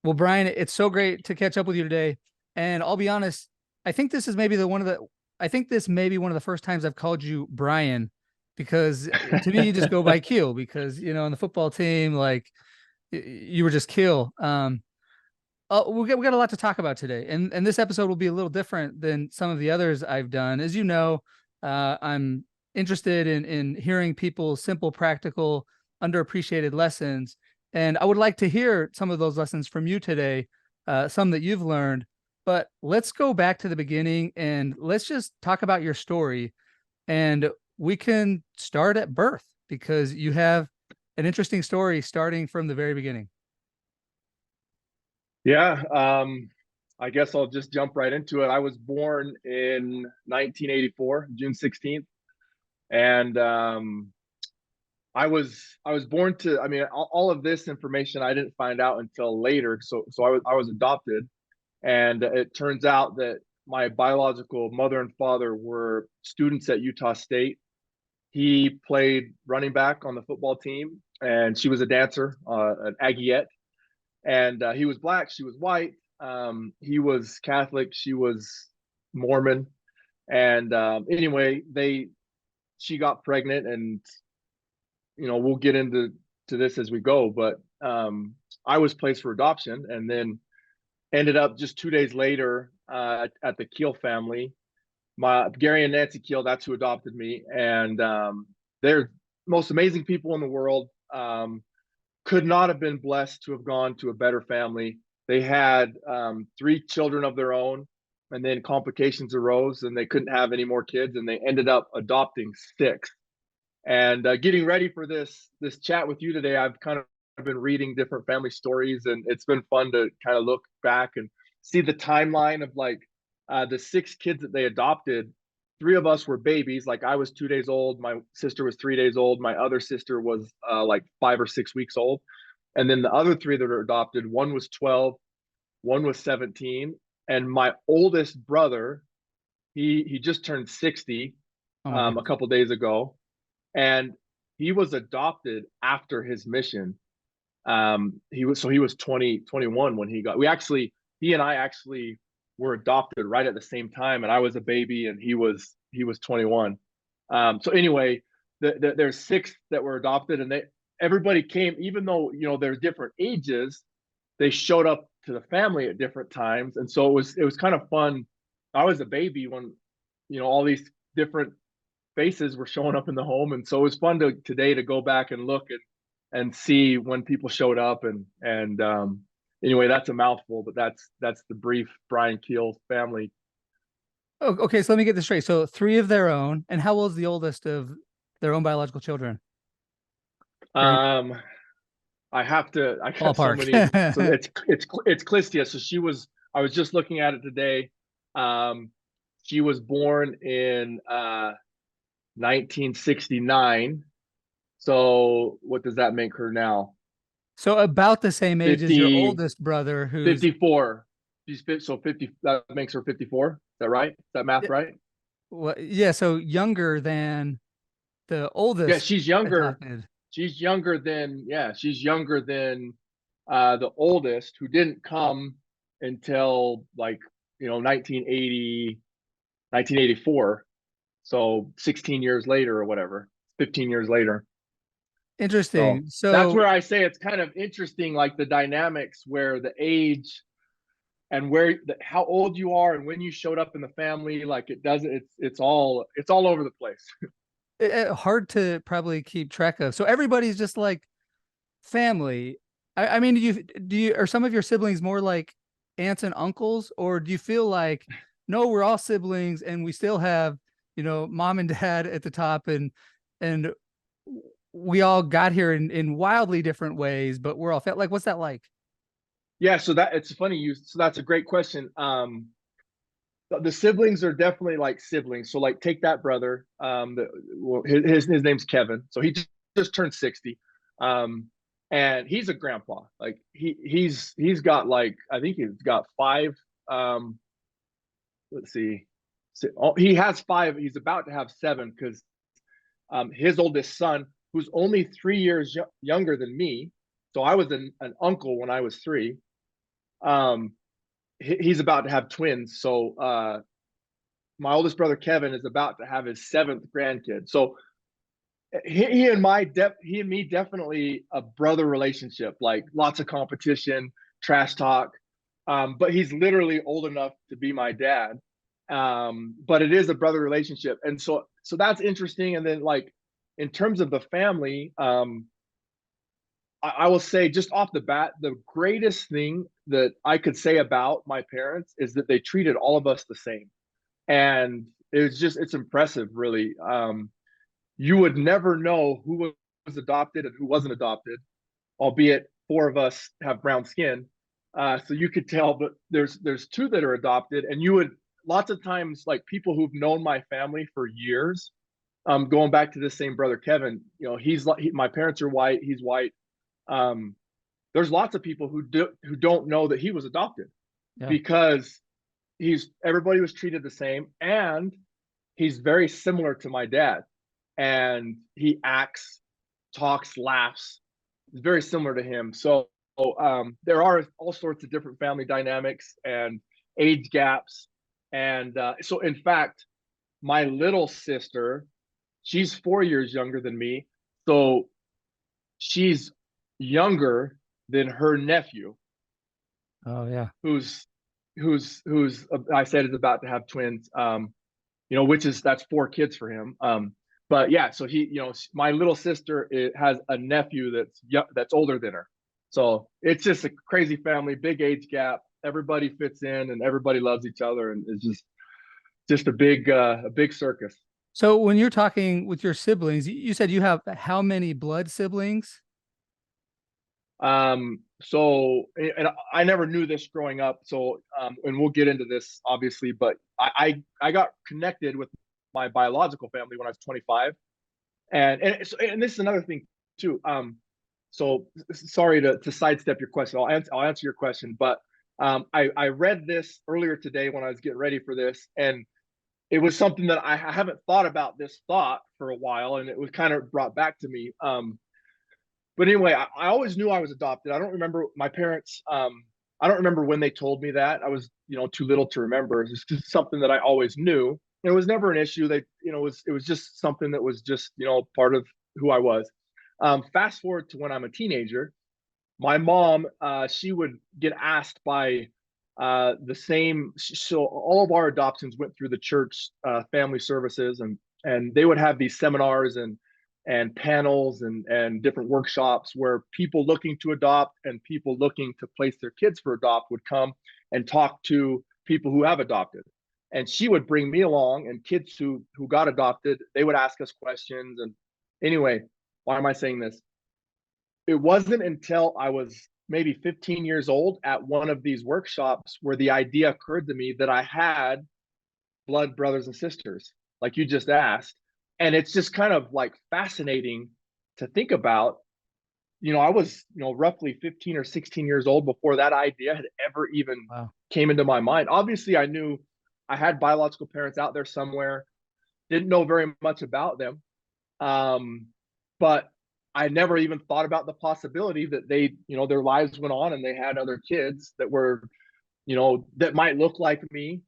Well, Bryan, it's so great to catch up with you today. And I'll be honest, I think this is maybe the one of the I think this may be one of the first times I've called you Bryan, because to me you just go by Keel, because on the football team, like, you were just Keel. We got a lot to talk about today, and this episode will be a little different than some of the others I've done. As you know, I'm interested in hearing people's simple, practical, underappreciated lessons, and I would like to hear some of those lessons from you today, some that you've learned. But let's go back to the beginning and let's just talk about your story, and we can start at birth because you have an interesting story starting from the very beginning. Yeah, I guess I'll just jump right into it. I was born in 1984, June 16th, and I was born to. I mean, all of this information I didn't find out until later. So I was adopted, and it turns out that my biological mother and father were students at Utah State. He played running back on the football team, and she was a dancer, an Aggiette, and he was black, she was white. He was Catholic, she was Mormon, and anyway, she got pregnant, and we'll get into this as we go, but I was placed for adoption, and then ended up just 2 days later at the Kehl family. My Gary and Nancy Kehl, that's who adopted me, and they're most amazing people in the world. Could not have been blessed to have gone to a better family. They had three children of their own, and then complications arose, and they couldn't have any more kids, and they ended up adopting six. And getting ready for this chat with you today, I've kind of been reading different family stories, and it's been fun to kind of look back and see the timeline of like the six kids that they adopted. Three of us were babies. Like I was 2 days old, my sister was 3 days old, my other sister was like 5 or 6 weeks old, and then the other three that were adopted, one was 12, one was 17, and my oldest brother, he just turned 60 Oh my a goodness. couple days ago, and he was adopted after his mission. He was 20 21 when he and I actually were adopted right at the same time, and I was a baby and he was 21. So anyway, there's six that were adopted, and everybody came, even though there's different ages, they showed up to the family at different times, and so it was kind of fun. I was a baby when all these different faces were showing up in the home, and so it was fun today to go back and look and see when people showed up, and anyway, that's a mouthful, but that's the brief Bryan Kehl family. Oh, okay, so let me get this straight. So three of their own, and how old is the oldest of their own biological children? Or um I got so ballpark. many. So it's Clistia. So I was just looking at it today. um she was born in 1969. So what does that make her now? So about the same age as your 50, oldest brother, who's 54. So 50, that makes her 54. Is that right? Is that math right? what? Yeah, so younger than the Yeah, oldest she's younger. adopted. She's younger than the oldest, who didn't come until like 1980, 1984. So 16 years later or whatever, 15 years later. So Interesting. that's So where I say it's kind of interesting, like the dynamics where the age and how old you are and when you showed up in the family, like it does, it's all over the place. hard to probably keep track of. So everybody's just like family. I mean, do you are some of your siblings more like aunts and uncles, or do you feel like no, we're all siblings and we still have mom and dad at the top, and we all got here in wildly different ways, but we're all like, what's that like? Yeah, so that's a great question. The siblings are definitely like siblings. So like take that brother. Well, his name's Kevin. So he just turned 60. And he's a grandpa. Like he's got like, I think he's got five. Um, let's see. He has five. He's about to have seven because his oldest son, who's only 3 years younger than me. So I was an uncle when I was three. Um, he's about to have twins. So my oldest brother Kevin is about to have his seventh grandkid. So he and me definitely a brother relationship, like lots of competition, trash talk. But he's literally old enough to be my dad. But it is a brother relationship, and so that's interesting. And then like in terms of the family, I will say just off the bat, the greatest thing that I could say about my parents is that they treated all of us the same, and it's impressive, really. You would never know who was adopted and who wasn't adopted, albeit four of us have brown skin. So you could tell, but there's two that are adopted, and you would lots of times like people who've known my family for years. Going back to this same brother Kevin, he's like my parents are white, he's white. Um, there's lots of people who don't know that he was adopted Yeah. because he's everybody was treated the same, and he's very similar to my dad, and he acts, talks, laughs. It's very similar to him. So there are all sorts of different family dynamics and age gaps. And so, in fact, my little sister, she's 4 years younger than me. So she's younger than her nephew, Oh yeah. who's I said is about to have twins. Which is that's four kids for him. But yeah, so my little sister has a nephew that's older than her. So it's just a crazy family, big age gap. Everybody fits in and everybody loves each other, and it's just a big circus. So when you're talking with your siblings, you said you have how many blood siblings? So and I never knew this growing up. So and we'll get into this obviously, but I got connected with my biological family when I was 25. And this is another thing too. So sorry to sidestep your question. I'll answer your question, but I read this earlier today when I was getting ready for this, and it was something that I haven't thought about this thought for a while, and it was kind of brought back to me. But anyway, I always knew I was adopted. I don't remember my parents. I don't remember when they told me that. I was, too little to remember. It's just something that I always knew. It was never an issue. It was just something that was just, part of who I was. Fast forward to when I'm a teenager, my mom, she would get asked by the same. So all of our adoptions went through the church family services, and they would have these seminars and panels and different workshops where people looking to adopt and people looking to place their kids for adopt would come and talk to people who have adopted. And she would bring me along, and kids who got adopted, they would ask us questions. And anyway, why am I saying this? It wasn't until I was maybe 15 years old at one of these workshops where the idea occurred to me that I had blood brothers and sisters, like you just asked. And it's just kind of like fascinating to think about. I was, roughly 15 or 16 years old before that idea had ever even Wow. came into my mind. Obviously, I knew I had biological parents out there somewhere, didn't know very much about them. But I never even thought about the possibility that their lives went on and they had other kids that were, that might look like me.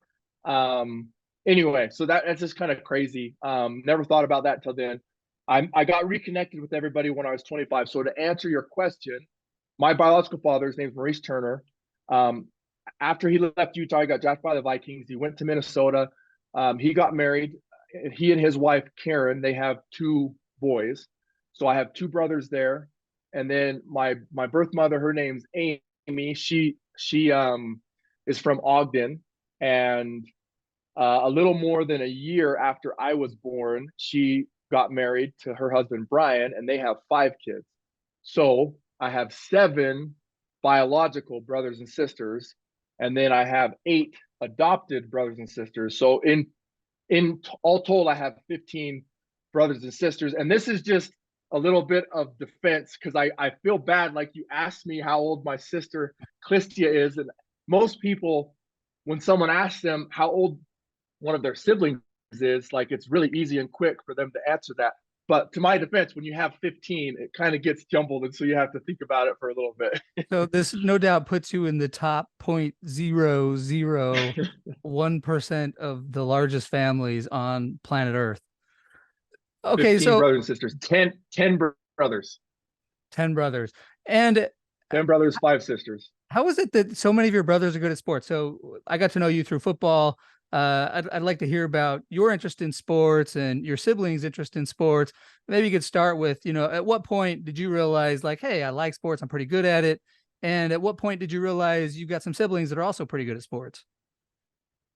Um, anyway, so that's just kind of crazy. Never thought about that till then. I got reconnected with everybody when I was 25. So to answer your question, my biological father, his name is Maurice Turner. Um, After he left Utah, he got drafted by the Vikings. He went to Minnesota. He got married. He and his wife Karen, they have two boys. So I have two brothers there, and then my birth mother, her name's Amy. She is from Ogden, and a little more than a year after I was born, she got married to her husband Bryan, and they have five kids. So I have seven biological brothers and sisters, and then I have eight adopted brothers and sisters. So in all told, I have 15 brothers and sisters. And this is just a little bit of defense because I feel bad. Like you asked me how old my sister Clistia is. And most people, when someone asks them how old one of their siblings is, like it's really easy and quick for them to answer that. But to my defense, when you have 15, it kind of gets jumbled, and so you have to think about it for a little bit. So this no doubt puts you in the top 0.001% of the largest families on planet Earth. Okay, 15 so brothers and sisters, 10 brothers, 10 brothers. And 10 brothers, 5 sisters. how is it that so many of your brothers are good at sports? So I got to know you through football. I'd like to hear about your interest in sports and your siblings' interest in sports. Maybe you could start with, at what point did you realize, like, hey, I like sports, I'm pretty good at it? And at what point did you realize you got some siblings that are also pretty good at sports?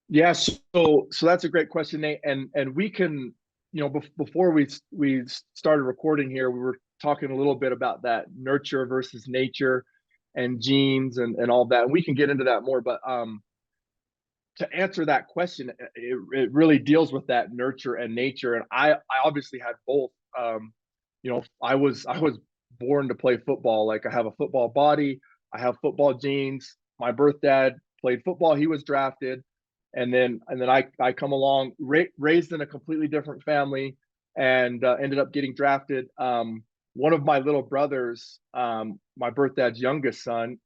Yeah, so that's a great question, Nate. And we can, before we started recording here, we were talking a little bit about that nurture versus nature and genes and all that. And we can get into that more, but to answer that question, it really deals with that nurture and nature. And I obviously had both. I was born to play football. Like, I have a football body, I have football genes. My birth dad played football. He was drafted, and then I come along, raised in a completely different family, and ended up getting drafted. One of my little brothers, my birth dad's youngest son,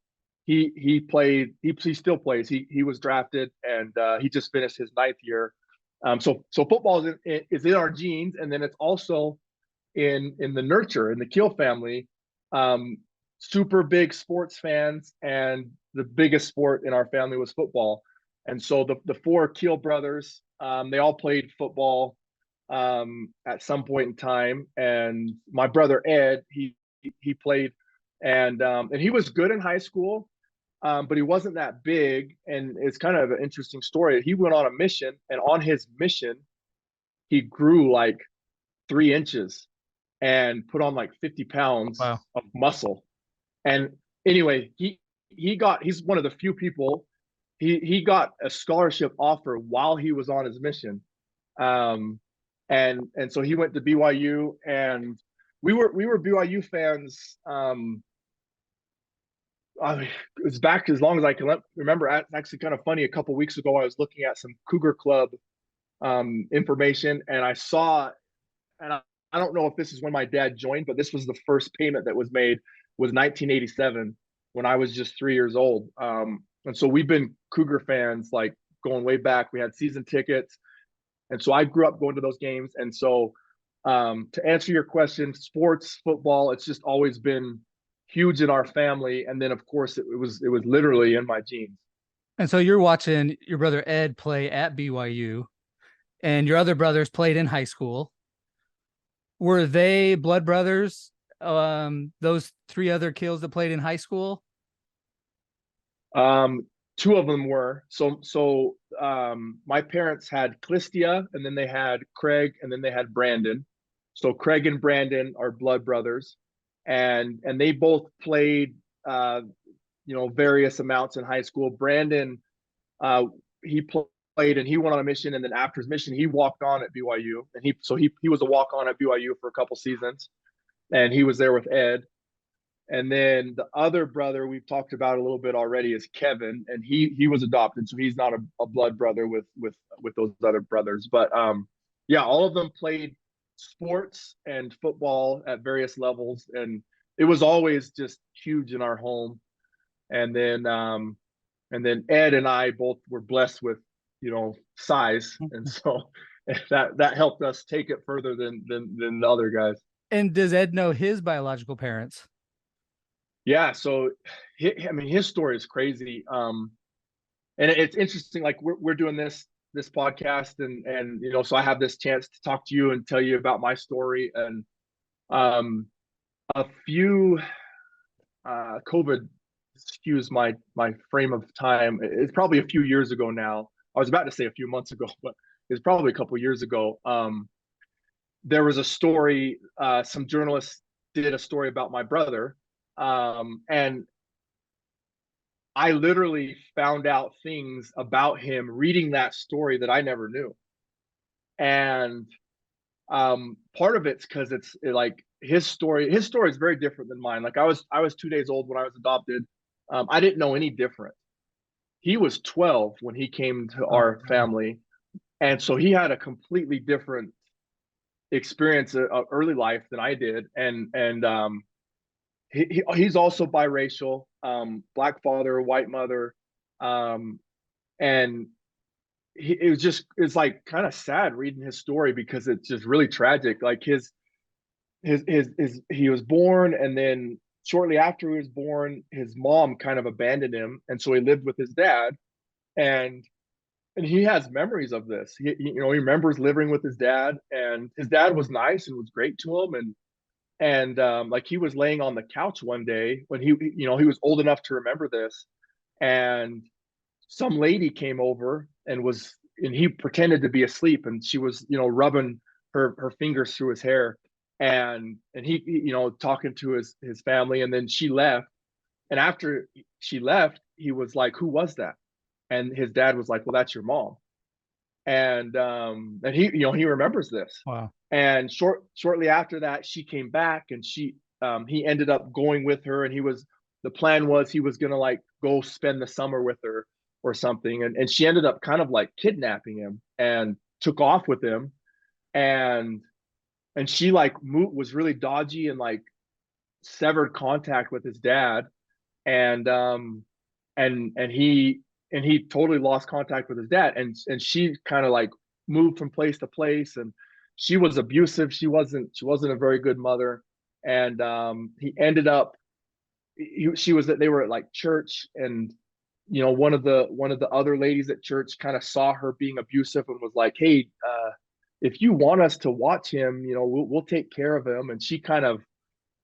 he played. He still plays. He was drafted, and he just finished his ninth year. So football is in our genes, and then it's also in the nurture in the Kehl family. Um, Super big sports fans, and the biggest sport in our family was football. And so the four Kehl brothers, they all played football at some point in time. And my brother Ed, he played, and he was good in high school, but he wasn't that big. And it's kind of an interesting story. He went on a mission, and on his mission, he grew like 3 inches and put on like 50 pounds Wow. of muscle. And anyway, he's one of the few people. He got a scholarship offer while he was on his mission. Um, and so he went to BYU, and we were BYU fans. It was back as long as I can remember. It's actually kind of funny. A couple weeks ago, I was looking at some Cougar Club information, and I saw, and I don't know if this is when my dad joined, but this was the first payment that was made, was 1987, when I was just 3 years old. And so we've been Cougar fans, like, going way back. We had season tickets, and so I grew up going to those games. And so, to answer your question, sports, football, it's just always been huge in our family. And then, of course, it was literally in my genes. And so you're watching your brother Ed play at BYU, and your other brothers played in high school. Were they blood brothers? Those three other Kehls that played in high school? Two of them were. My parents had Clistia, and then they had Craig, and then they had Brandon. So Craig and Brandon are blood brothers, and they both played various amounts in high school. Brandon, he played, and he went on a mission, and then after his mission, he walked on at BYU, and he was a walk on at BYU for a couple seasons, and he was there with Ed. And then the other brother we've talked about a little bit already is Kevin, and he was adopted, so he's not a blood brother with those other brothers. But yeah, all of them played sports and football at various levels, and it was always just huge in our home. And then Ed and I both were blessed with size, and so that helped us take it further than the other guys. And does Ed know his biological parents? Yeah, so his story is crazy. And it's interesting. Like, we're doing this podcast, and so I have this chance to talk to you and tell you about my story. And a few COVID, excuse my frame of time. It's probably a few years ago now. I was about to say a few months ago, but it's probably a couple years ago. There was a story. Some journalists did a story about my brother. And I literally found out things about him reading that story that I never knew. And part of it's because like his story is very different than mine. Like, I was 2 days old when I was adopted. I didn't know any different. He was 12 when he came to our family. And so he had a completely different experience a early life than I did, and he's also biracial, black father, white mother, um, and it was just it's like kind of sad reading his story because it's just really tragic. Like his he was born, and then shortly after he was born, his mom kind of abandoned him, and so he lived with his dad, and he has memories of this. He remembers living with his dad, and his dad was nice and was great to him, and like he was laying on the couch one day when he was old enough to remember this, and some lady came over and he pretended to be asleep, and she was rubbing her fingers through his hair, and he talking to his family, and then she left, and after she left he was like, who was that? And his dad was like, well, that's your mom. And he remembers this. Wow. And shortly after that she came back, and he ended up going with her, and the plan was he was gonna like go spend the summer with her or something, and she ended up kind of like kidnapping him and took off with him, and she like was really dodgy and like severed contact with his dad, and and he totally lost contact with his dad, and she kind of like moved from place to place, and she was abusive. She wasn't a very good mother, and he ended up she was they were at like church, and one of the other ladies at church kind of saw her being abusive and was like, hey, if you want us to watch him, we'll take care of him. And she kind of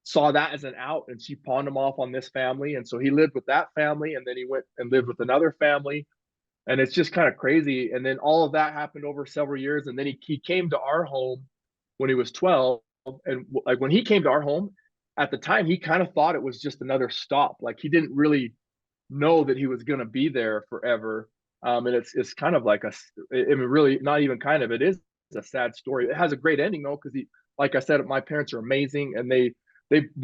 saw that as an out, and she pawned him off on this family, and so he lived with that family, and then he went and lived with another family, and it's just kind of crazy. And then all of that happened over several years, and then he came to our home when he was 12, and like when he came to our home at the time, he kind of thought it was just another stop. Like he didn't really know that he was going to be there forever. And it's kind of like I mean, really not even kind of, it is a sad story. It has a great ending though, because like I said, my parents are amazing, and they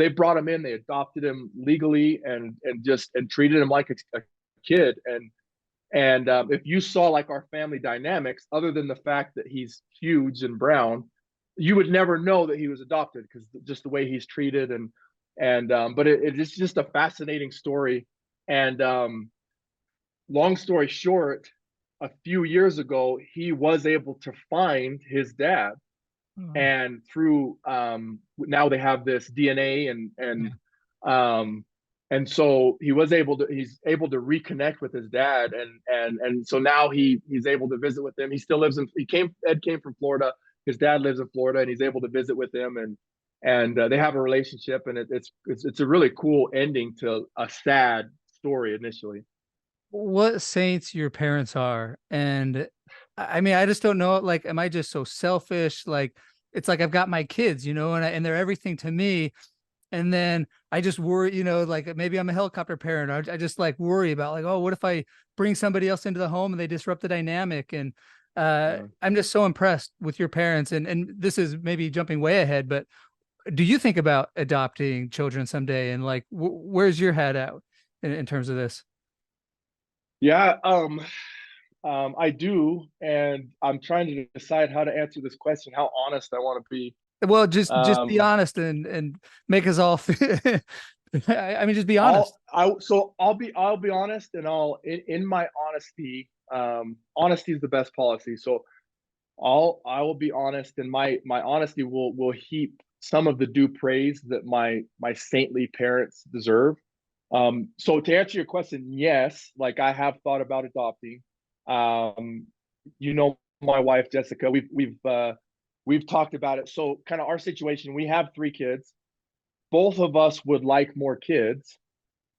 brought him in, they adopted him legally, and treated him like a kid. And if you saw like our family dynamics, other than the fact that he's huge and brown, you would never know that he was adopted, because just the way he's treated. And but it is just a fascinating story. And long story short, a few years ago he was able to find his dad, Oh, and through now they have this DNA, yeah. and so he's able to reconnect with his dad, and so now he's able to visit with him. He still lives in Ed came from Florida. His dad lives in Florida, and he's able to visit with him, and they have a relationship, and it's a really cool ending to a sad story initially. What saints your parents are. And I mean, I just don't know. Like, am I just so selfish? Like, it's like I've got my kids, and they're everything to me. And then I just worry, like maybe I'm a helicopter parent. I just like worry about like, oh, what if I bring somebody else into the home and they disrupt the dynamic? And Yeah. I'm just so impressed with your parents. And this is maybe jumping way ahead, but do you think about adopting children someday? And like, where's your head out in terms of this? Yeah, I do, and I'm trying to decide how to answer this question, how honest I want to be. Well, just be Um, honest and make us all. I mean, just be honest. I'll be honest, and in my honesty, honesty is the best policy. So I will be honest, and my honesty will heap some of the due praise that my saintly parents deserve. So to answer your question, yes, like I have thought about adopting. Um, my wife Jessica, we've talked about it. So kind of our situation, we have three kids. Both of us would like more kids.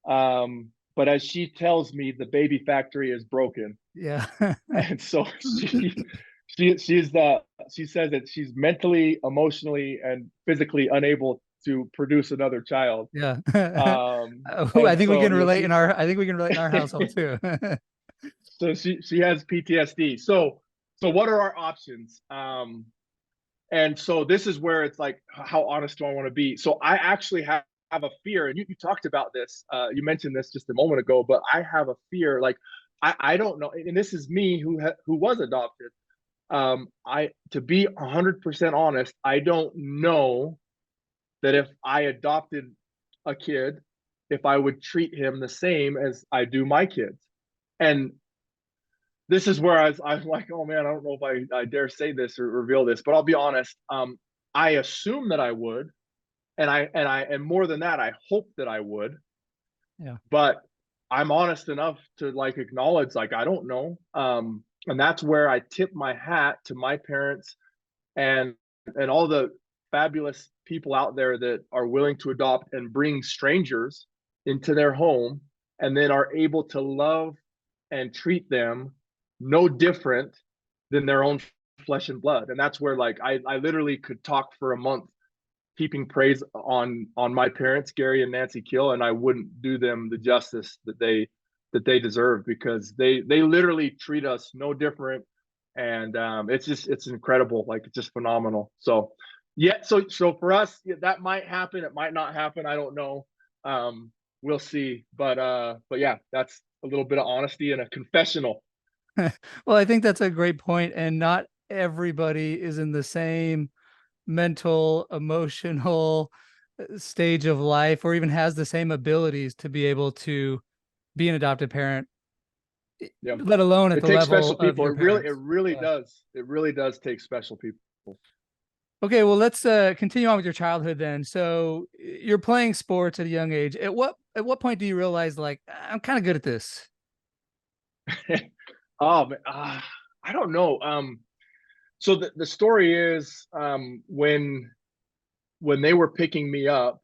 But as she tells me, the baby factory is broken. Yeah. And so she says that she's mentally, emotionally, and physically unable to produce another child. Yeah. I And think we so can relate in our I think we can relate in our household too. so she has PTSD. So what are our options? And so this is where it's like, how honest do I want to be? So I actually have a fear, and you talked about this. You mentioned this just a moment ago, but I have a fear. Like I don't know, and this is me who was adopted. To be 100% honest, I don't know that if I adopted a kid, if I would treat him the same as I do my kids. And this is where I'm like, oh man, I don't know if I dare say this or reveal this, but I'll be honest. I assume that I would, and more than that, I hope that I would. Yeah. But I'm honest enough to like acknowledge, like, I don't know. And that's where I tip my hat to my parents and all the fabulous people out there that are willing to adopt and bring strangers into their home and then are able to love and treat them no different than their own flesh and blood. And that's where, like, I literally could talk for a month heaping praise on my parents, Gary and Nancy Kehl, and I wouldn't do them the justice that they deserve, because they literally treat us no different. And it's incredible. Like, it's just phenomenal. So yeah, so for us, yeah, that might happen, it might not happen, I don't know. We'll see. But yeah, that's a little bit of honesty and a confessional. Well, I think that's a great point, and not everybody is in the same mental, emotional stage of life, or even has the same abilities to be able to be an adopted parent, Yeah, let alone at it the takes level special of people. your It parents. really Yeah. does. It really does take special people. Okay, well, let's continue on with your childhood then. So you're playing sports at a young age. At what point do you realize, like, I'm kind of good at this? Oh, man, I don't know. So the story is, when they were picking me up,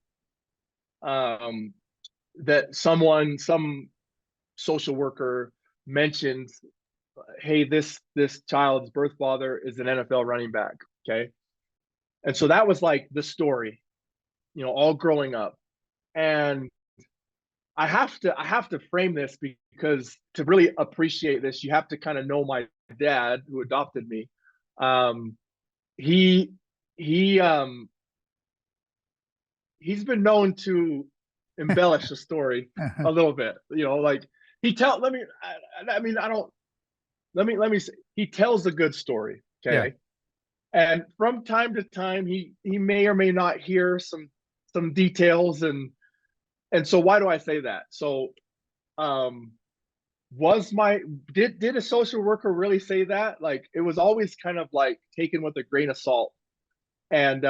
um, that some social worker mentioned, hey, this child's birth father is an NFL running back. Okay, and so that was like the story, all growing up. And I have to frame this, because to really appreciate this, you have to kind of know my dad who adopted me. Um, he he he's been known to embellish the story a little bit. Like, he tell let me I mean I don't let me say, he tells a good story. Yeah. Okay, and from time to time he may or may not hear some details. And so why do I say that? So, um was my did a social worker really say that? Like, it was always kind of like taken with a grain of salt. And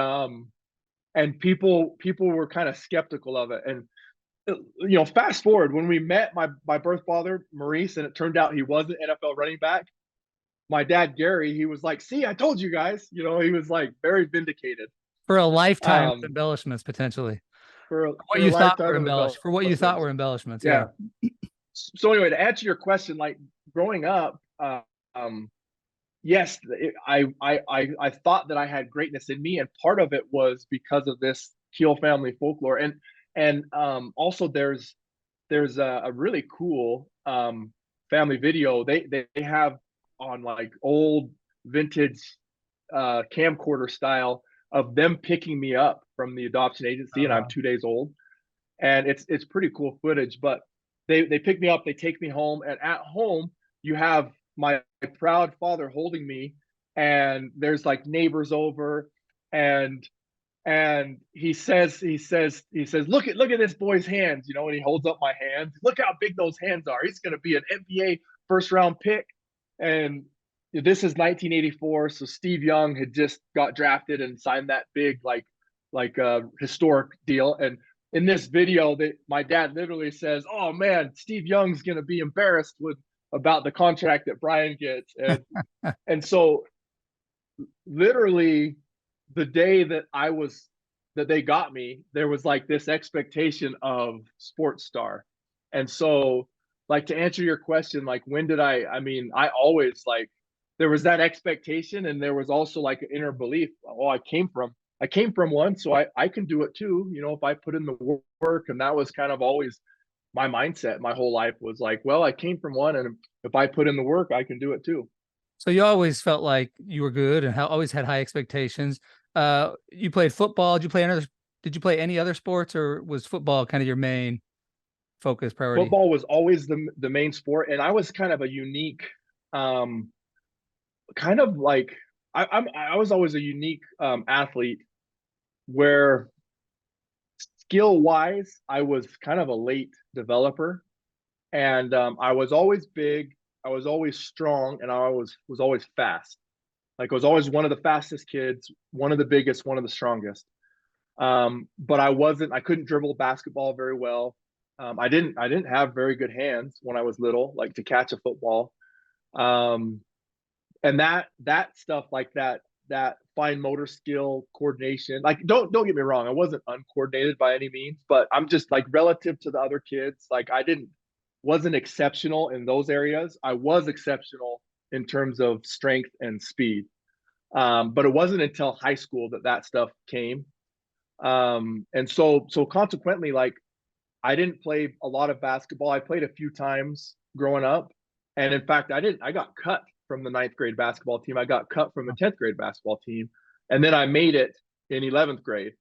people were kind of skeptical of it. And fast forward, when we met my birth father, Maurice, and it turned out he was an NFL running back, my dad, Gary, he was like, see, I told you guys. He was like very vindicated. For a lifetime of um embellishments, potentially. for a lifetime of For what you thought embellishments. were embellishments. Yeah. Yeah. So anyway, to answer your question, like, growing up, um yes, I thought that I had greatness in me, and part of it was because of this Keel family folklore. And also, there's a really cool family video they have on, like, old vintage camcorder style, of them picking me up from the adoption agency, Oh, and I'm wow. 2 days old. And it's pretty cool footage. But they pick me up, they take me home, and at home you have my proud father holding me, and there's like neighbors over. And he says, look at this boy's hands, and he holds up my hands. Look how big those hands are. He's going to be an NBA first round pick. And this is 1984, so Steve Young had just got drafted and signed that big, like historic deal. And in this video, that my dad literally says, "Oh man, Steve Young's going to be embarrassed about the contract that Bryan gets." And so, literally, the day that they got me, there was like this expectation of sports star. And so, like, to answer your question, like, when did I mean, I always, like, there was that expectation, and there was also like an inner belief. Oh, I came from one, so I can do it too, if I put in the work. And that was kind of always my mindset. My whole life was like, well, I came from one, and if I put in the work, I can do it too. So you always felt like you were good and always had high expectations. You played football. Did you play any other sports, or was football kind of your main focus priority? Football was always the main sport, and I was kind of a unique, um kind of like I was always a unique athlete where skill wise I was kind of a late developer, and I was always big, I was always strong, and I was always fast. Like I was always one of the fastest kids, one of the biggest, one of the strongest. But I couldn't dribble basketball very well. I didn't have very good hands when I was little, like to catch a football. Um, and that stuff like that fine motor skill, coordination, like don't get me wrong, I wasn't uncoordinated by any means, but I'm just like relative to the other kids, like I didn't wasn't exceptional in those areas. I was exceptional in terms of strength and speed. But it wasn't until high school that that stuff came. And so consequently, like I didn't play a lot of basketball. I played a few times growing up, and in fact, I got cut from the ninth grade basketball team. I got cut from the 10th grade basketball team, and then I made it in 11th grade.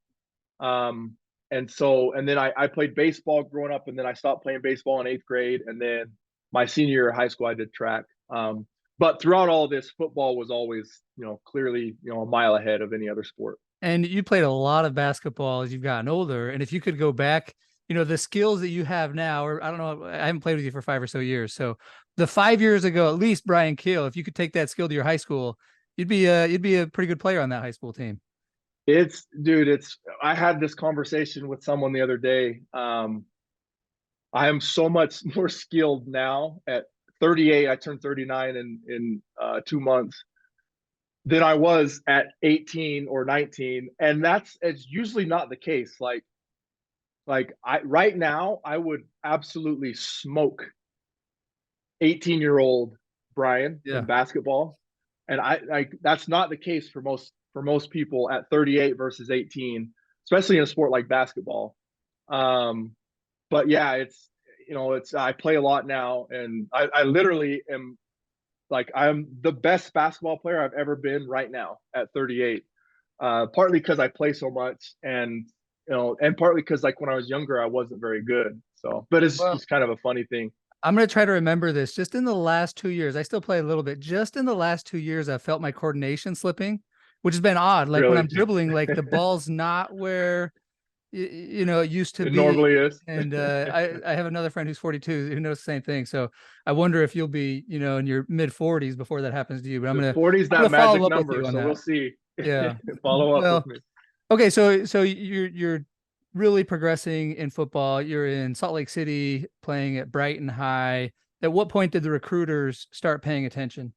Um, and then I played baseball growing up, and then I stopped playing baseball in 8th grade, and then my senior year of high school I did track. But throughout all this, football was always, clearly, a mile ahead of any other sport. And you played a lot of basketball as you've gotten older. And if you could go back, the skills that you have now, or I don't know, I haven't played with you for 5 or so years. So the 5 years ago, at least Bryan Kehl, if you could take that skill to your high school, you'd be a pretty good player on that high school team. I had this conversation with someone the other day. I am so much more skilled now at 38. I turned 39 in 2 months than I was at 18 or 19. And it's usually not the case. Like I right now, I would absolutely smoke 18-year-old Bryan Yeah. in basketball. And I like that's not the case for most people at 38 versus 18, especially in a sport like basketball. Um, but yeah, it's I play a lot now, and I literally am like I'm the best basketball player I've ever been right now at 38. Partly because I play so much, and and partly because like when I was younger, I wasn't very good. So, but it's Well, just kind of a funny thing. I'm going to try to remember this. Just in the last 2 years, I still play a little bit. Just in the last 2 years, I felt my coordination slipping, which has been odd. Like when Really, I'm dribbling, like the ball's not where it used to it be. normally is. And I have another friend who's 42 who knows the same thing. So I wonder if you'll be, in your mid 40s before that happens to you. But The 40 is I'm that gonna follow magic up with number, you on so we'll that. see. Yeah. Follow up with Well, me. okay. So you're really progressing in football. You're in Salt Lake City playing at Brighton High. At what point did the recruiters start paying attention?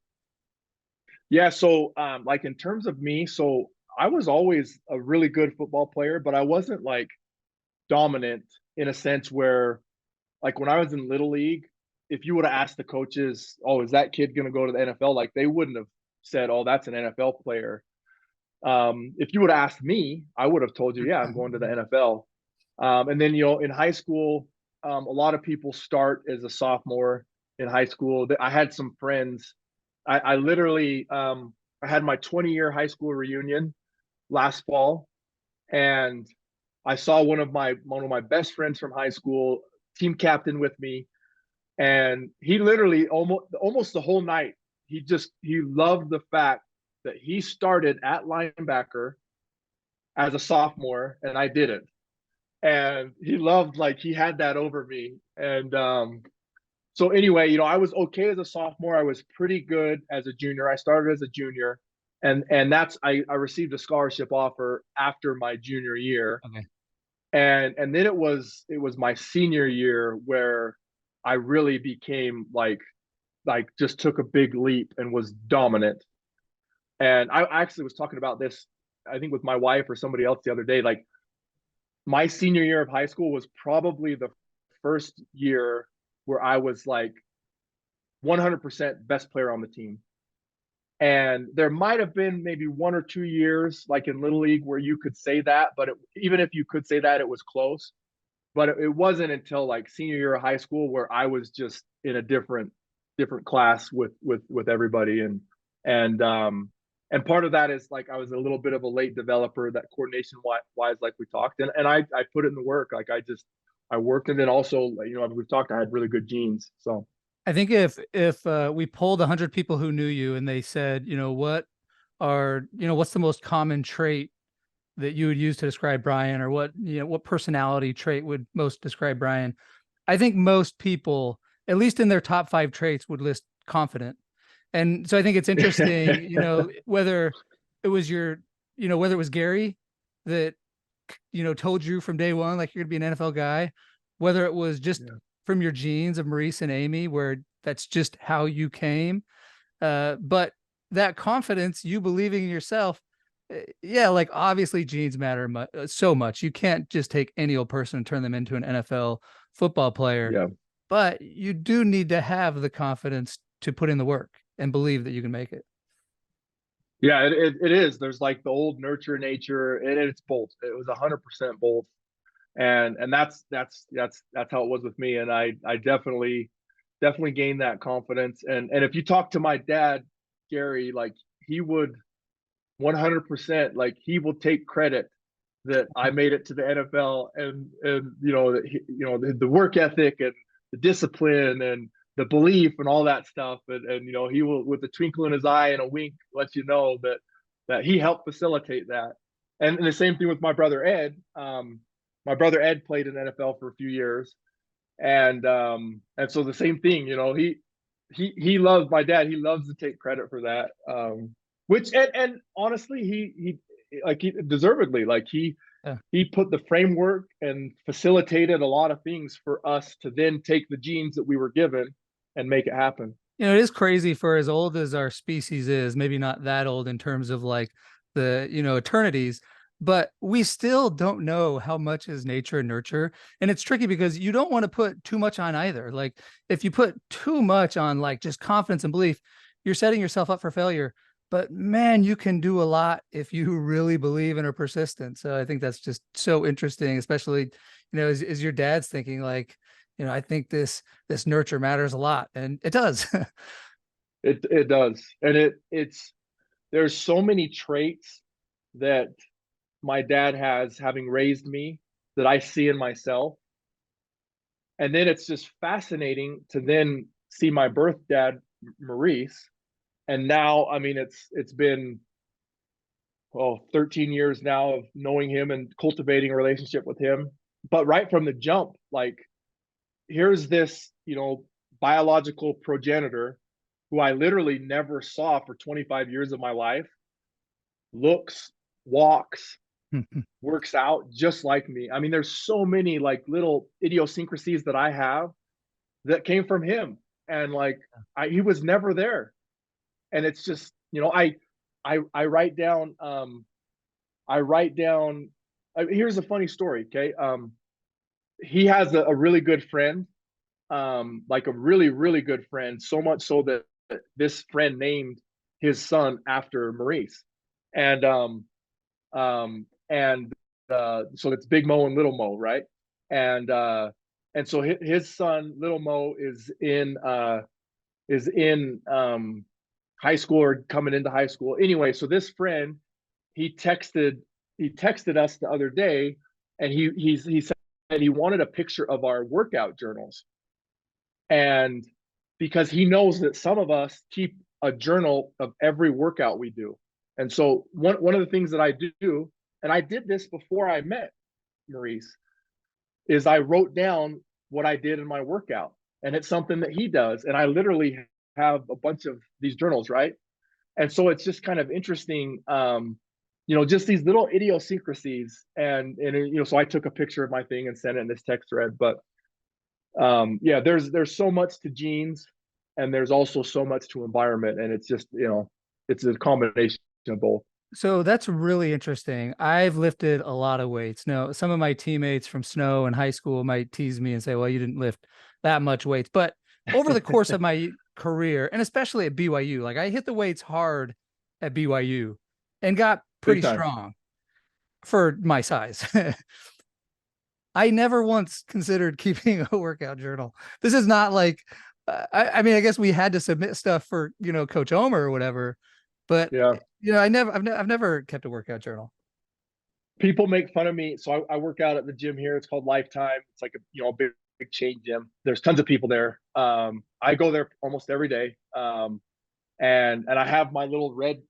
Yeah, so like in terms of me, so I was always a really good football player, but I wasn't like dominant in a sense where like when I was in little league, if you would have asked the coaches, "Oh, is that kid going to go to the NFL?" Like they wouldn't have said, "Oh, that's an NFL player." If you would have asked me, I would have told you, "Yeah, I'm going to the NFL." And then in high school, a lot of people start as a sophomore in high school. I had some friends. I literally I had my 20-year high school reunion last fall, and I saw one of my best friends from high school, team captain with me, and he literally almost the whole night he loved the fact that he started at linebacker as a sophomore and I didn't. And he loved like he had that over me. And so anyway, I was okay as a sophomore. I was pretty good as a junior. I started as a junior, and I received a scholarship offer after my junior year, Okay. and then it was my senior year where I really became like just took a big leap and was dominant. And I actually was talking about this, I think with my wife or somebody else the other day. Like my senior year of high school was probably the first year where I was like 100% best player on the team. And there might have been maybe 1 or 2 years, like in Little League, where you could say that, but even if you could say that, it was close. But it wasn't until like senior year of high school where I was just in a different class with everybody, and part of that is like I was a little bit of a late developer, that coordination wise, like we talked, and I put it in the work. Like I worked, and then also we've talked, I had really good genes, so I think if we polled 100 people who knew you and they said, what's the most common trait that you would use to describe Bryan, or what personality trait would most describe Bryan? I think most people, at least in their top 5 traits, would list confident. And so I think it's interesting, whether it was whether it was Gary that, told you from day one, like, you're going to be an NFL guy, whether it was just Yeah. from your genes of Maurice and Amy, where that's just how you came. But that confidence, you believing in yourself, yeah, like, obviously genes matter so much. You can't just take any old person and turn them into an NFL football player, Yeah. but you do need to have the confidence to put in the work and believe that you can make it. Yeah, it is. There's like the old nurture nature, and it's both. It was 100% both, and that's how it was with me. And I definitely gained that confidence. And if you talk to my dad, Gary, like, he would 100%, like, he will take credit that I made it to the NFL, and the work ethic and the discipline and the belief and all that stuff, and he will, with a twinkle in his eye and a wink, let you know that he helped facilitate that. And the same thing with my brother Ed. My brother Ed played in NFL for a few years, and so the same thing. He loves my dad. He loves to take credit for that. Which, and honestly, he deservedly, like, Yeah. he put the framework and facilitated a lot of things for us to then take the genes that we were given and make it happen. It is crazy, for as old as our species is, maybe not that old in terms of like the, eternities, but we still don't know how much is nature and nurture. And it's tricky because you don't want to put too much on either. Like, if you put too much on, like, just confidence and belief, you're setting yourself up for failure. But man, you can do a lot if you really believe and are persistent. So I think that's just so interesting, especially, as your dad's thinking, like, I think this nurture matters a lot, and it does. It does, and it's there's so many traits that my dad has, having raised me, that I see in myself. And then it's just fascinating to then see my birth dad, Maurice. And now, I mean, it's been 13 years now of knowing him and cultivating a relationship with him. But right from the jump, like, here's this, biological progenitor who I literally never saw for 25 years of my life, looks, walks, works out just like me. I mean, there's so many, like, little idiosyncrasies that I have that came from him, and, like, he was never there. And it's just, I write down, here's a funny story. Okay. He has a really good friend, like a really, really good friend, so much so that this friend named his son after Maurice. And, so it's Big Mo and Little Mo, right? And, so his son, Little Mo, is in high school, or coming into high school. Anyway, so this friend, he texted us the other day, and he said he wanted a picture of our workout journals, and because he knows that some of us keep a journal of every workout we do. And so one of the things that I do, and I did this before I met Maurice, is I wrote down what I did in my workout. And it's something that he does. And I literally have a bunch of these journals, right? And so it's just kind of interesting, just these little idiosyncrasies. And so I took a picture of my thing and sent it in this text thread. But yeah, there's so much to genes, and there's also so much to environment. And it's just, it's a combination of both. So that's really interesting. I've lifted a lot of weights. Now, some of my teammates from Snow in high school might tease me and say, well, you didn't lift that much weights. But over the course of my career, and especially at BYU, like, I hit the weights hard at BYU and got Big pretty time. strong for my size. I never once considered keeping a workout journal. This is not like, I mean, I guess we had to submit stuff for, Coach Omer or whatever, but Yeah. I've never kept a workout journal. People make fun of me. So I work out at the gym here. It's called Lifetime. It's like a big chain gym. There's tons of people there. I go there almost every day. And I have my little red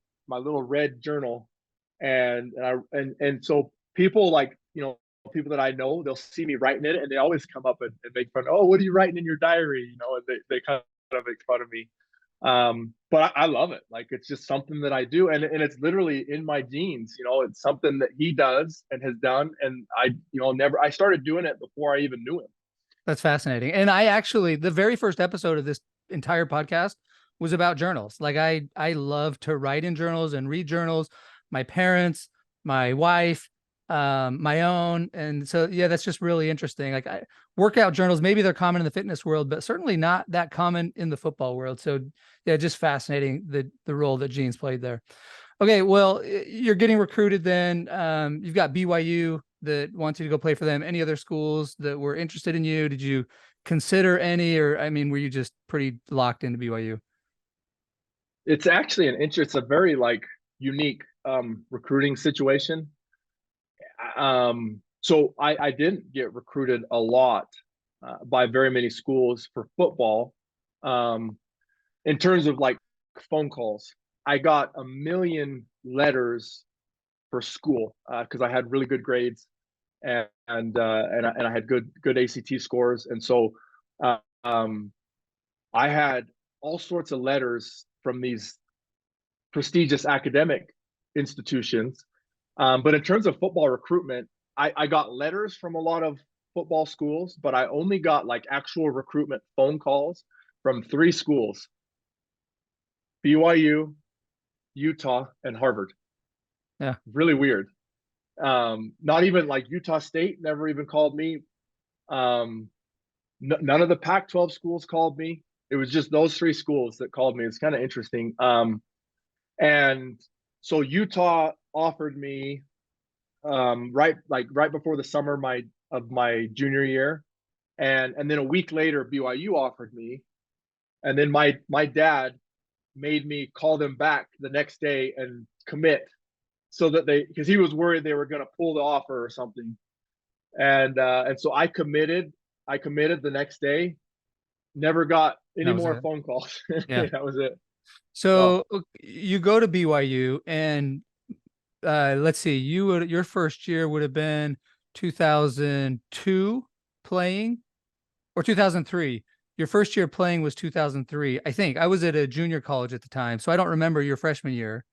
journal, and so people like, people that I know, they'll see me writing it, and they always come up and make fun. Oh, what are you writing in your diary? And they kind of make fun of me. But I love it. Like, it's just something that I do, and it's literally in my genes. It's something that he does and has done, and I started doing it before I even knew him. That's fascinating. And I actually, the very first episode of this entire podcast was about journals. Like, I love to write in journals and read journals. My parents, my wife, my own. And so, yeah, that's just really interesting. Like, workout journals, maybe they're common in the fitness world, but certainly not that common in the football world. So yeah, just fascinating, the role that Gene's played there. Okay, well, you're getting recruited then. You've got BYU that wants you to go play for them. Any other schools that were interested in you? Did you consider any, or, I mean, were you just pretty locked into BYU? It's actually it's a very like unique recruiting situation. So I didn't get recruited a lot by very many schools for football. In terms of like phone calls, I got a million letters for school because I had really good grades, and I had good ACT scores, and so uh, um, I had all sorts of letters from these prestigious academic institutions. But in terms of football recruitment, I got letters from a lot of football schools, but I only got like actual recruitment phone calls from three schools: BYU, Utah, and Harvard. Yeah. Really weird. Not even like Utah State never even called me. None of the Pac-12 schools called me. It was just those three schools that called me. It's kind of interesting. And so Utah offered me right before the summer of my junior year, and then a week later BYU offered me, and then my dad made me call them back the next day and commit, so that because he was worried they were going to pull the offer or something, and so I committed. I committed the next day. Never got any That was more it. phone calls. Yeah. That was it. Oh, So you go to BYU, and let's see, your first year would have been 2002 playing, or 2003. Your first year playing was 2003. I think I was at a junior college at the time, so I don't remember your freshman year.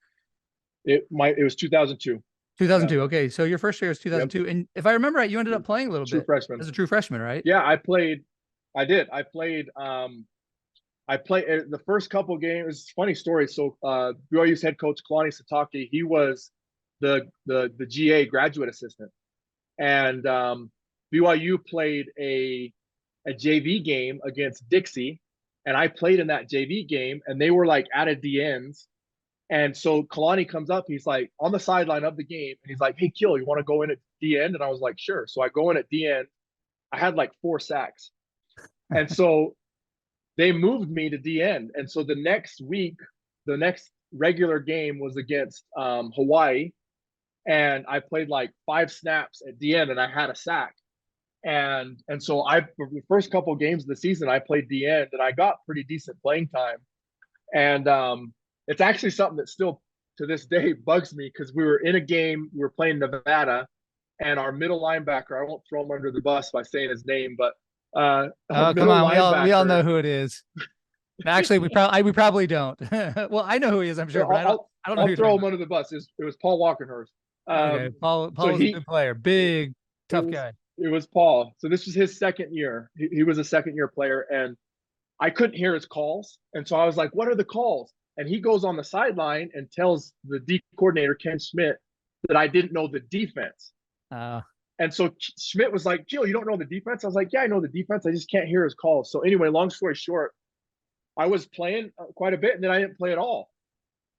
it was 2002. Yeah. 2002. Okay, so your first year was Yep. 2002, and if I remember right, you ended up playing a little True bit freshman. as a true freshman, right? Yeah, I played. I did. I played the first couple games. Funny story. So BYU's head coach Kalani Satake, he was the GA graduate assistant, and BYU played a JV game against Dixie, and I played in that JV game, and they were like at a DNs. And so Kalani comes up, he's like on the sideline of the game, and he's like, "Hey, Kehl, you want to go in at D end?" And I was like, "Sure." So I go in at D end. I had like 4 sacks, and so they moved me to D end. And so the next week, the next regular game was against Hawaii, and I played like 5 snaps at D end, and I had a sack. And so the first couple of games of the season, I played D end, and I got pretty decent playing time. And it's actually something that still to this day bugs me, because we were in a game, we were playing Nevada, and our middle linebacker, I won't throw him under the bus by saying his name, but our Oh, come middle on, we all linebacker. know who it is. Actually, we probably don't. Well, I know who he is, I'm sure, but I don't know who I'll you're throw talking him about. under the bus. It was Paul Walkenhurst. Okay, Paul So was a good player, big, it tough was guy. it was Paul. So this was his second year. He was a second year player, and I couldn't hear his calls. And so I was like, "What are the calls?" And he goes on the sideline and tells the D coordinator, Ken Schmidt, that I didn't know the defense. Uh, And so Schmidt was like, "Jill, you don't know the defense?" I was like, "Yeah, I know the defense. I just can't hear his calls." So anyway, long story short, I was playing quite a bit, and then I didn't play at all.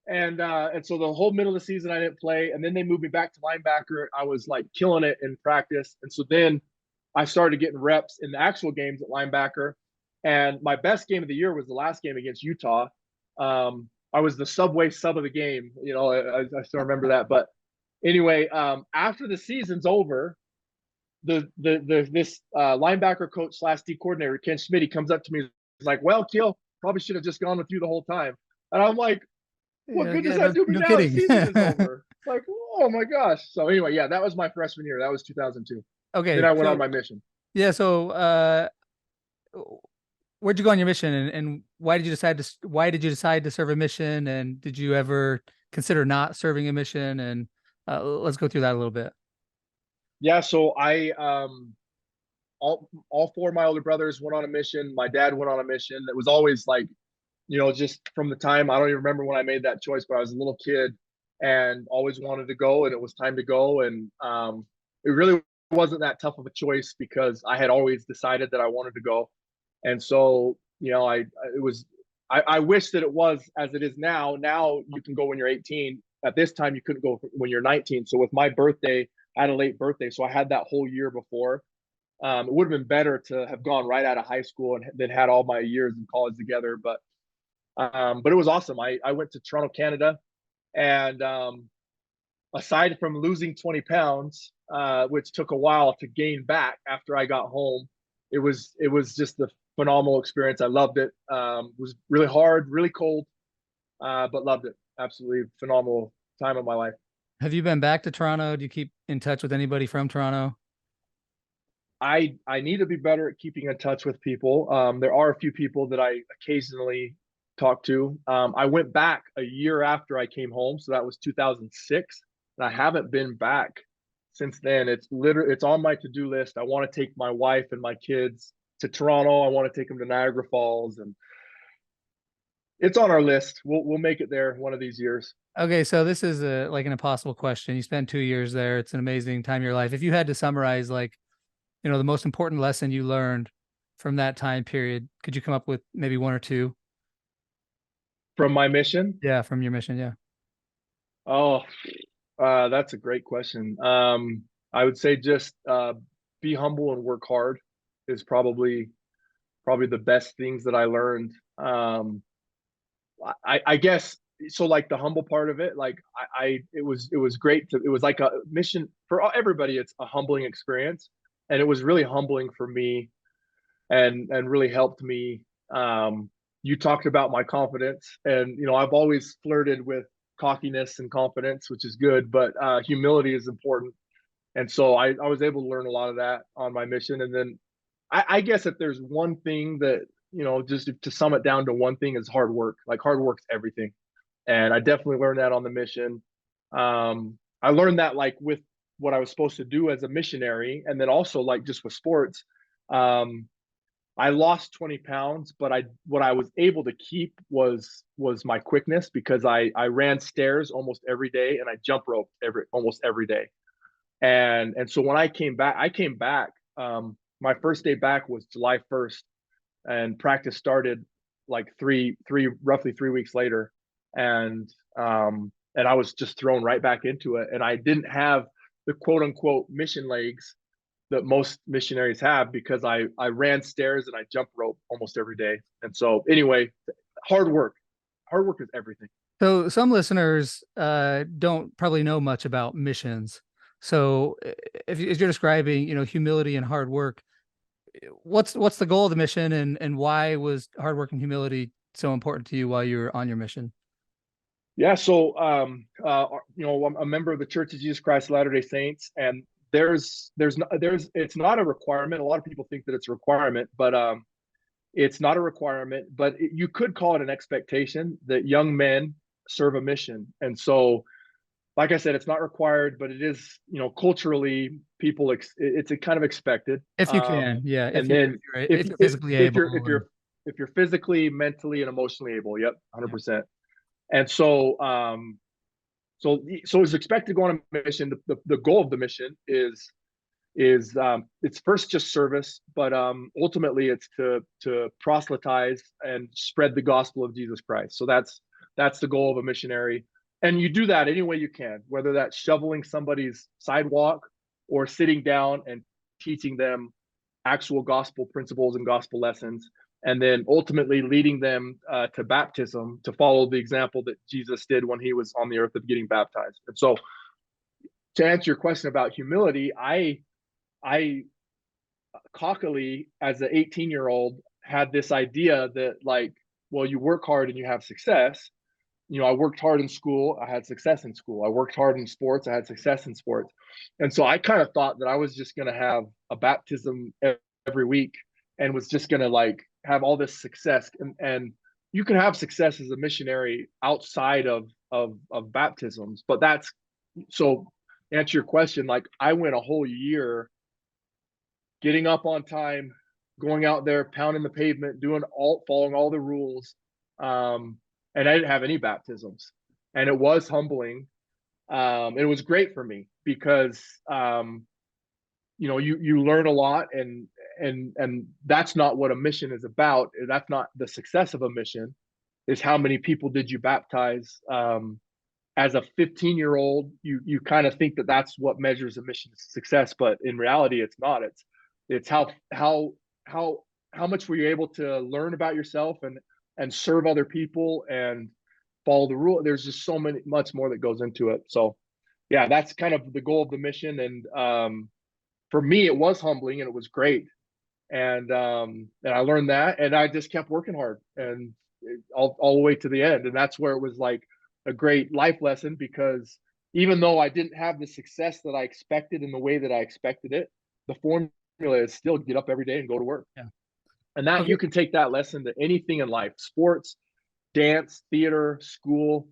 And so the whole middle of the season I didn't play, and then they moved me back to linebacker. I was like killing it in practice, and so then I started getting reps in the actual games at linebacker. And my best game of the year was the last game against Utah. I was the Subway sub of the game. I still remember that. But anyway, after the season's over, this linebacker coach slash D coordinator, Ken Schmidt, he comes up to me, he's like, "Well, Keel, probably should have just gone with you the whole time." And I'm like, "What good does Yeah, that no, do me no now? The kidding. season is over." Like, oh my gosh. So anyway, yeah, that was my freshman year. That was 2002. Then Okay, I went on so my mission. yeah, so where'd you go on your mission, and why did you decide to serve a mission, and did you ever consider not serving a mission? And let's go through that a little bit. Yeah, so I all four of my older brothers went on a mission. My dad went on a mission. It was always like, just from the time, I don't even remember when I made that choice, but I was a little kid and always wanted to go, and it was time to go. And it really wasn't that tough of a choice because I had always decided that I wanted to go. And so, I wish that it was as it is now. Now you can go when you're 18. At this time, you couldn't go when you're 19. So with my birthday, I had a late birthday, so I had that whole year before. It would have been better to have gone right out of high school and then had all my years in college together. But it was awesome. I went to Toronto, Canada, and aside from losing 20 pounds, which took a while to gain back after I got home, it was just a phenomenal experience. I loved it. It was really hard, really cold, but loved it. Absolutely phenomenal time of my life. Have you been back to Toronto? Do you keep in touch with anybody from Toronto? I need to be better at keeping in touch with people. There are a few people that I occasionally talk to. I went back a year after I came home, so that was 2006, and I haven't been back since then. It's on my to-do list. I want to take my wife and my kids to Toronto. I want to take them to Niagara Falls, and it's on our list. We'll make it there one of these years. Okay, so this is like an impossible question. You spent 2 years there. It's an amazing time of your life. If you had to summarize, like, the most important lesson you learned from that time period, could you come up with maybe one or two? From my mission, Yeah, from your mission. Yeah. oh, that's a great question. I would say just be humble and work hard is probably the best things that I learned. I guess so. Like the humble part of it, like it was great to. It was like a mission for everybody. It's a humbling experience, and it was really humbling for me, and really helped me. You talked about my confidence, and I've always flirted with cockiness and confidence, which is good, but humility is important. And so I was able to learn a lot of that on my mission. And then I guess if there's one thing that, just to sum it down to one thing, is hard work. Like hard work's everything. And I definitely learned that on the mission. I learned that like with what I was supposed to do as a missionary, and then also like just with sports. Um, I lost 20 pounds, but what I was able to keep was my quickness, because I ran stairs almost every day, and I jump rope almost every day. And so when I came back. My first day back was July 1st, and practice started like roughly 3 weeks later, and I was just thrown right back into it, and I didn't have the quote unquote mission legs that most missionaries have, because I ran stairs and I jumped rope almost every day. And so anyway, hard work, hard work is everything. So some listeners don't probably know much about missions. So if you're describing, humility and hard work, what's the goal of the mission, and why was hard work and humility so important to you while you were on your mission? Yeah, so I'm a member of the Church of Jesus Christ of Latter-day Saints, and it's not a requirement. A lot of people think that it's a requirement, but it's not a requirement. But you could call it an expectation that young men serve a mission. And so, like I said, it's not required, but it is, culturally, it's a kind of expected. If you can, yeah, And then if if you're physically if able. you're if you're if you're physically, mentally, and emotionally able, yep, 100%. And so it's expected to go on a mission. The goal of the mission is it's first just service, but ultimately it's to proselytize and spread the gospel of Jesus Christ. So that's the goal of a missionary, and you do that any way you can, whether that's shoveling somebody's sidewalk or sitting down and teaching them actual gospel principles and gospel lessons, and then ultimately leading them to baptism, to follow the example that Jesus did when he was on the earth of getting baptized. And so, to answer your question about humility, I cockily, as an 18-year-old, had this idea that, like, well, you work hard and you have success. I worked hard in school, I had success in school. I worked hard in sports, I had success in sports. And so I kind of thought that I was just going to have a baptism every week and was just going to like have all this success. And you can have success as a missionary outside of baptisms, but that's so answer your question. Like, I went a whole year getting up on time, going out there, pounding the pavement, following all the rules. And I didn't have any baptisms, and it was humbling. It was great for me because, you learn a lot, and that's not what a mission is about. That's not the success of a mission. Is how many people did you baptize? As a 15-year-old, you kind of think that that's what measures a mission success, but in reality, it's not. It's how much were you able to learn about yourself and serve other people and follow the rule. There's just much more that goes into it. So yeah, that's kind of the goal of the mission. And for me, it was humbling and it was great. And I learned that, and I just kept working hard and all the way to the end. And that's where it was like a great life lesson, because even though I didn't have the success that I expected in the way that I expected it, the formula is still get up every day and go to work. Yeah. And that Okay. you can take that lesson to anything in life: sports, dance, theater, school,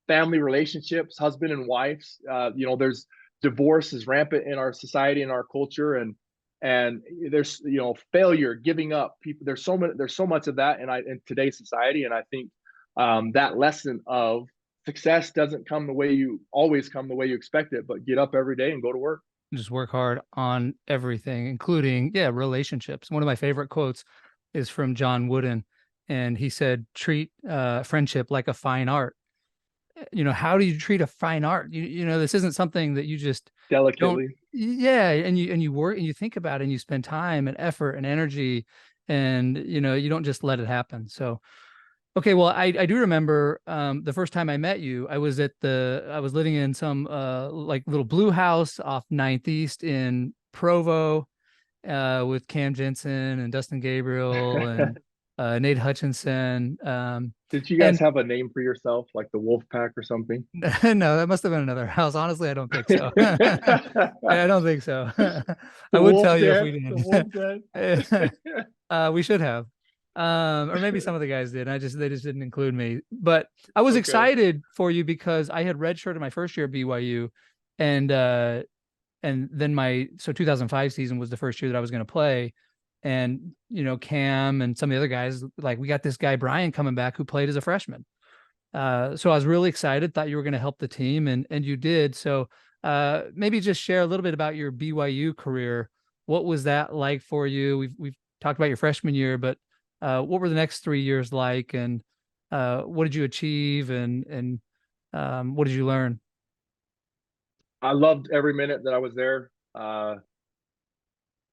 family relationships, husband and wives. There's divorce is rampant in our society and our culture, and there's failure, giving up. People, there's so much of that in today's society, and I think that lesson of success doesn't always come the way you expect it, but get up every day and go to work. Just work hard on everything, including, yeah, relationships. One of my favorite quotes is from John Wooden, and he said, treat friendship like a fine art. How do you treat a fine art? This isn't something that you just don't. Delicately. Yeah, and you work and you think about it, and you spend time and effort and energy, and you don't just let it happen. So okay, well, I do remember the first time I met you. I was living in some like little blue house off 9th East in Provo, with Cam Jensen and Dustin Gabriel and Nate Hutchinson. Did you guys And have a name for yourself, like the Wolf Pack or something? no, that must have been another house. Honestly, I don't think so. I don't think so. I The would Wolf tell you if Den, we the Wolf Den. did. We should have. Or maybe some of the guys did. They just didn't include me. But I was Okay. excited for you because I had redshirted my first year at BYU, and then my 2005 season was the first year that I was going to play. And Cam and some of the other guys, like, we got this guy Bryan coming back who played as a freshman. So I was really excited, thought you were going to help the team, and you did. So maybe just share a little bit about your BYU career. What was that like for you? We've talked about your freshman year, but what were the next 3 years like, and what did you achieve, and what did you learn? I loved every minute that I was there.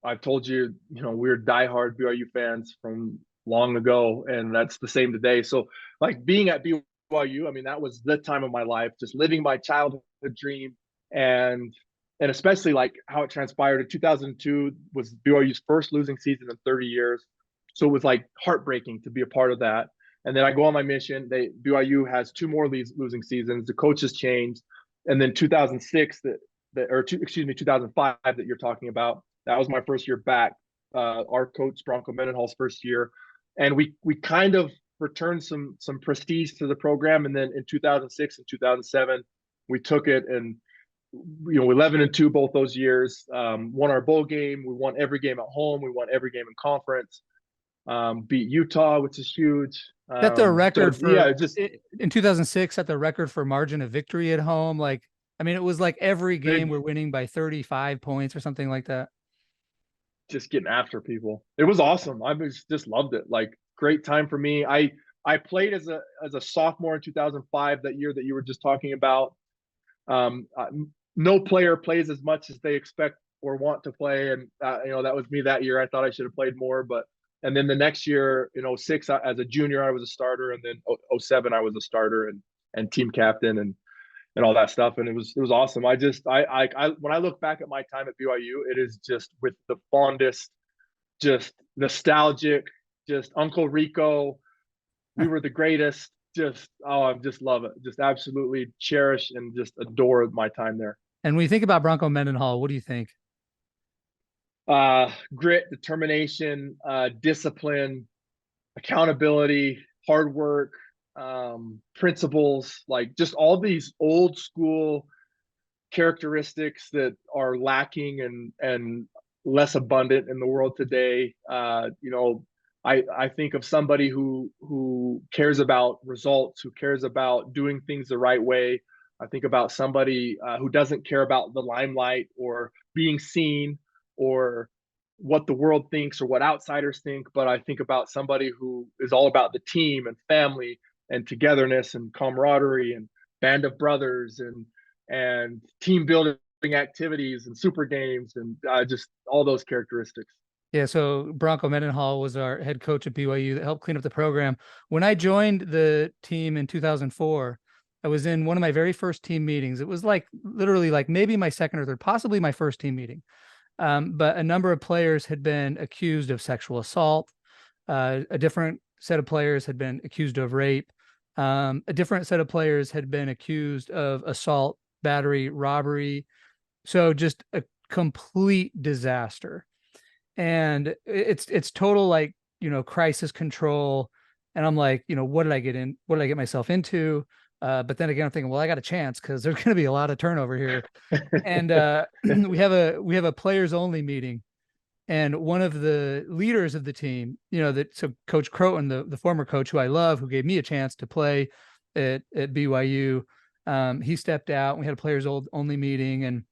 I've told you, we're diehard BYU fans from long ago, and that's the same today. So, like, being at BYU, I mean, that was the time of my life, just living my childhood dream, and and especially like how it transpired in 2002 was BYU's first losing season in 30 years. So it was like heartbreaking to be a part of that. And then I go on my mission. BYU has two more losing seasons. The coaches changed, and then 2006 excuse me, 2005 that you're talking about. That was my first year back. Our coach Bronco Mendenhall's first year, and we kind of returned some prestige to the program. And then in 2006 and 2007, we took it, and 11-2 both those years. Won our bowl game. We won every game at home. We won every game in conference. Beat Utah, which is huge. Set the So record yeah, for it just in 2006. Set the record for margin of victory at home. Like, I mean, it was like every game big, we're winning by 35 points or something like that. just getting after people. It was awesome. I just loved it. Like, great time for me. I played as a sophomore in 2005, that year that you were just talking about. Um, uh, no player plays as much as they expect or want to play, and that was me that year. I thought I should have played more, but and then the next year in '06, as a junior, I was a starter, and then '07 I was a starter and team captain, and all that stuff. And it was awesome. I when I look back at my time at BYU, it is just with the fondest, just nostalgic, just Uncle Rico. We were the greatest. Just, oh, I just love it. Just absolutely cherish and just adore my time there. And when you think about Bronco Mendenhall, what do you think? Grit, determination, discipline, accountability, hard work, principles, like just all these old school characteristics that are lacking and less abundant in the world today. I think of somebody who cares about results, who cares about doing things the right way. I think about somebody who doesn't care about the limelight or being seen or what the world thinks or what outsiders think, but I think about somebody who is all about the team and family and togetherness and camaraderie and band of brothers and team building activities and super games and just all those characteristics. Yeah, so Bronco Mendenhall was our head coach at BYU that helped clean up the program. When I joined the team in 2004, I was in one of my very first team meetings. It was like literally like maybe my second or third, possibly my first team meeting. But a number of players had been accused of sexual assault. A different set of players had been accused of rape. A different set of players had been accused of assault, battery, robbery. So just a complete disaster. And it's total like, crisis control. And I'm like, what did I get in? What did I get myself into? But then again, I'm thinking, well, I got a chance because there's going to be a lot of turnover here. And we have a players only meeting, and one of the leaders of the team, so Coach Croton, the former coach who I love, who gave me a chance to play at BYU, he stepped out. And we had a players only meeting, and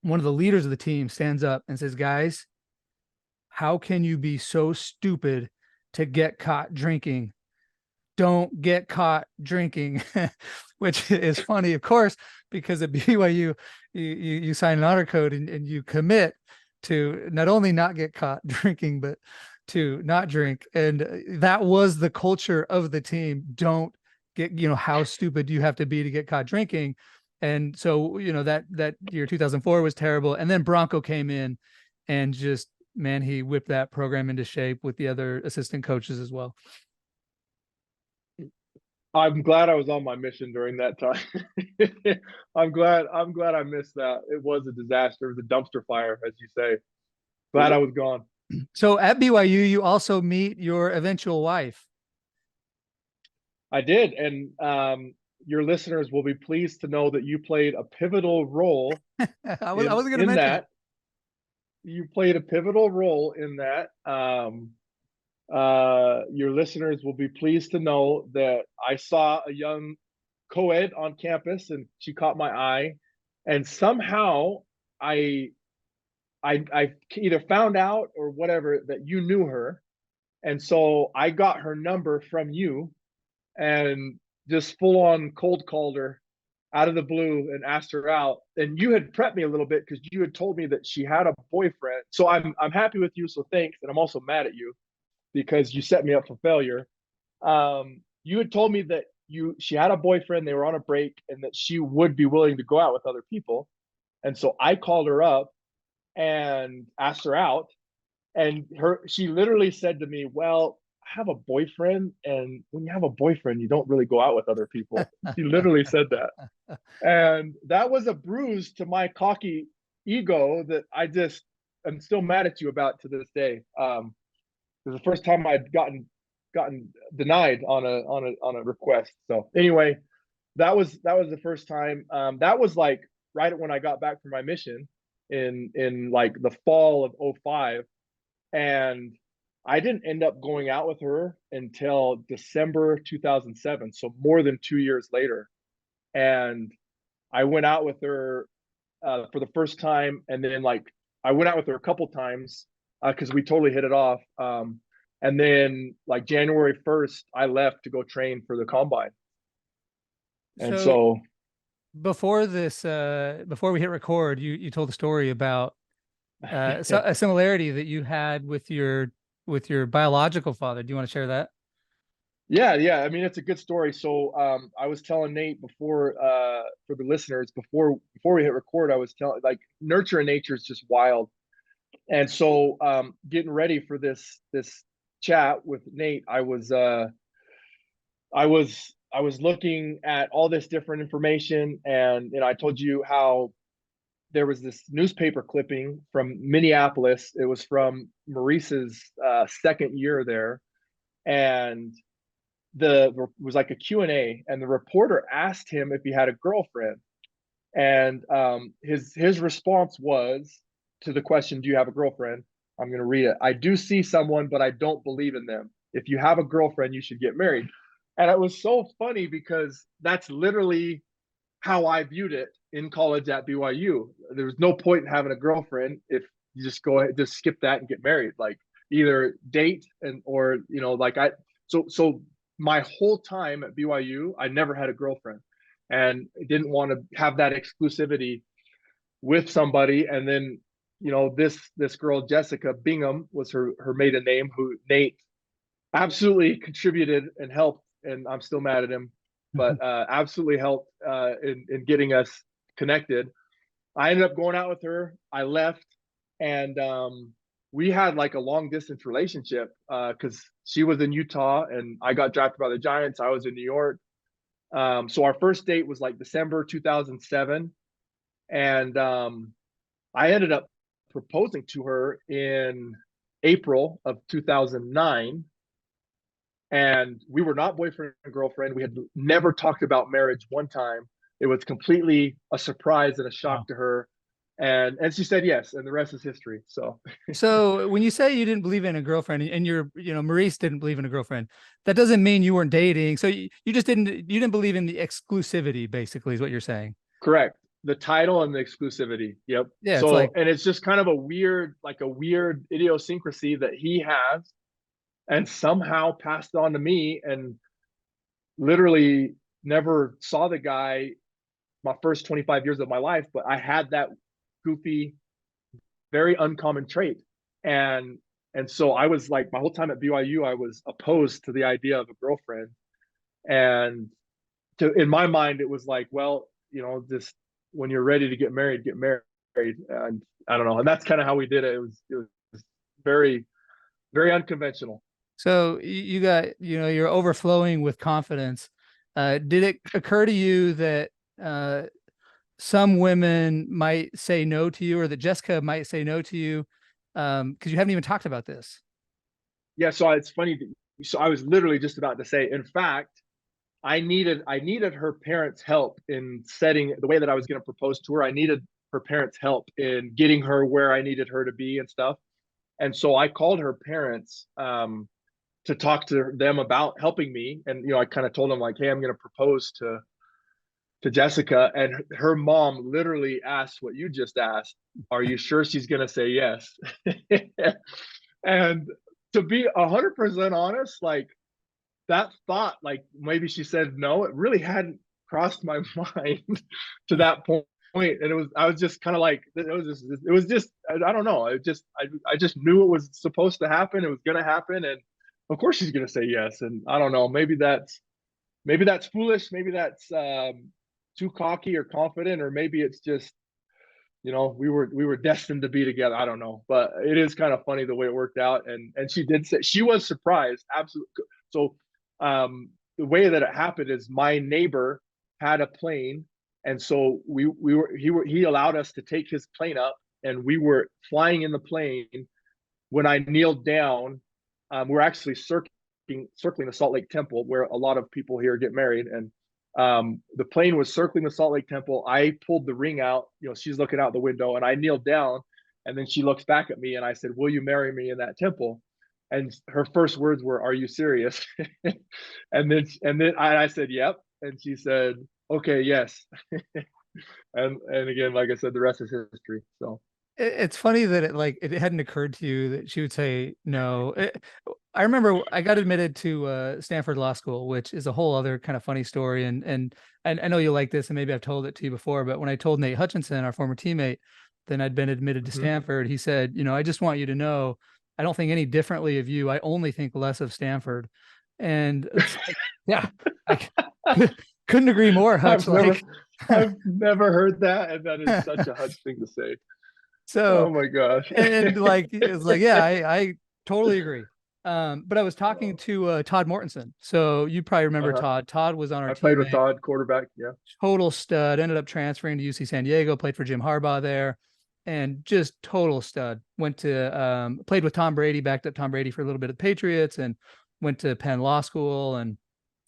one of the leaders of the team stands up and says, "Guys, how can you be so stupid to get caught drinking? Don't get caught drinking," which is funny, of course, because at BYU, you sign an honor code and you commit to not only not get caught drinking, but to not drink. And that was the culture of the team. Don't get, how stupid do you have to be to get caught drinking? And so, that year 2004 was terrible. And then Bronco came in and just, man, he whipped that program into shape with the other assistant coaches as well. I'm glad I was on my mission during that time. I'm glad I missed that. It was a disaster. It was a dumpster fire, as you say. Glad I was gone. So at BYU, you also meet your eventual wife. I did, and your listeners will be pleased to know that you played a pivotal role. I wasn't going to mention that. You played a pivotal role in that. Your listeners will be pleased to know that I saw a young co-ed on campus, and she caught my eye, and somehow I either found out or whatever that you knew her, and so I got her number from you, and just full on cold called her out of the blue and asked her out. And you had prepped me a little bit because you had told me that she had a boyfriend. So I'm happy with you. So thanks. And I'm also mad at you because you set me up for failure. You had told me that she had a boyfriend, they were on a break, and that she would be willing to go out with other people. And so I called her up and asked her out. And she literally said to me, "Well, I have a boyfriend, and when you have a boyfriend, you don't really go out with other people." She literally said that. And that was a bruise to my cocky ego that I'm still mad at you about to this day. It was the first time I'd gotten denied on a request. So anyway, that was the first time. That was like right when I got back from my mission in like the fall of 05. And I didn't end up going out with her until December 2007, so more than 2 years later. And I went out with her for the first time, and then like I went out with her a couple times because we totally hit it off. And then like January 1st, I left to go train for the combine. And so before we hit record, you told a story about a similarity that you had with your biological father. Do you want to share that? Yeah. I mean, it's a good story. So I was telling Nate before, for the listeners, before we hit record, I was telling, like, nurture in nature is just wild. And so getting ready for this chat with Nate, I was looking at all this different information, and I told you how there was this newspaper clipping from Minneapolis. It was from Maurice's second year there, and the was like a Q&A, and the reporter asked him if he had a girlfriend, and his response was to the question, "Do you have a girlfriend?" I'm going to read it. "I do see someone, but I don't believe in them. If you have a girlfriend, you should get married." And it was so funny because that's literally how I viewed it in college at BYU. There was no point in having a girlfriend if you just go ahead, just skip that and get married. Like, either date and, or, like, so my whole time at BYU, I never had a girlfriend, and didn't want to have that exclusivity with somebody. And then, this girl, Jessica Bingham was her maiden name, who Nate absolutely contributed and helped, and I'm still mad at him, but absolutely helped in getting us connected. I ended up going out with her. I left, and we had like a long distance relationship because she was in Utah and I got drafted by the Giants. I was in New York. So our first date was like December 2007, and I ended up proposing to her in April of 2009. And we were not boyfriend and girlfriend. We had never talked about marriage one time. It was completely a surprise and a shock Wow. to her. And she said yes, and the rest is history. So So when you say you didn't believe in a girlfriend, and Maurice didn't believe in a girlfriend, that doesn't mean you weren't dating. So you just you didn't believe in the exclusivity, basically, is what you're saying. correct. The title and the exclusivity. Yep. Yeah, it's So, like, and it's just kind of a weird idiosyncrasy that he has and somehow passed on to me, and literally never saw the guy my first 25 years of my life, but I had that goofy, very uncommon trait. And so I was like, my whole time at BYU, I was opposed to the idea of a girlfriend. And in my mind, it was like, well, just when you're ready to get married, get married. And I don't know. And that's kind of how we did it. It was very, very unconventional. so you got, you're overflowing with confidence. Did it occur to you that some women might say no to you, or that Jessica might say no to you? Because you haven't even talked about this. Yeah. So it's funny. So I was literally just about to say, in fact, I needed her parents' help in setting the way that I was going to propose to her. I needed her parents' help in getting her where I needed her to be and stuff. And so I called her parents to talk to them about helping me. And I kind of told them, like, hey, I'm going to propose to Jessica. And her mom literally asked what you just asked. Are you sure she's going to say yes? And to be 100% honest, like, that thought, like, maybe she said no, it really hadn't crossed my mind to that point. And I was just kind of like, it was just, I don't know. I just knew it was supposed to happen. It was going to happen. And of course she's going to say yes. And I don't know, maybe that's foolish. Maybe that's too cocky or confident, or maybe it's just, we were destined to be together. I don't know, but it is kind of funny the way it worked out. And she did say she was surprised. Absolutely. So the way that it happened is my neighbor had a plane, and so he allowed us to take his plane up, and we were flying in the plane. When I kneeled down, we're actually circling the Salt Lake Temple, where a lot of people here get married, and the plane was circling the Salt Lake Temple. I pulled the ring out. She's looking out the window, and I kneeled down, and then she looks back at me, and I said, "Will you marry me in that temple?" And her first words were, "Are you serious?" and then I said, "Yep." And she said, "Okay, yes." And again, like I said, the rest is history. So It's funny that it hadn't occurred to you that she would say no. I remember I got admitted to Stanford Law School, which is a whole other kind of funny story. And I know you'll like this, and maybe I've told it to you before, but when I told Nate Hutchinson, our former teammate, then I'd been admitted to Stanford, he said, I just want you to know, I don't think any differently of you. I only think less of Stanford. And it's like, yeah, I couldn't agree more, Hutch. I've never, Like, I've never heard that, and that is such a Hutch thing to say. so, Oh my gosh. and like, it's like, yeah, I totally agree. But I was talking to Todd Mortensen. So you probably remember Uh-huh. Todd. Todd was on our I team, played with Todd, quarterback. Yeah. total stud, ended up transferring to UC San Diego, played for Jim Harbaugh there, and just total stud. Went to played with Tom Brady, backed up Tom Brady for a little bit at the Patriots, and went to Penn Law School and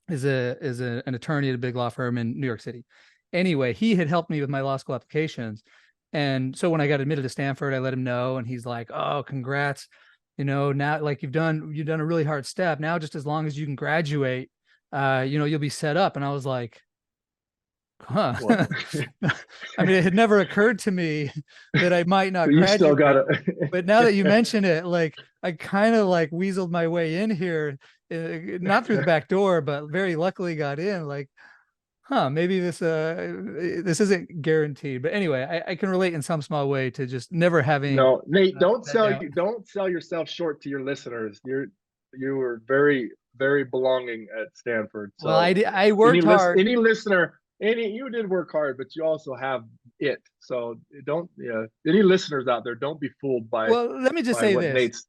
an attorney at a big law firm in New York City. Anyway, he had helped me with my law school applications. And so when I got admitted to Stanford, I let him know, and he's like, "Oh, congrats. Now like you've done a really hard step. Now just as long as you can graduate, you'll be set up." And I was like, huh. What? I mean, it had never occurred to me that I might not But you still got graduate. to. But now that you mention it, like I kind of like weaseled my way in here, not through the back door, but very luckily got in. Like, maybe this isn't guaranteed. But anyway, I can relate in some small way to just never having No, Nate, that doubt. don't sell yourself short to your listeners. You were very, very belonging at Stanford. Well, So I worked hard. any listener, you did work hard, but you also have it. So don't, yeah, any listeners out there, don't be fooled Well, let me just by say what this. Nate's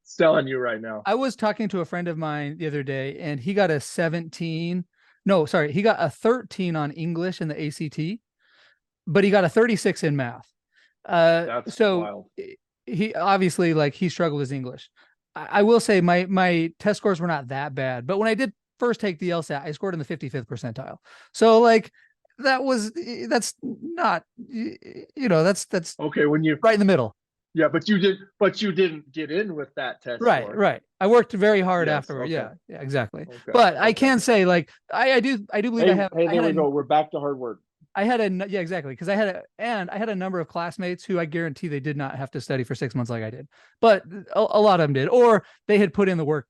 selling you right now. I was talking to a friend of mine the other day, and he got a 17. No, sorry, he got a 13 on English in the ACT, but he got a 36 in math. That's So wild. he obviously like he struggled with English. I will say my test scores were not that bad, but when I did first take the LSAT, I scored in the 55th percentile. So like that's not that's Okay, when you right in the middle. yeah, but you didn't get in with that test Right, score. right. I worked very hard Yes. afterward. Okay. Yeah, yeah, exactly. Okay. But I Okay. can say like I do believe Hey, I there had we a go. We're back to hard work. I had a yeah, exactly, because I had a number of classmates who I guarantee they did not have to study for 6 months like I did, but a lot of them did, or they had put in the work,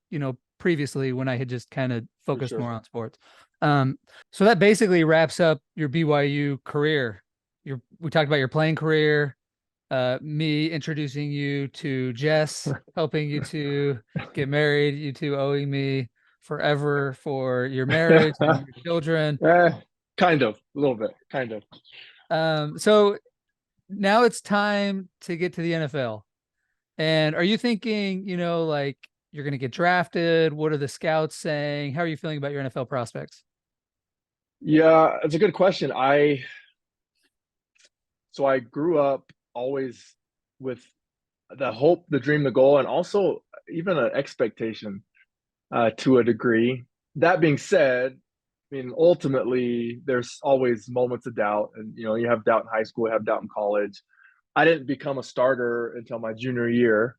previously when I had just kind of For focused sure. more on sports. So that basically wraps up your BYU career. We talked about your playing career, me introducing you to Jess, helping you to get married, you two owing me forever for your marriage and your children. Eh, kind of, a little bit, kind of. So now it's time to get to the NFL. And are you thinking, like you're going to get drafted? What are the scouts saying? How are you feeling about your NFL prospects? Yeah, it's a good question. I grew up always with the hope, the dream, the goal, and also even an expectation to a degree. That being said, I mean, ultimately, there's always moments of doubt, and you have doubt in high school, you have doubt in college. I didn't become a starter until my junior year,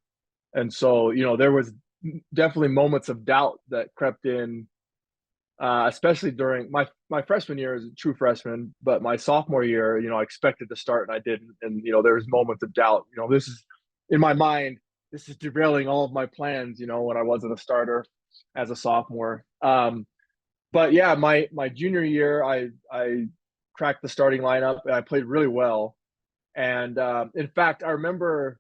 and so there was definitely moments of doubt that crept in, especially during my freshman year as a true freshman. But my sophomore year, I expected to start and I didn't, and there was moments of doubt. This is in my mind. This is derailing all of my plans. When I wasn't a starter as a sophomore. But yeah, my junior year, I cracked the starting lineup and I played really well. And in fact, I remember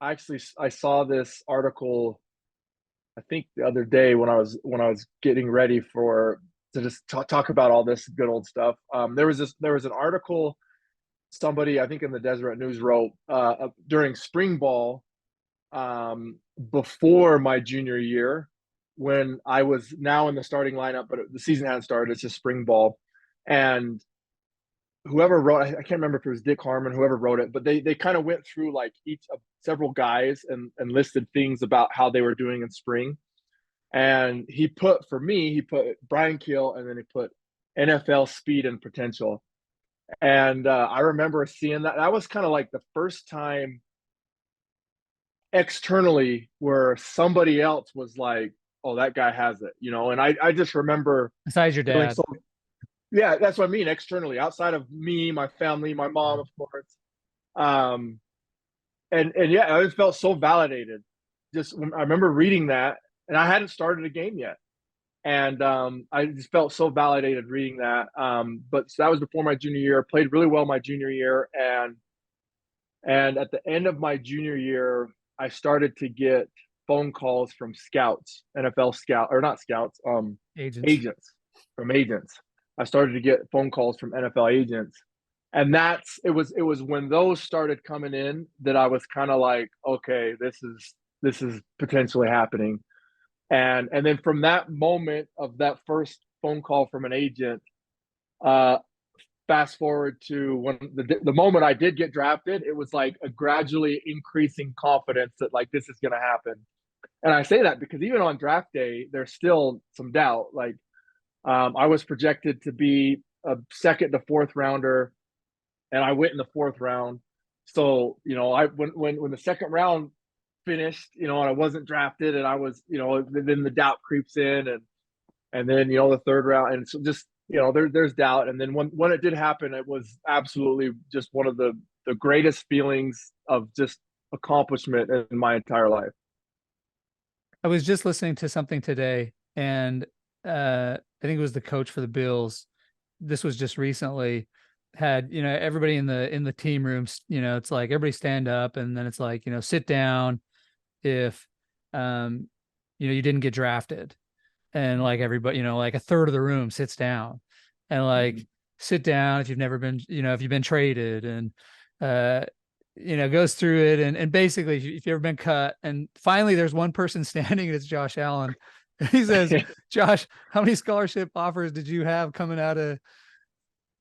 I saw this article. I think the other day when I was getting ready to just talk about all this good old stuff. There was an article somebody I think in the Deseret News wrote during spring ball, before my junior year, when I was now in the starting lineup, but the season hadn't started. It's just spring ball, and whoever wrote, I can't remember if it was Dick Harmon, whoever wrote it, but they kind of went through like each of several guys and listed things about how they were doing in spring. And he put Bryan Kehl, and then he put NFL speed and potential. And I remember seeing that. That was kind of like the first time externally where somebody else was like, "Oh, that guy has it," And I just remember Besides your feeling dad. so. Yeah, that's what I mean. Externally, outside of me, my family, my mom, of course. Um, and yeah, I just felt so validated. Just I remember reading that, and I hadn't started a game yet, and I just felt so validated reading that. But so that was before my junior year. Played really well my junior year, and at the end of my junior year, I started to get phone calls from scouts, NFL scout, or not scouts, Agents. agents, from agents. I started to get phone calls from NFL agents. And it was when those started coming in that I was kind of like, okay, this is potentially happening. And then from that moment of that first phone call from an agent, uh, fast forward to when the moment I did get drafted, it was like a gradually increasing confidence that like this is going to happen. And I say that because even on draft day, there's still some doubt. Like I was projected to be a second to fourth rounder, and I went in the fourth round. So I when the second round finished, and I wasn't drafted, and I was, then the doubt creeps in, and then the third round, and so just there's doubt, and then when it did happen, it was absolutely just one of the greatest feelings of just accomplishment in my entire life. I was just listening to something today, and I think it was the coach for the Bills. This was just recently, had everybody in the team rooms, it's like everybody stand up, and then it's like sit down if you didn't get drafted, and like everybody, like a third of the room sits down, and like sit down if you've never been, if you've been traded, and goes through it, and basically if you've ever been cut, and finally there's one person standing, and it's Josh Allen. And he says, Josh, how many scholarship offers did you have coming out of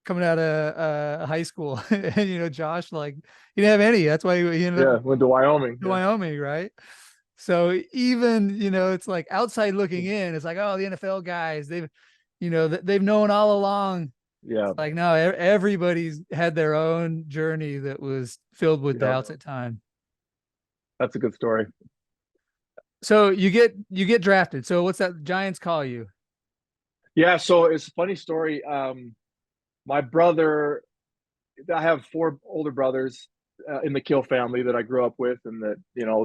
high school? And Josh, like, he didn't have any. That's why he ended up Went to Wyoming. to Wyoming, right? So even it's like outside looking in, it's like, oh, the NFL guys, they've known all along. Yeah. It's like, no, everybody's had their own journey that was filled with doubts at times. That's a good story. So you get drafted. So what's that? Giants call you? Yeah, so it's a funny story. My brother, I have four older brothers in the Kehl family that I grew up with, and that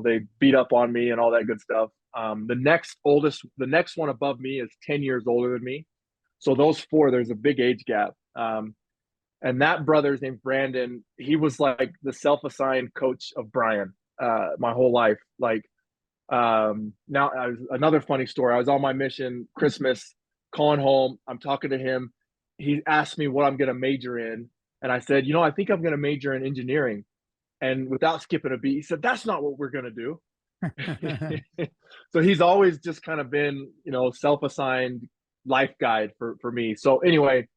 they beat up on me and all that good stuff. The next one above me is 10 years older than me. So those four, there's a big age gap. And that brother's named Brandon. He was like the self-assigned coach of Bryan my whole life. Like now, another funny story. I was on my mission Christmas, calling home. I'm talking to him. He asked me what I'm going to major in, and I said, I think I'm going to major in engineering. And without skipping a beat, he said, "That's not what we're going to do." So he's always just kind of been, self-assigned life guide for me. So anyway,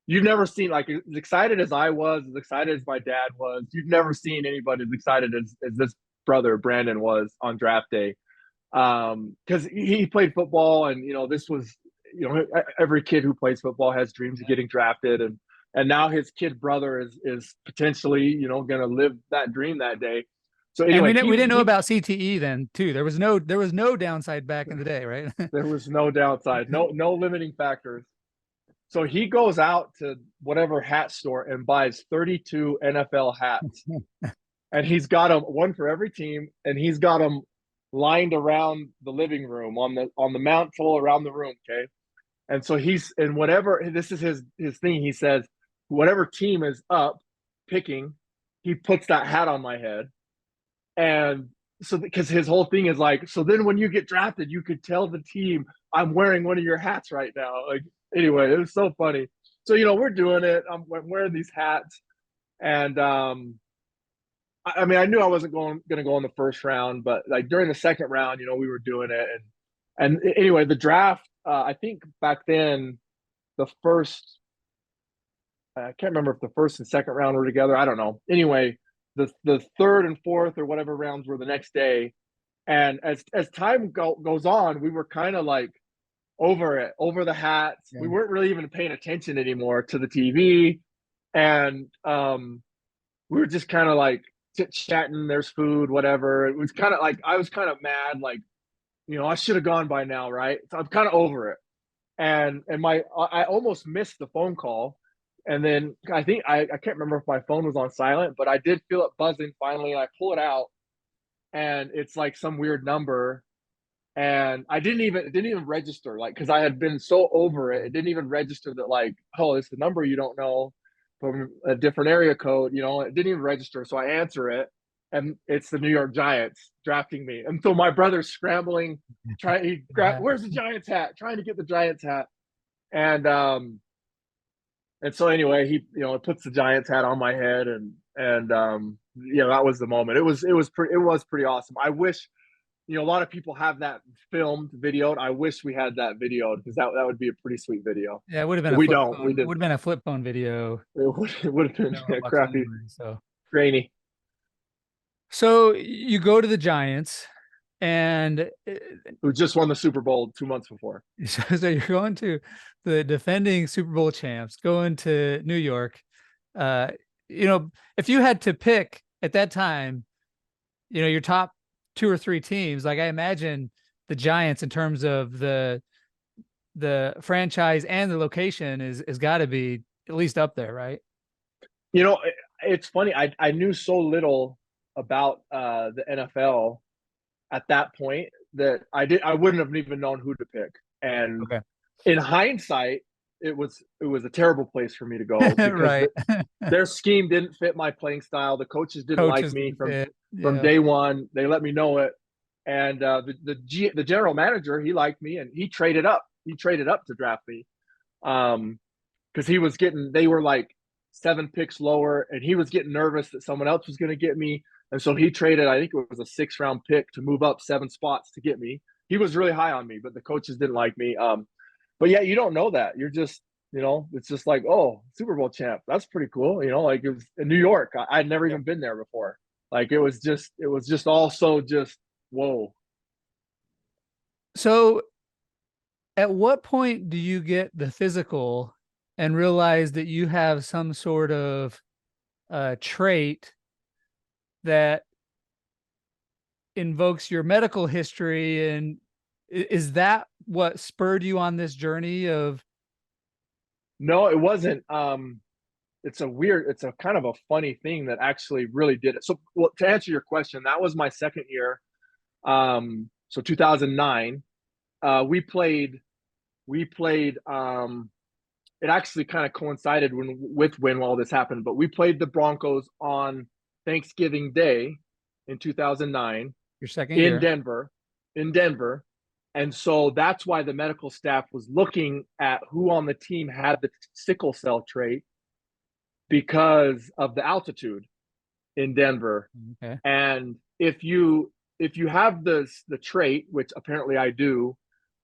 you've never seen, like, as excited as I was, as excited as my dad was, you've never seen anybody as excited as this brother Brandon was on draft day. Because he played football, and this was, every kid who plays football has dreams of getting drafted, and now his kid brother is potentially going to live that dream that day. So And anyway, we didn't know about CTE then too. There was no downside back in the day, right? there was no downside, no limiting factors. So he goes out to whatever hat store and buys 32 NFL hats, and he's got them, one for every team, and he's got them lined around the living room on the mantle around the room. Okay, and so he's, and whatever, this is his thing. He says, whatever team is up picking, he puts that hat on my head. And so, because his whole thing is like, so then when you get drafted, you could tell the team, I'm wearing one of your hats right now. Like, anyway, it was so funny. So, we're doing it. I'm wearing these hats. And I mean, I knew I wasn't going to go in the first round, but like during the second round, we were doing it. And anyway, the draft, I think back then, the first, I can't remember if the first and second round were together. I don't know. Anyway, the third and fourth or whatever rounds were the next day. And as time goes on, we were kind of like over it, over the hats. Yeah. We weren't really even paying attention anymore to the TV. And we were just kind of like chit-chatting, there's food, whatever. It was kind of like, I was kind of mad, like, I should have gone by now, right? So I'm kind of over it. And I almost missed the phone call. And then I think I can't remember if my phone was on silent, but I did feel it buzzing finally. And I pull it out, and it's like some weird number. And it didn't even register, like, because I had been so over it, it didn't even register that, like, oh, it's the number you don't know from a different area code. It didn't even register. So I answer it, and it's the New York Giants drafting me. And so my brother's scrambling, where's the Giants hat? Trying to get the Giants hat. And so anyway, he, puts the Giants hat on my head, and that was the moment. It was pretty awesome. I wish, a lot of people have that filmed, videoed. I wish we had that videoed, because that would be a pretty sweet video. Yeah, it would have been But a we flip don't. We phone. It didn't. would have been a flip phone video. It would have been crappy, Anyway, so grainy. you go to the Giants, and Who just won the Super Bowl 2 months before. so you're going to the defending Super Bowl champs, going to New York. Uh, if you had to pick at that time, your top two or three teams, like I imagine the Giants in terms of the franchise and the location is got to be at least up there, right? It's funny. I knew so little about the NFL at that point that I wouldn't have even known who to pick. And Okay. in hindsight, it was a terrible place for me to go, because Right. their scheme didn't fit my playing style. The coaches didn't like me from day one. They let me know it. And the general manager, he liked me, and he traded up. He traded up to draft me, because they were like 7 picks lower, and he was getting nervous that someone else was going to get me. And so he traded, I think it was a 6th-round pick, to move up 7 spots to get me. He was really high on me, but the coaches didn't like me. But yeah, you don't know that. You're just, it's just like, oh, Super Bowl champ. That's pretty cool. Like, it was in New York. I'd never even been there before. Like, it was just also just, whoa. So at what point do you get the physical and realize that you have some sort of trait that invokes your medical history? And is that what spurred you on this journey of? No, it wasn't. It's a kind of a funny thing that actually really did it. So, well, to answer your question, that was my second year. So 2009, we played. It actually kind of coincided when all this happened, but we played the Broncos on Thanksgiving Day in 2009 Your second in year. Denver. And so that's why the medical staff was looking at who on the team had the sickle cell trait, because of the altitude in Denver. Okay. And if you have the trait, which apparently I do,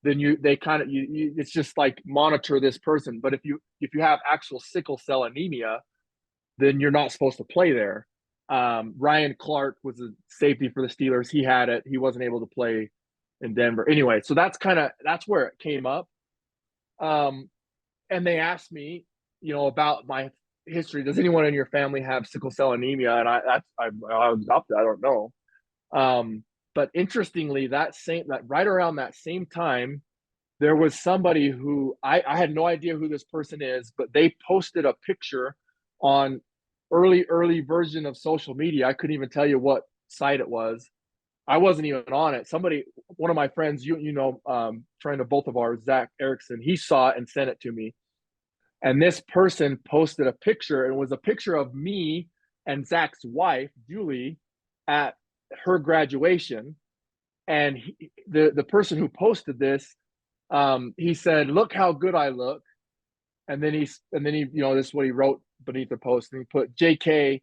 then it's just like, monitor this person. But if you have actual sickle cell anemia, then you're not supposed to play there. Ryan Clark was a safety for the Steelers. He had it. He wasn't able to play in Denver. Anyway, so that's where it came up. And they asked me, about my history. Does anyone in your family have sickle cell anemia? And I was adopted. I don't know. But interestingly, that right around that same time, there was somebody who I had no idea who this person is, but they posted a picture on early version of social media. I couldn't even tell you what site it was. I wasn't even on it. One of my friends, friend of both of ours, Zach Erickson, he saw it and sent it to me. And this person posted a picture, and it was a picture of me and Zach's wife, Julie, at her graduation. And the person who posted this, he said, "Look how good I look." And then he, this is what he wrote beneath the post. And he put, "JK,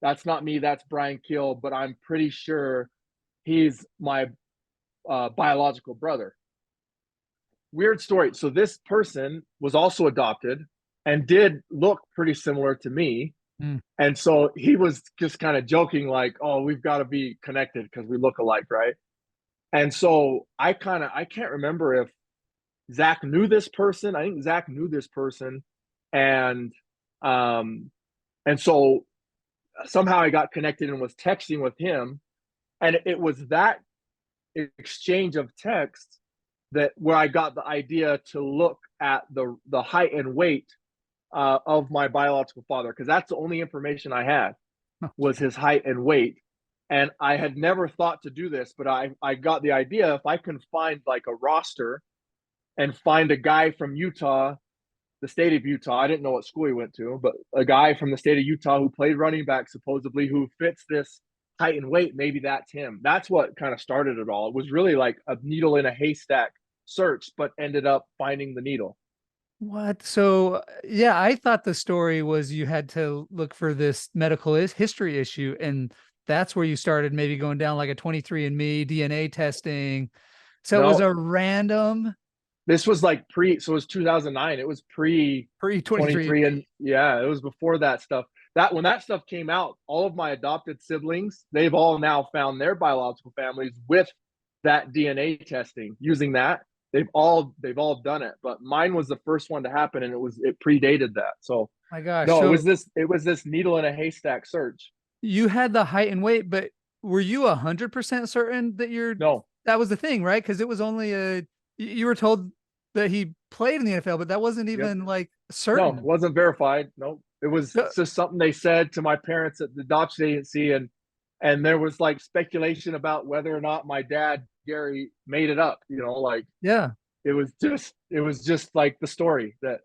that's not me. That's Bryan Kehl, but I'm pretty sure he's my biological brother." Weird story. So this person was also adopted and did look pretty similar to me. Mm. And so he was just kind of joking, like, "Oh, we've got to be connected because we look alike, right?" And so I can't remember if Zach knew this person. I think Zach knew this person. And so somehow I got connected and was texting with him. And it was that exchange of text where I got the idea to look at the height and weight of my biological father, because that's the only information I had, was his height and weight. And I had never thought to do this, but I got the idea, if I can find like a roster and find a guy from Utah, the state of Utah. I didn't know what school he went to, but a guy from the state of Utah who played running back, supposedly, who fits this height and weight, maybe that's him. That's what kind of started it all. It was really like a needle in a haystack search, but ended up finding the needle. What? So, yeah, I thought the story was you had to look for this medical history issue, and that's where you started maybe going down like a 23andMe DNA testing. So it was No, a random this was like so it was 2009. It was pre pre 23. And 23andMe. yeah, it was before that stuff. That when that stuff came out, all of my adopted siblings, they've all now found their biological families with that DNA testing using that. They've all done it, but mine was the first one to happen, and it predated that. So My gosh. no, So it was this needle in a haystack search. you had the height and weight, but were you 100% certain that No, that was the thing, right? Because it was only you were told that he played in the NFL, but that wasn't yep, even like no, certain. wasn't verified. No, it was So, just something they said to my parents at the adoption agency, and there was like speculation about whether or not my dad Gary made it up. Like yeah, it was just like the story that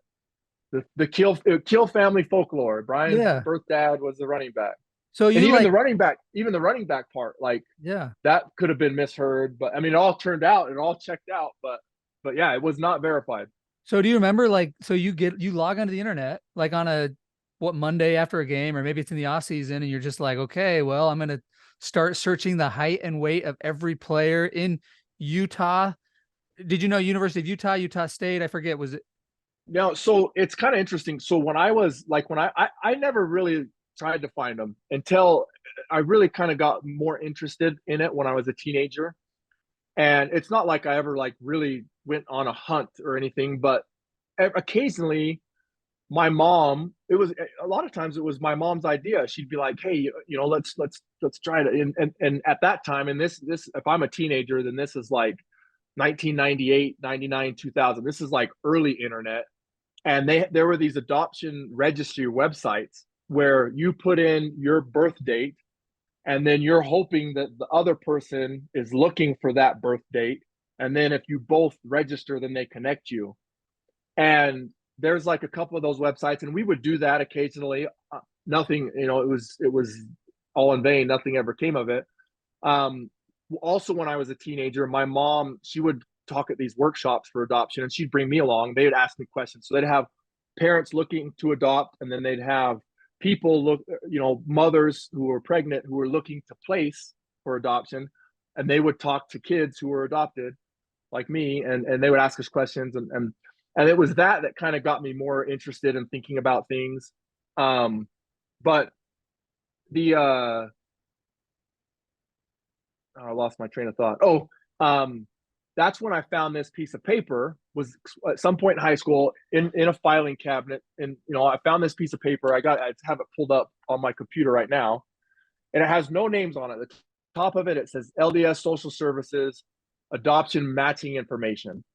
the Kill family folklore. Brian's yeah. birth dad was the running back, So and you like, even the running back part, like yeah. that could have been misheard. But I mean, it all turned out, it all checked out. But yeah, it was not verified. So do you remember like, so you log onto the internet like on a what Monday after a game, or maybe it's in the off season, and you're just like, okay, well, I'm gonna start searching the height and weight of every player in Utah. Did you know University of Utah, Utah State? I forget. Was it? Now, so it's kind of interesting. So when I was like, when I never really tried to find them until I really kind of got more interested in it when I was a teenager. And it's not like I ever like really went on a hunt or anything, but occasionally my mom, it was a lot of times it was my mom's idea. She'd be like, hey, let's try it. And at that time, and this if I'm a teenager, then this is like 1998, 99, 2000. This is like early internet, and there were these adoption registry websites where you put in your birth date, and then you're hoping that the other person is looking for that birth date, and then if you both register, then they connect you. And there's like a couple of those websites, and we would do that occasionally. Nothing, it was all in vain. Nothing ever came of it. um, Also, when I was a teenager, my mom, she would talk at these workshops for adoption, and she'd bring me along. They would ask me questions. So they'd have parents looking to adopt, and then they'd have people mothers who were pregnant who were looking to place for adoption, and they would talk to kids who were adopted, like me, and they would ask us questions, and it was that kind of got me more interested in thinking about things. But the I lost my train of thought. That's when I found this piece of paper. Was at some point in high school in a filing cabinet, and I found this piece of paper. I have it pulled up on my computer right now, and it has no names on it. The top of it says LDS Social Services Adoption Matching Information,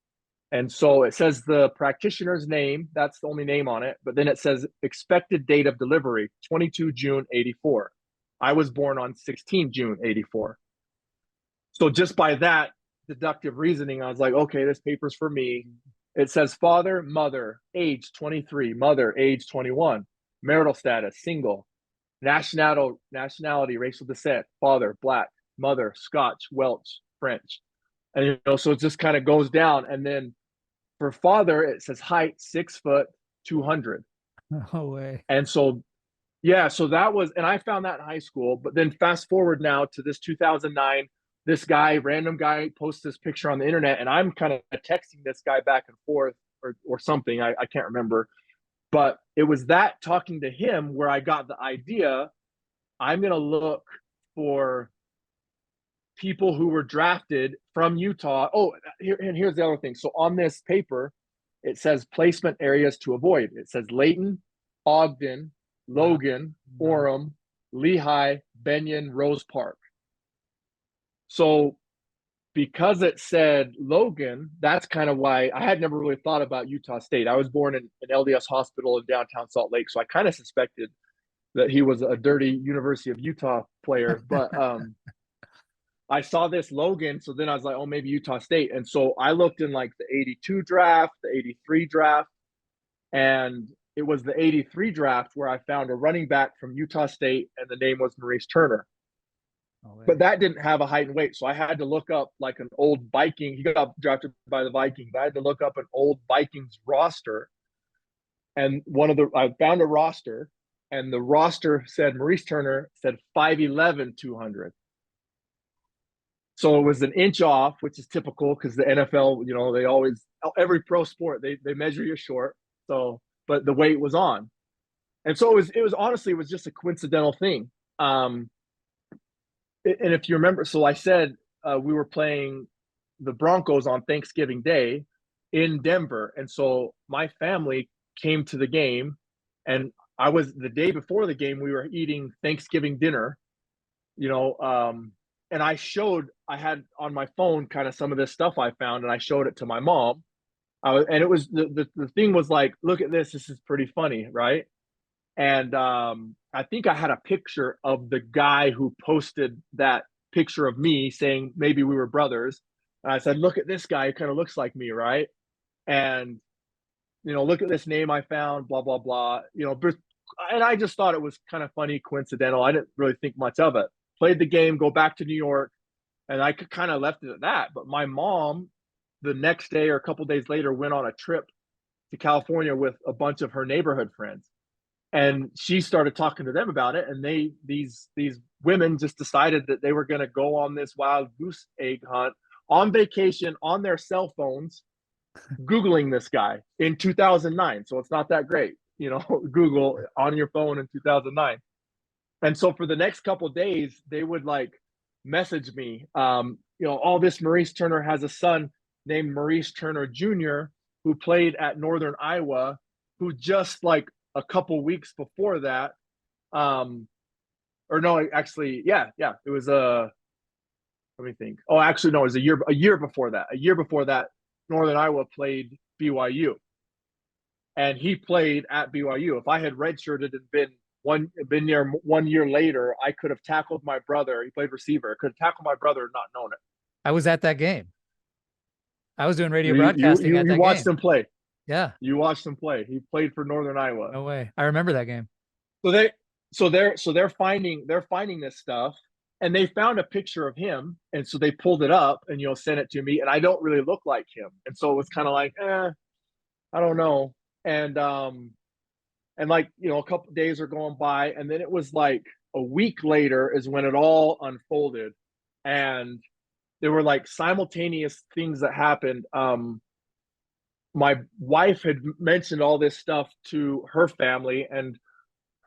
and so it says the practitioner's name. That's the only name on it. But then it says expected date of delivery 22 June 84. I was born on 16 June 84. So just by that deductive reasoning, I was like, okay, this paper's for me. It says father, mother, age 23, mother, age 21, marital status, single, nationality, racial descent, father, black, mother, Scotch, Welsh, French. And so it just kind of goes down. And then for father, it says height 6 foot 200. No way. And so yeah, so that was, and I found that in high school. But then fast forward now to this 2009, this random guy, posts this picture on the internet, and I'm kind of texting this guy back and forth, or something. I can't remember. But it was that talking to him where I got the idea. I'm going to look for people who were drafted from Utah. Oh, here's the other thing. So on this paper, it says placement areas to avoid. It says Layton, Ogden, Wow. Logan, Wow. Orem, Lehigh, Benyon, Rose Park. So because it said Logan, that's kind of why I had never really thought about Utah State. I was born in an LDS hospital in downtown Salt Lake, so I kind of suspected that he was a dirty University of Utah player. But I saw this Logan, so then I was like, oh, maybe Utah State. And so I looked in like the 82 draft, the 83 draft, and it was the 83 draft where I found a running back from Utah State, and the name was Maurice Turner. No but way. that didn't have a height and weight. So I had to look up like an old Viking. He got drafted by the Vikings. I had to look up an old Vikings roster, and I found a roster, and the roster said Maurice Turner said 5'11", 200. So it was an inch off, which is typical because the NFL, they always, every pro sport, they measure you short. So, but the weight was on. And so it was honestly, it was just a coincidental thing. Um, and if you remember, so I said we were playing the Broncos on Thanksgiving Day in Denver. And so my family came to the game, and I was the day before the game, we were eating Thanksgiving dinner, you know, and I had on my phone kind of some of this stuff I found, and I showed it to my mom. And it was the thing was like, look at this. This is pretty funny, right? And I think I had a picture of the guy who posted that picture of me saying maybe we were brothers. And I said, look at this guy. He kind of looks like me, right? And, look at this name I found, blah, blah, blah. And I just thought it was kind of funny, coincidental. I didn't really think much of it. Played the game, go back to New York, and I kind of left it at that. But my mom, the next day or a couple days later, went on a trip to California with a bunch of her neighborhood friends, and she started talking to them about it, and these women just decided that they were going to go on this wild goose egg hunt on vacation on their cell phones, googling this guy in 2009. So it's not that great, Google on your phone in 2009. And so for the next couple of days they would like message me, all this Maurice Turner has a son named Maurice Turner Jr. who played at Northern Iowa, who just like a couple weeks before that, or no, actually, yeah, it was let me think. Oh, actually, no, it was a year before that. A year before that, Northern Iowa played BYU, and he played at BYU. If I had redshirted and been there 1 year later, I could have tackled my brother. He played receiver. I could have tackled my brother and not known it. I was at that game. I was doing radio You you broadcasting you, at you that watched game. him play. Yeah. You watched him play. He played for Northern Iowa. No way. I remember that game. So they're finding this stuff, and they found a picture of him, and so they pulled it up and sent it to me, and I don't really look like him, and so it was kind of like, I don't know, and like a couple of days are going by, and then it was like a week later is when it all unfolded, and there were like simultaneous things that happened. My wife had mentioned all this stuff to her family, and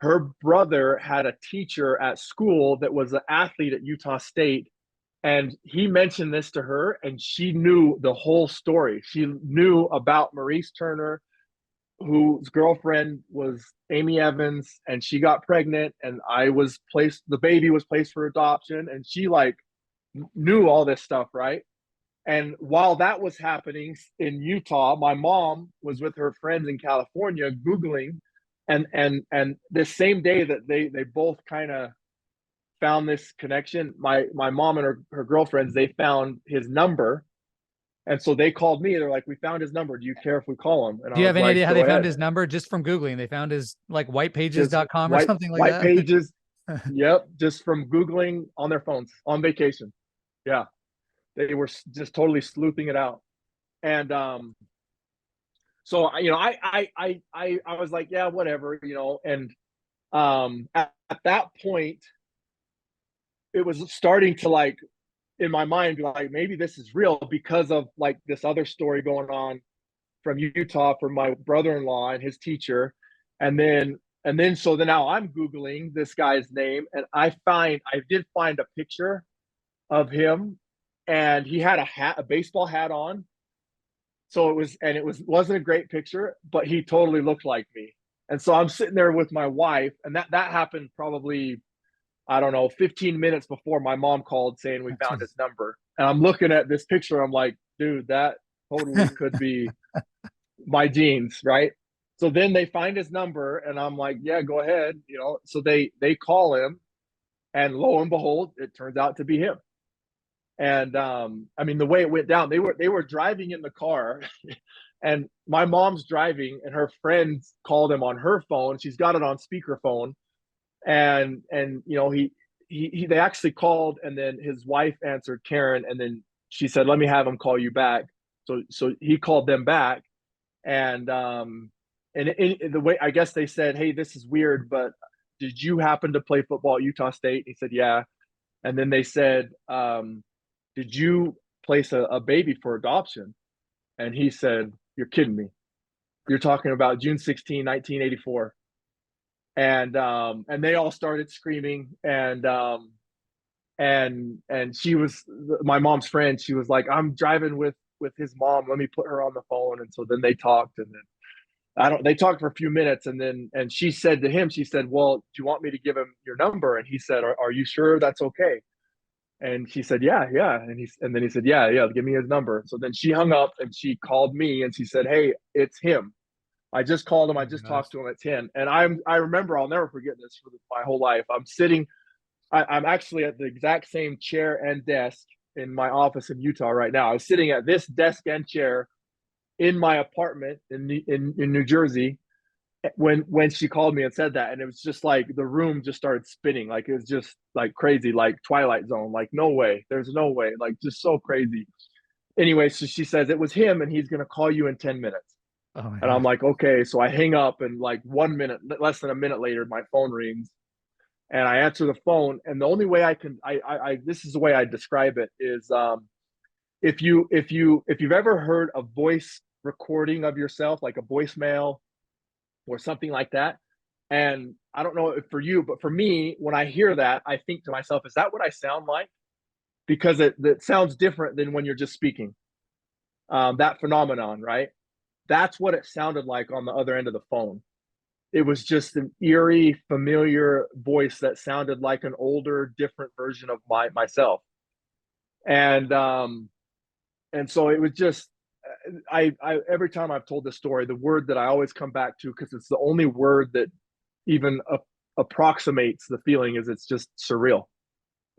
her brother had a teacher at school that was an athlete at Utah State. And he mentioned this to her, and she knew the whole story. She knew about Maurice Turner, whose girlfriend was Amy Evans, and she got pregnant, and the baby was placed for adoption, and she like knew all this stuff, right? And while that was happening in Utah, my mom was with her friends in California Googling, and this same day that they both kind of found this connection, my mom and her girlfriends, they found his number. And so they called me. They're like, we found his number. Do you care if we call him? And Do I you was have any like, idea how go they found ahead. his number? Just from Googling. They found his like Just whitepages.com or white something like white that. pages. Yep. Just from Googling on their phones on vacation. Yeah. They were just totally sleuthing it out. And so I was like, yeah, whatever, and at that point it was starting to like in my mind be like, maybe this is real because of like this other story going on from Utah from my brother-in-law and his teacher. And then so then now I'm Googling this guy's name, and I did find a picture of him, and he had a baseball hat on. So wasn't a great picture, but he totally looked like me. And so I'm sitting there with my wife, and that happened probably, I don't know, 15 minutes before my mom called saying we found his number. And I'm looking at this picture, I'm like, dude, that totally could be my genes, right? So then they find his number, and I'm like, yeah, go ahead, So they call him, and lo and behold, it turns out to be him. And I mean, the way it went down, they were driving in the car, and my mom's driving, and her friend called him on her phone. She's got it on speakerphone, and they actually called, and then his wife answered, Karen, and then she said, let me have him call you back. So he called them back, and the way, I guess they said, hey, this is weird, but did you happen to play football at Utah State? He said, yeah. And then they said, did you place a baby for adoption? And he said, you're kidding me. You're talking about June 16, 1984. And they all started screaming, and she was my mom's friend. She was like, I'm driving with his mom. Let me put her on the phone. And so then they talked, and then they talked for a few minutes, and she said to him, she said, well, do you want me to give him your number? And he said, are you sure that's okay? And she said, yeah. And then he said, yeah, give me his number. So then she hung up and she called me and she said, hey, it's him. I just called him. Oh I my just gosh. talked to him. It's him. And I remember, I'll never forget this for my whole life. I'm sitting, I'm actually at the exact same chair and desk in my office in Utah right now. I was sitting at this desk and chair in my apartment in New Jersey when she called me and said that. And it was just like the room just started spinning. Like it was just like crazy, like Twilight Zone. Like, no way. There's no way. Like, just so crazy. Anyway, so she says it was him and he's going to call you in 10 minutes. Oh my And I'm gosh. like, okay. So I hang up, and like 1 minute, less than a minute later, my phone rings, and I answer the phone. And the only way I can, this is the way I describe it is, if you've ever heard a voice recording of yourself, like a voicemail or something like that. And I don't know if for you, but for me, when I hear that, I think to myself, is that what I sound like? Because it sounds different than when you're just speaking. That phenomenon, right? That's what it sounded like on the other end of the phone. It was just an eerie, familiar voice that sounded like an older, different version of myself. And and so it was just, I every time I've told this story, the word that I always come back to, because it's the only word that even approximates the feeling, is it's just surreal.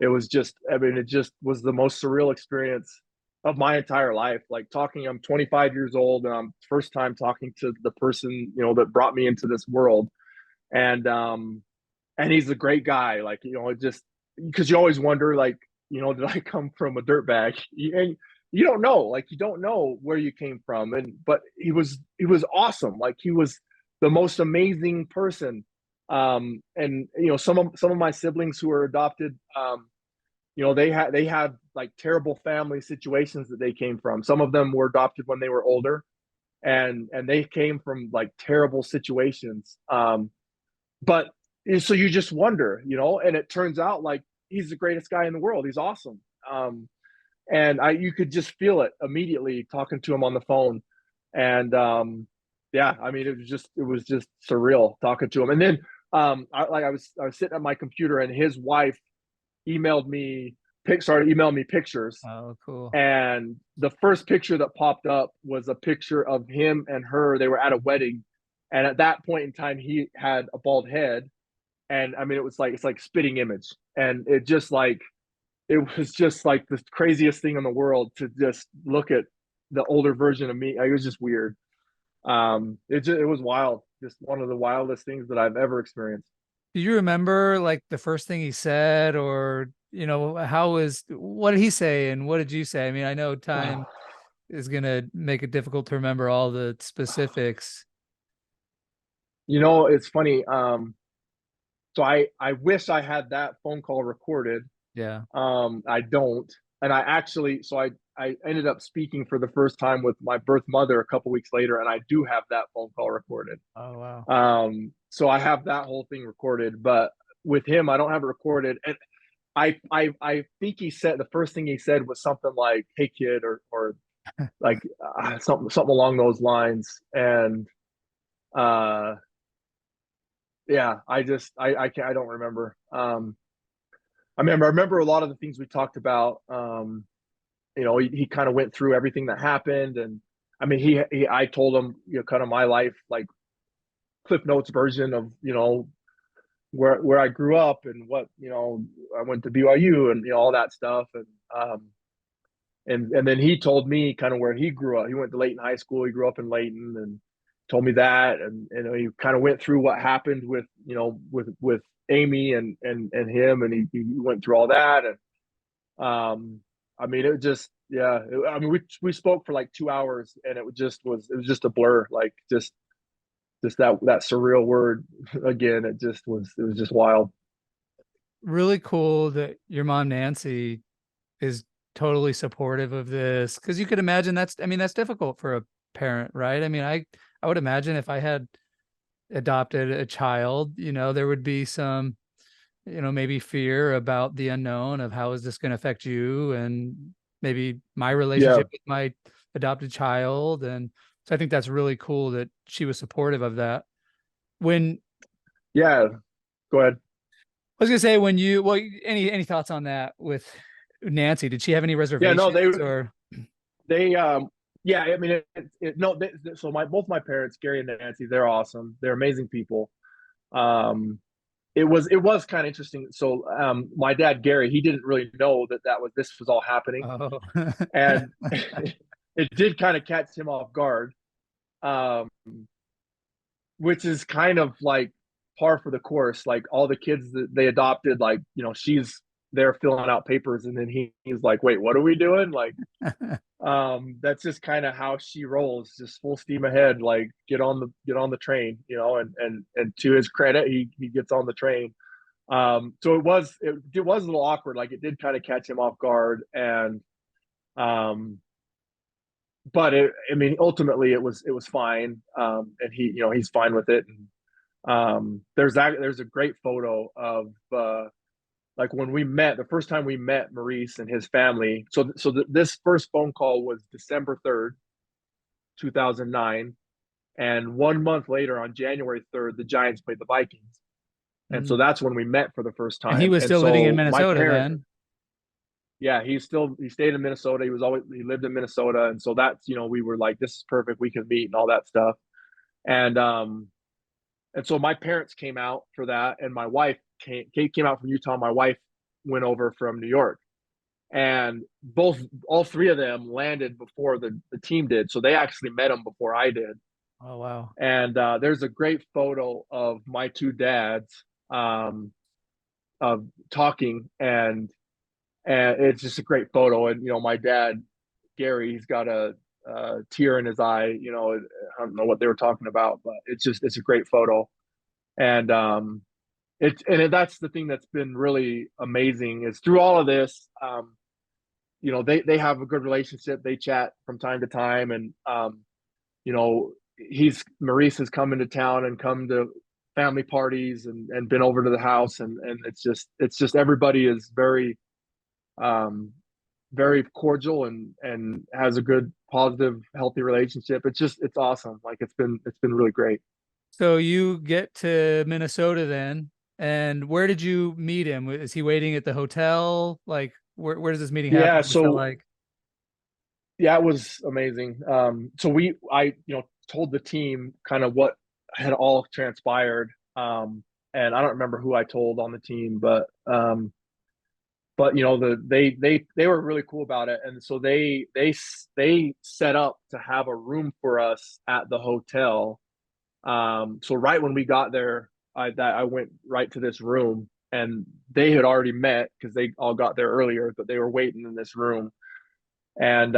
It was just, I mean, it just was the most surreal experience of my entire life. Like, talking, I'm 25 years old, and I'm first time talking to the person, that brought me into this world. And and he's a great guy. Like, it just, because you always wonder, like, did I come from a dirt bag? And you don't know, like, you don't know where you came from. And but he was awesome. Like, he was the most amazing person. And some of my siblings who are adopted, they had like terrible family situations that they came from. Some of them were adopted when they were older, and they came from like terrible situations. But so you just wonder, and it turns out, like, he's the greatest guy in the world. He's awesome. And you could just feel it immediately talking to him on the phone. And yeah, I mean, it was just surreal talking to him. And then I was sitting at my computer, and his wife emailed me started emailing me pictures. Oh, cool. And the first picture that popped up was a picture of him and her. They were at a wedding, and at that point in time, he had a bald head. And I mean, it's like spitting image, and it was just like the craziest thing in the world to just look at the older version of me. It was just weird. It was wild, just one of the wildest things that I've ever experienced. Do you remember like the first thing he said, or what did he say and what did you say? I mean, I know time is gonna make it difficult to remember all the specifics. It's funny. So I wish I had that phone call recorded. Yeah. I don't. And I ended up speaking for the first time with my birth mother a couple weeks later, and I do have that phone call recorded. Oh wow. So I have that whole thing recorded, but with him, I don't have it recorded. And I think he said, the first thing he said was something like, "Hey kid," or like, something along those lines. And uh yeah, I don't remember. I remember a lot of the things we talked about. He kind of went through everything that happened. And I mean, I told him, kind of my life, like Cliff Notes version of, where I grew up, and what, I went to BYU, and all that stuff. And then he told me kind of where he grew up. He went to Layton High School. He grew up in Layton, and told me that. And he kind of went through what happened with, with Amy and him, and he went through all that. And I mean, it just, yeah, I mean, we spoke for like 2 hours, and it was just a blur, like just that surreal word again. It was just wild. Really cool that your mom Nancy is totally supportive of this, because you could imagine I mean, that's difficult for a parent, right? I mean, I would imagine if I had adopted a child, there would be some, maybe fear about the unknown of how is this going to affect you, and maybe my Yeah, relationship with my adopted child. And so I think that's really cool that she was supportive of that. When yeah. Go ahead. I was gonna say, when you, well, any thoughts on that with Nancy? Did she have any Yeah, no, reservations or? they yeah, I mean, no, so my both my parents, Gary and Nancy, they're awesome. They're amazing people. Um, it was kind of interesting. So my dad Gary, he didn't really know that this was all happening, Oh. and it did kind of catch him off guard. Um, which is kind of like par for the course. Like all the kids that they adopted, like, she's there filling out papers, and then he's like, wait, what are we doing? Like, that's just kind of how she rolls, just full steam ahead, like get on the train, and to his credit, he gets on the train. So it was a little awkward, like it did kind of catch him off guard. And um but I mean, ultimately it was fine. And he's fine with it. And there's a great photo of like when we met the first time we met Maurice and his family. This first phone call was December 3rd, 2009, and 1 month later, on January 3rd, the Giants played the Vikings, and so Mm. that's when we met for the first And he time. was And still living in so my Minnesota parent, then. yeah, he stayed in Minnesota. He lived in Minnesota, and so that's, we were like, this is perfect, we can meet and all that stuff. And so my parents came out for that, and my wife came out from Utah. My wife went over from New York, and all three of them landed before the team did. So they actually met them before I did. Oh, wow. And there's a great photo of my two dads, um, of talking, and it's just a great photo. And my dad Gary, he's got a tear in his eye. I don't know what they were talking about, but it's a great photo. And that's the thing that's been really amazing, is through all of this, they have a good relationship. They chat from time to time. And you know Maurice has come into town and come to family parties, and been over to the house. And it's just everybody is um very cordial, and has a good, positive, healthy relationship. It's awesome. Like it's been really great. So you get to Minnesota then, and where did you meet him? Is he waiting at the hotel? Like, where does this meeting happen? Yeah, What's that so like? yeah, it was amazing. So I told the team kind of what had all transpired. And I don't remember who I told on the team, but they were really cool about it. And so they set up to have a room for us at the hotel. So right when we got there, I went right to this room, and they had already met because they all got there earlier, but they were waiting in this room. And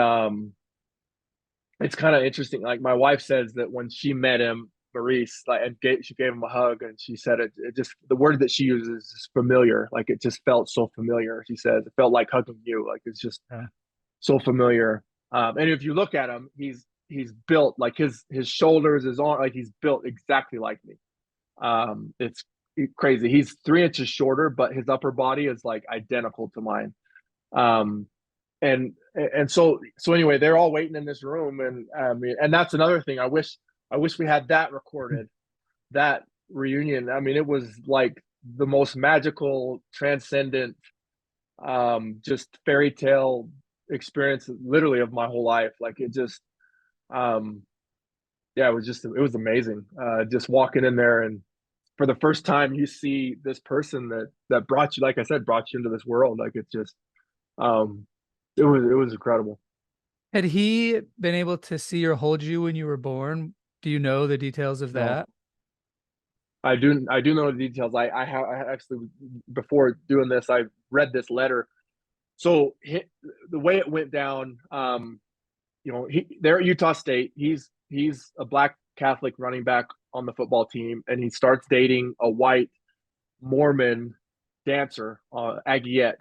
it's kind of interesting. Like my wife says that when she met him, Maurice, like, she gave him a hug, and she said it just, the word that she uses is familiar. Like it just felt so familiar. She says it felt like hugging you. Like it's just Yeah. so familiar. And if you look at him, he's built like his shoulders, his arm, like he's built exactly like me. It's crazy. He's 3 inches shorter, but his upper body is like identical to mine. Um, and so anyway, they're all waiting in this room. And I mean, and that's another thing. I wish we had that recorded, that reunion. I mean, it was like the most magical, transcendent, just fairy tale experience, literally, of my whole life. Like it just, um, yeah, it was amazing. Just walking in there, and for the first time, you see this person that brought you, like I said, brought you into this world. Like it's just, um, it was incredible. Had he been able to see or hold you when you were born? Do you know the details of No, that? I do know the details. I actually, before doing this, I read this letter. So the way it went down, they're at Utah State. He's a black Catholic running back on the football team, and he starts dating a white Mormon dancer, Aggiette,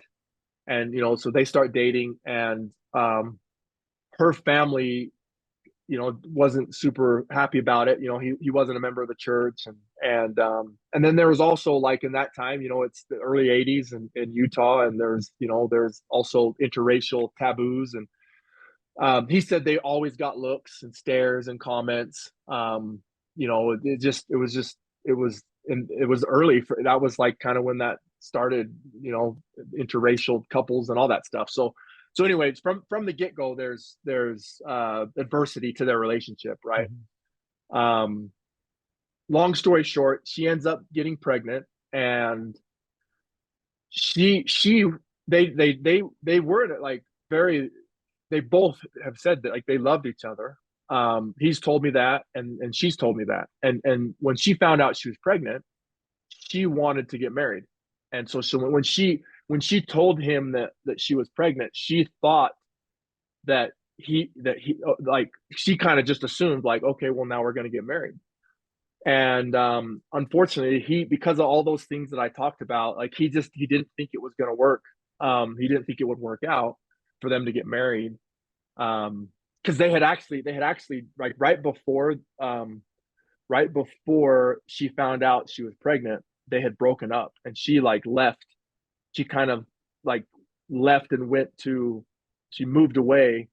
and so they start dating, and her family, wasn't super happy about it. He wasn't a member of the church, and then there was also, like, in that time, it's the early '80s in Utah, and there's also interracial taboos, and he said they always got looks and stares and comments. It was early for that, was like kind of when that started, interracial couples and all that stuff. So anyways, from the get-go, there's adversity to their relationship, right? Mhm. Um, Long story short, she ends up getting pregnant, and she they were like very, they both have said that, like, they loved each other. He's told me that, and she's told me that, and when she found out she was pregnant, she wanted to get married. And so when she told him that she was pregnant, she thought that he like, she kind of just assumed, like, okay, well, now we're going to get married. And unfortunately, he, because of all those things that I talked about, like, he didn't think it was going to work. He didn't think it would work out for them to get married. Because they had actually, like, right before she found out she was pregnant, they had broken up, and she, like, left. She kind of, like, left and she moved away.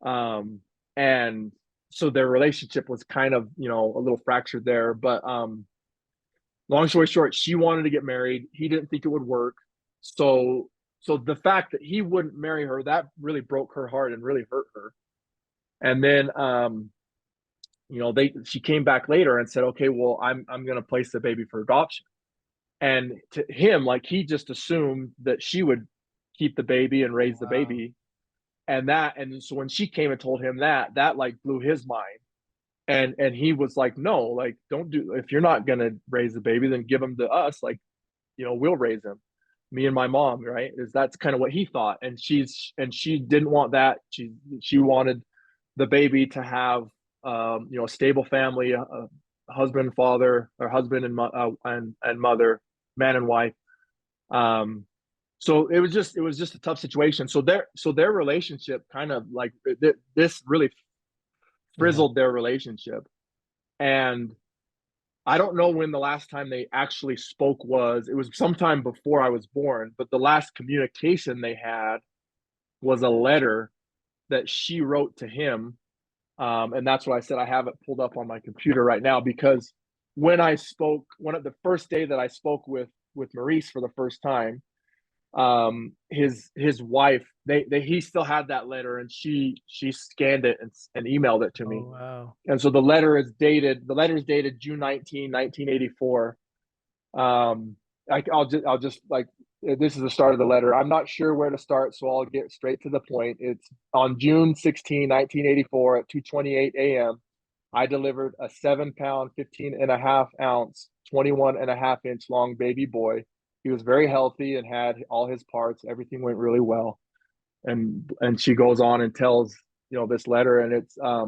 And so their relationship was kind of, a little fractured there. But long story short, she wanted to get married. He didn't think it would work. So the fact that he wouldn't marry her, that really broke her heart and really hurt her. And then she came back later and said, okay, well, I'm gonna place the baby for adoption. And to him, like, he just assumed that she would keep the baby and raise the Wow. baby. And so when she came and told him that, like, blew his mind. And he was like, no, like, don't do, if you're not gonna raise the baby, then give him to us. Like, we'll raise him, me and my mom, right? That's kind of what he thought. And she didn't want that. She wanted the baby to have, a stable family, a husband, father, or husband and mother, man and wife. um so it was just a tough situation. So their relationship kind of, like, this really Yeah. frizzled their relationship. And I don't know when the last time they actually spoke was. It was sometime before I was born, but the last communication they had was a letter that she wrote to him. And that's what I said. I have it pulled up on my computer right now, because when I spoke, one of the first day that I spoke with Maurice for the first time, his wife, he still had that letter, and she scanned it and emailed it to Oh, me. wow. And so the letter is dated June 19, 1984. I'll just like, this is the start of the letter. I'm not sure where to start, so I'll get straight to the point. It's on June 16, 1984 at 2:28 a.m. I delivered a 7 pound, 15 and a half ounce, 21 and a half inch long baby boy. He was very healthy and had all his parts. Everything went really well. And she goes on and tells, this letter, and it's a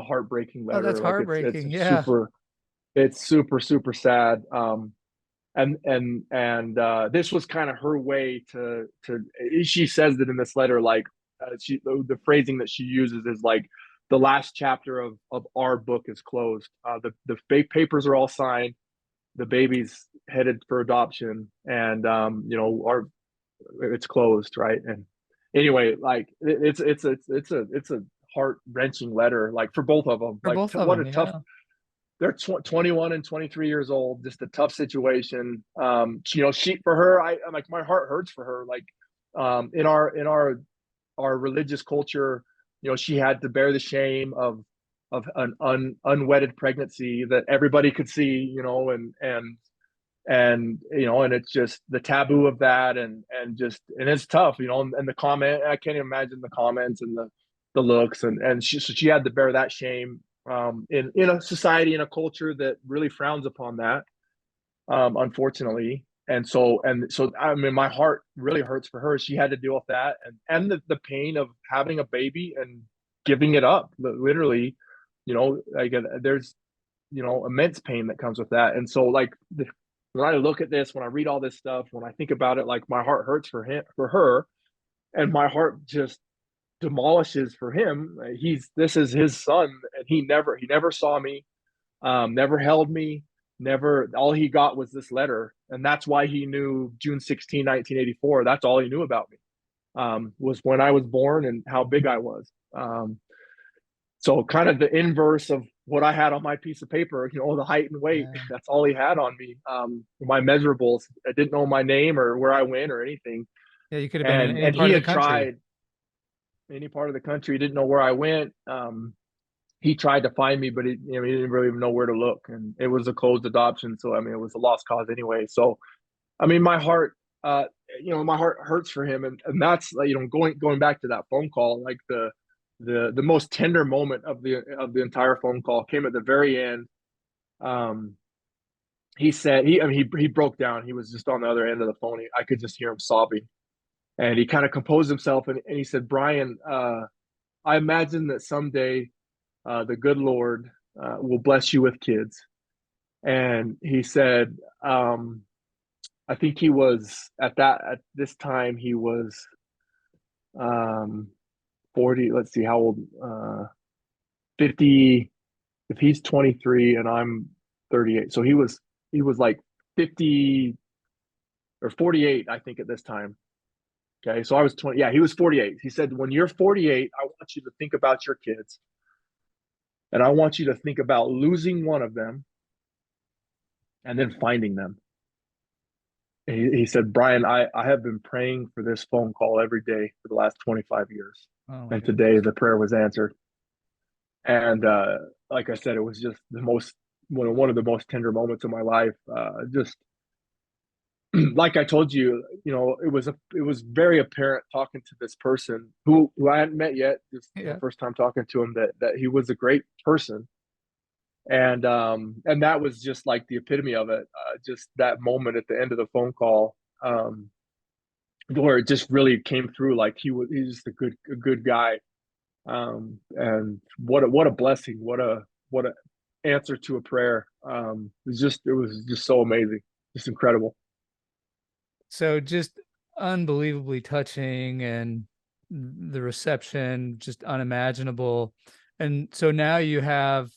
heartbreaking Oh, that's letter. Like, it's heartbreaking. Yeah. super, it's super, super sad. And this was kind of her way to she says that in this letter, like, the phrasing that she uses is like, the last chapter of our book is closed. The papers are all signed, the baby's headed for adoption, and our it's closed, right? And anyway, like, it's a heart-wrenching letter, like, for both of them. For Like, both of what a them. tough, Yeah. they're 21 and 23 years old. Just a tough situation. She, for her, I'm like, my heart hurts for her. Like, in our religious culture, she had to bear the shame of an unwedded pregnancy that everybody could see. And it's just the taboo of that, and it's tough. And the comment, I can't even imagine the comments and the looks, and so she had to bear that shame in a society, in a culture that really frowns upon that, unfortunately. And so I mean, my heart really hurts for her. She had to deal with that, and the pain of having a baby and giving it up, literally, like, there's, immense pain that comes with that. And so, like, when I look at this, when I read all this stuff, when I think about it, like, my heart hurts for her, and my heart just demolishes for him. This is his son, and he never saw me, never held me, never. All he got was this letter, and that's why he knew June 16, 1984. That's all he knew about me, was when I was born and how big I was. So kind of the inverse of what I had on my piece of paper, the height and weight. Yeah. That's all he had on me. My measurables. I didn't know my name or where I went or anything. Yeah, you could have been in any And part he of the had country. tried any part of the country. He didn't know where I went. He tried to find me, but he didn't really know where to look. And it was a closed adoption. So, I mean, it was a lost cause anyway. So, I mean, uh, my heart hurts for him. And that's, going back to that phone call, like the most tender moment of the entire phone call came at the very end. Um, he said, he broke down. He was just on the other end of the phone. I could just hear him sobbing, and he kind of composed himself, and he said, Bryan, I imagine that someday, the good Lord, will bless you with kids. And he said, I think he was at this time, he was, um, 40. Let's see, how old, 50, if he's 23 and I'm 38. So he was like 50 or 48, I think, at this time. Okay. So I was 20. Yeah, he was 48. He said, when you're 48, I want you to think about your kids, and I want you to think about losing one of them and then finding them. He said, Bryan, I have been praying for this phone call every day for the last 25 years. Oh my And goodness. today the prayer was answered. And like I said, it was just one of the most tender moments of my life. Just like I told you, it was very apparent talking to this person who I hadn't met yet, just Yeah. first time talking to him, that he was a great person. And that was just like the epitome of it. Just that moment at the end of the phone call, um, where it just really came through. Like, he's just a good guy. And what a blessing, what a answer to a prayer. It was just so amazing, just incredible. So just unbelievably touching, and the reception just unimaginable. And so now you have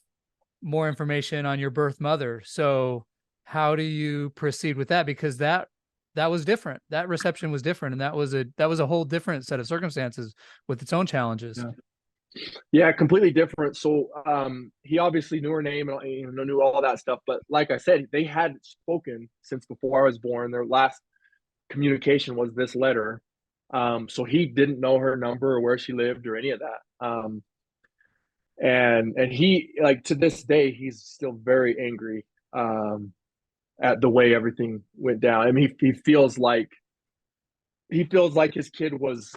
more information on your birth mother. So how do you proceed with that? Because that was different. That reception was different, and that was a whole different set of circumstances with its own challenges. Yeah. Yeah, completely different. So, he obviously knew her name and knew all that stuff. But like I said, they had spoken since before I was born. Their last communication was this letter. So he didn't know her number or where she lived or any of that. And he, like, to this day, he's still very angry, at the way everything went down. I mean, he feels like his kid was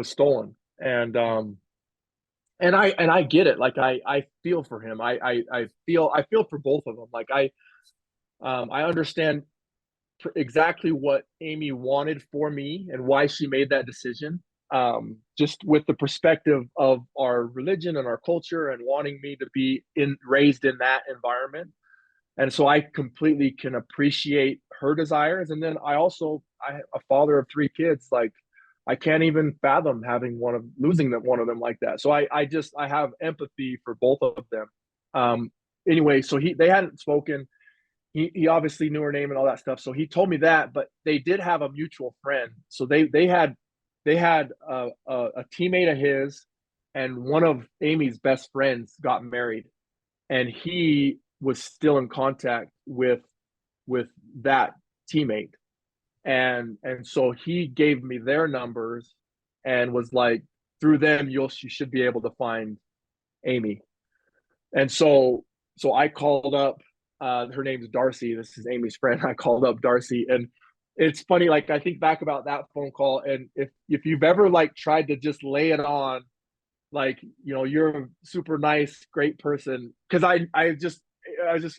stolen. And I get it. Like, I feel for him. I feel for both of them. Like, I understand exactly what Amy wanted for me and why she made that decision. Just with the perspective of our religion and our culture, and wanting me to be raised in that environment. And so I completely can appreciate her desires. And then a father of three kids. Like, I can't even fathom losing one of them like that. So I have empathy for both of them. Um, anyway, so they hadn't spoken. He obviously knew her name and all that stuff. So he told me that, but they did have a mutual friend. So they had a teammate of his, and one of Amy's best friends got married, and he was still in contact with that teammate. And so he gave me their numbers and was like, through them, you should be able to find Amy. And so I called up, her name's Darcy. This is Amy's friend. I called up Darcy, and it's funny. Like, I think back about that phone call, and if you've ever, like, tried to just lay it on like, you're a super nice, great person. Cause I just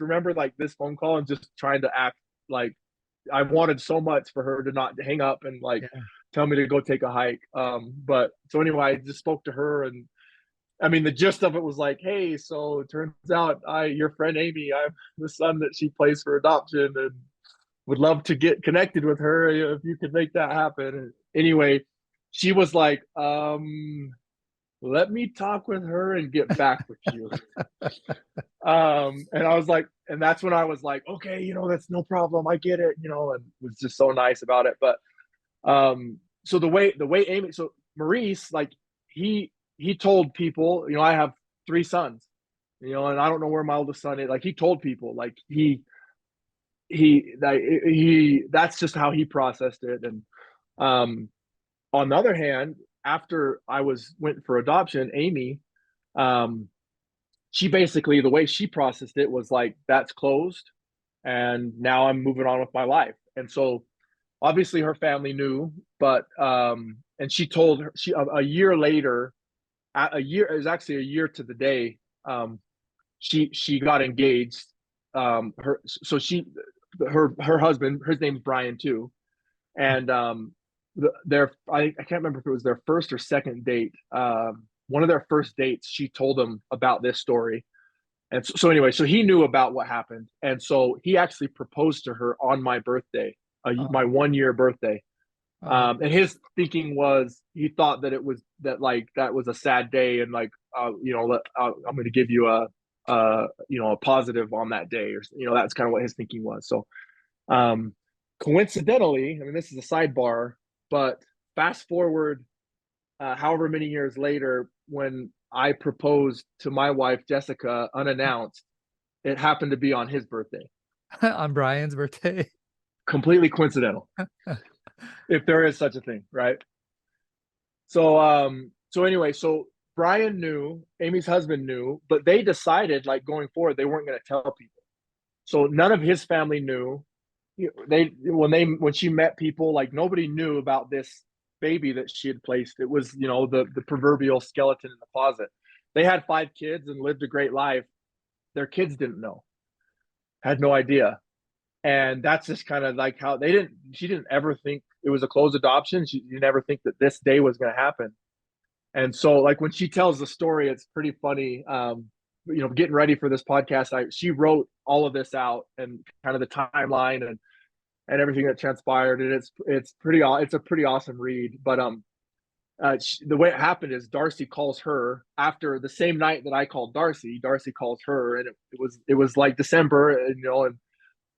remember like this phone call and just trying to act like I wanted so much for her to not hang up and like Yeah. tell me to go take a hike. But so anyway, I just spoke to her, and I mean, the gist of it was like, hey, so it turns out your friend Amy, I'm the son that she plays for adoption, and would love to get connected with her if you could make that happen. And anyway, she was like, let me talk with her and get back with you. And I was like, and that's when I was like, okay, that's no problem. I get it, and was just so nice about it. But so the way Amy, so Maurice, like he told people, I have three sons, and I don't know where my oldest son is. Like he told people, like he that's just how he processed it. And um on the other hand, after I went for adoption, Amy, um, she basically, the way she processed it was like, that's closed, and now I'm moving on with my life. And so obviously her family knew, but and she told her, a year later, a year, it was actually a year to the day, she got engaged. Her so she her husband, his name's Bryan too, and I can't remember if it was their first or second date. One of their first dates, she told him about this story. And so anyway, so he knew about what happened, and so he actually proposed to her on my birthday, my Oh, 1 year birthday. oh, And his thinking was, he thought that it was that, like, that was a sad day, and like, I'm going to give you a positive on that day, or that's kind of what his thinking was. So um, coincidentally, I mean, this is a sidebar, but fast forward, however many years later, when I proposed to my wife Jessica unannounced, it happened to be on his birthday. on Brian's birthday. Completely coincidental, if there is such a thing, right? So anyway, so Bryan knew, Amy's husband knew, but they decided, like, going forward, they weren't going to tell people. So none of his family knew. When she met people, like, nobody knew about this baby that she had placed. It was, the proverbial skeleton in the closet. They had 5 kids and lived a great life. Their kids didn't know, had no idea. And that's just kind of like how she didn't ever think it was a closed adoption. You never think that this day was going to happen. And so, like, when she tells the story, it's pretty funny. Getting ready for this podcast, she wrote all of this out, and kind of the timeline, and everything that transpired. And it's a pretty awesome read. But the way it happened is, Darcy calls her after the same night that I called Darcy. Darcy calls her, and it was like December,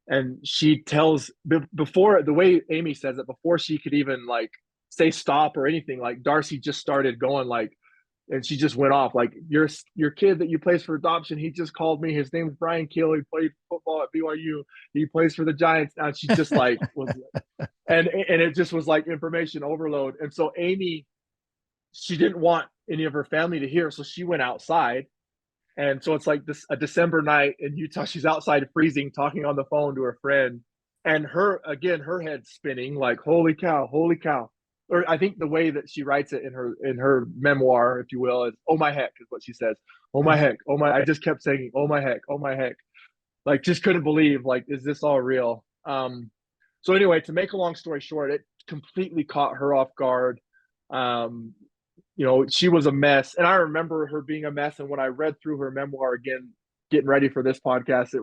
and she tells, before, the way Amy says it, before she could even, like, say stop or anything, like, Darcy just started going, like, and she just went off, like, your kid that you placed for adoption, he just called me, his name is Bryan Kehl, he played football at BYU, he plays for the Giants now. She just, like, was, and it just was like information overload. And so Amy, she didn't want any of her family to hear, so she went outside. And so it's like a December night in Utah. She's outside freezing, talking on the phone to her friend, and her head spinning, like, holy cow, holy cow. Or I think the way that she writes it in her memoir, if you will, is, oh my heck, is what she says. Oh my heck, oh my. I just kept saying, oh my heck, oh my heck. Like, just couldn't believe, like, is this all real? So anyway, to make a long story short, it completely caught her off guard. Um, she was a mess. And I remember her being a mess. And when I read through her memoir again, getting ready for this podcast,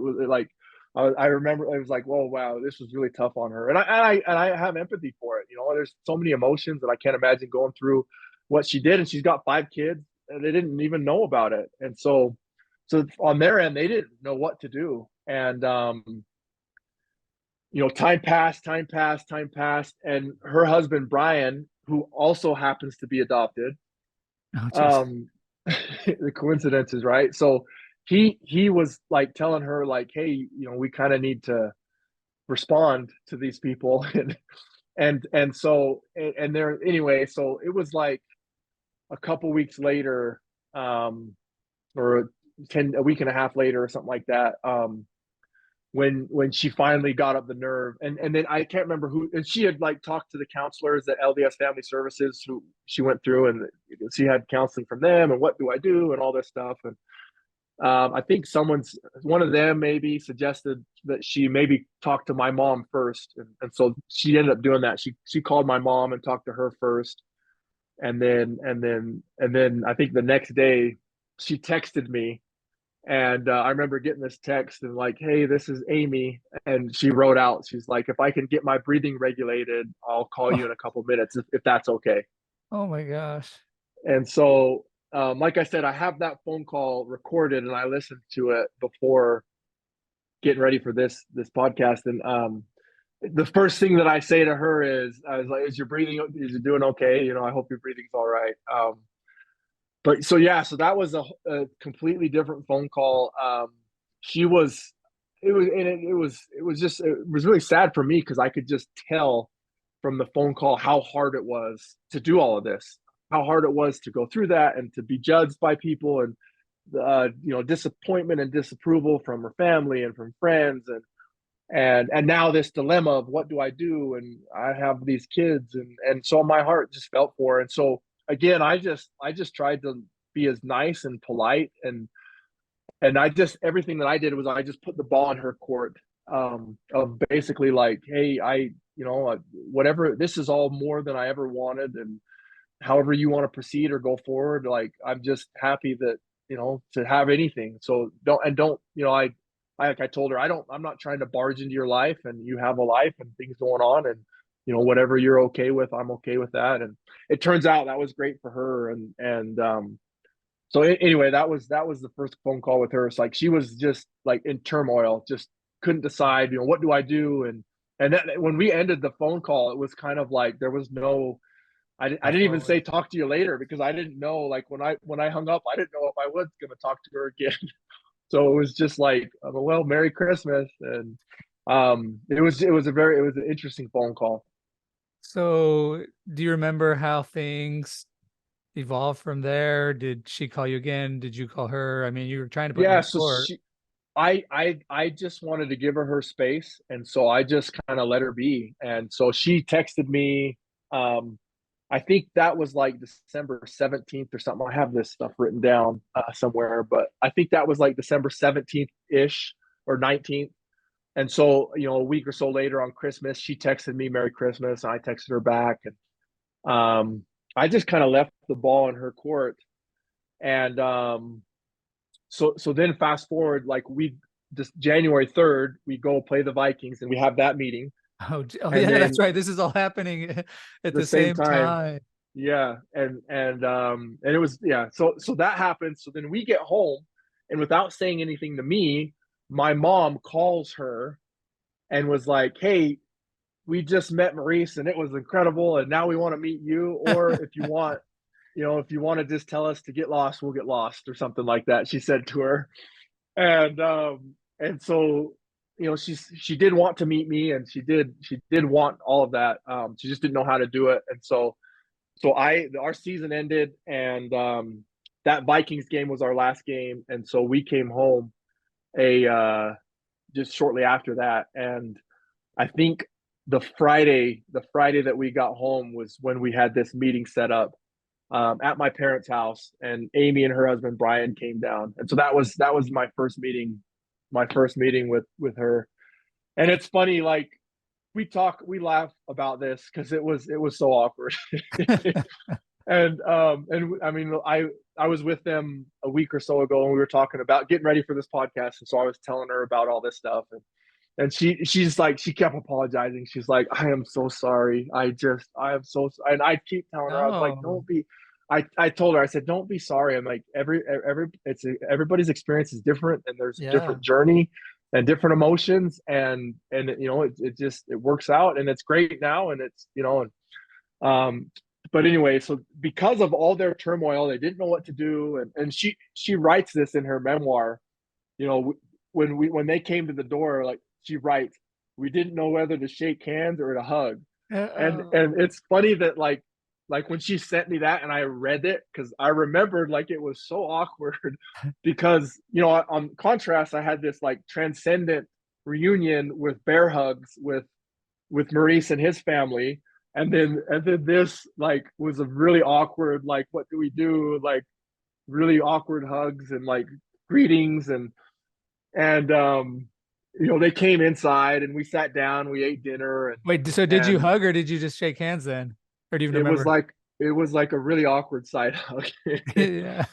I remember, it was like, whoa, wow, this was really tough on her. And I have empathy for it. There's so many emotions that I can't imagine going through what she did. And she's got 5 kids, and they didn't even know about it. And so on their end, they didn't know what to do. And, time passed, time passed, time passed. And her husband, Bryan, who also happens to be adopted, Oh, jeez. um the coincidences, right? So he was, like, telling her, like, hey, we kind of need to respond to these people. And so, and there, anyway, so it was like a couple weeks later, or a week and a half later, or something like that. when she finally got up the nerve. And then I can't remember who, and she had like talked to the counselors at LDS Family Services who she went through, and she had counseling from them, and what do I do and all this stuff. And I think one of them maybe suggested that she maybe talk to my mom first, and so she ended up doing that. She called my mom and talked to her first, and then I think the next day she texted me, and I remember getting this text and like, hey, this is Amy, and she wrote out, she's like, if I can get my breathing regulated, I'll call you in a couple minutes if that's okay. Oh my gosh. And so, like I said, I have that phone call recorded, and I listened to it before getting ready for this podcast. And the first thing that I say to her is, I was like, "Is your breathing? Is you doing okay? You know, I hope your breathing's all right." But so yeah, so that was a completely different phone call. She was, it was really sad for me because I could just tell from the phone call how hard it was to do all of this, how hard it was to go through that and to be judged by people, and disappointment and disapproval from her family and from friends, and now this dilemma of what do I do, and I have these kids, and so my heart just felt for her. And so again, I just tried to be as nice and polite, and I just, everything that I did was I just put the ball in her court, of basically like, hey, whatever, this is all more than I ever wanted, and however you want to proceed or go forward, like I'm just happy that, to have anything. So don't, like I told her, I'm not trying to barge into your life, and you have a life and things going on, and whatever you're okay with, I'm okay with that. And it turns out that was great for her. And so anyway, that was the first phone call with her. It's like she was just like in turmoil, just couldn't decide, what do I do? And when we ended the phone call, it was kind of like there was no, I didn't even say talk to you later, because I didn't know, like when I hung up, I didn't know if I was going to talk to her again. So it was just like, well, Merry Christmas. And it was an interesting phone call. So do you remember how things evolved from there? Did she call you again? Did you call her? I mean, you were trying to put me Yeah, on so court. I just wanted to give her space, and so I just kind of let her be. And so she texted me. I think that was like December 17th or something. I have this stuff written down somewhere, but I think that was like December 17th ish or 19th. And so, a week or so later on Christmas, she texted me Merry Christmas, and I texted her back, and I just kind of left the ball in her court. And so then fast forward, like we just January 3rd, we go play the Vikings, and we have that meeting. Oh And yeah, that's then right. This is all happening at the the same same time, time. yeah, and it was, yeah. So that happened. So then we get home, and without saying anything to me, my mom calls her and was like, "Hey, we just met Maurice, and it was incredible, and now we want to meet you. Or if you want to just tell us to get lost, we'll get lost," or something like that. She said to her, and so she did want to meet me, and she did want all of that. She just didn't know how to do it. And so our season ended, and that Vikings game was our last game, and so we came home a just shortly after that. And I think the Friday that we got home was when we had this meeting set up at my parents' house, and Amy and her husband Bryan came down, and so that was my first meeting with her. And it's funny, like we laugh about this because it was so awkward. And I mean, I was with them a week or so ago, and we were talking about getting ready for this podcast, and so I was telling her about all this stuff, and she's like, she kept apologizing. She's like, I am so sorry. I am so, and I keep telling her, I was like, No. don't be. I told her, I said, don't be sorry. I'm like, everybody's experience is different, and there's a Yeah. different journey and different emotions, and it works out, and it's great now, and um but anyway, so because of all their turmoil, they didn't know what to do, and she writes this in her memoir. you know when they came to the door, like she writes, we didn't know whether to shake hands or to hug. And Oh. it's funny that like when she sent me that and I read it, because I remembered like it was so awkward because on contrast I had this like transcendent reunion with bear hugs with Maurice and his family. And then this like was a really awkward, like, what do we do? Like really awkward hugs and like greetings and they came inside and we sat down, we ate dinner Wait, so did you and hug or did you just shake hands then? Or do you even it was remember? like it was like a really awkward side hug. Yeah.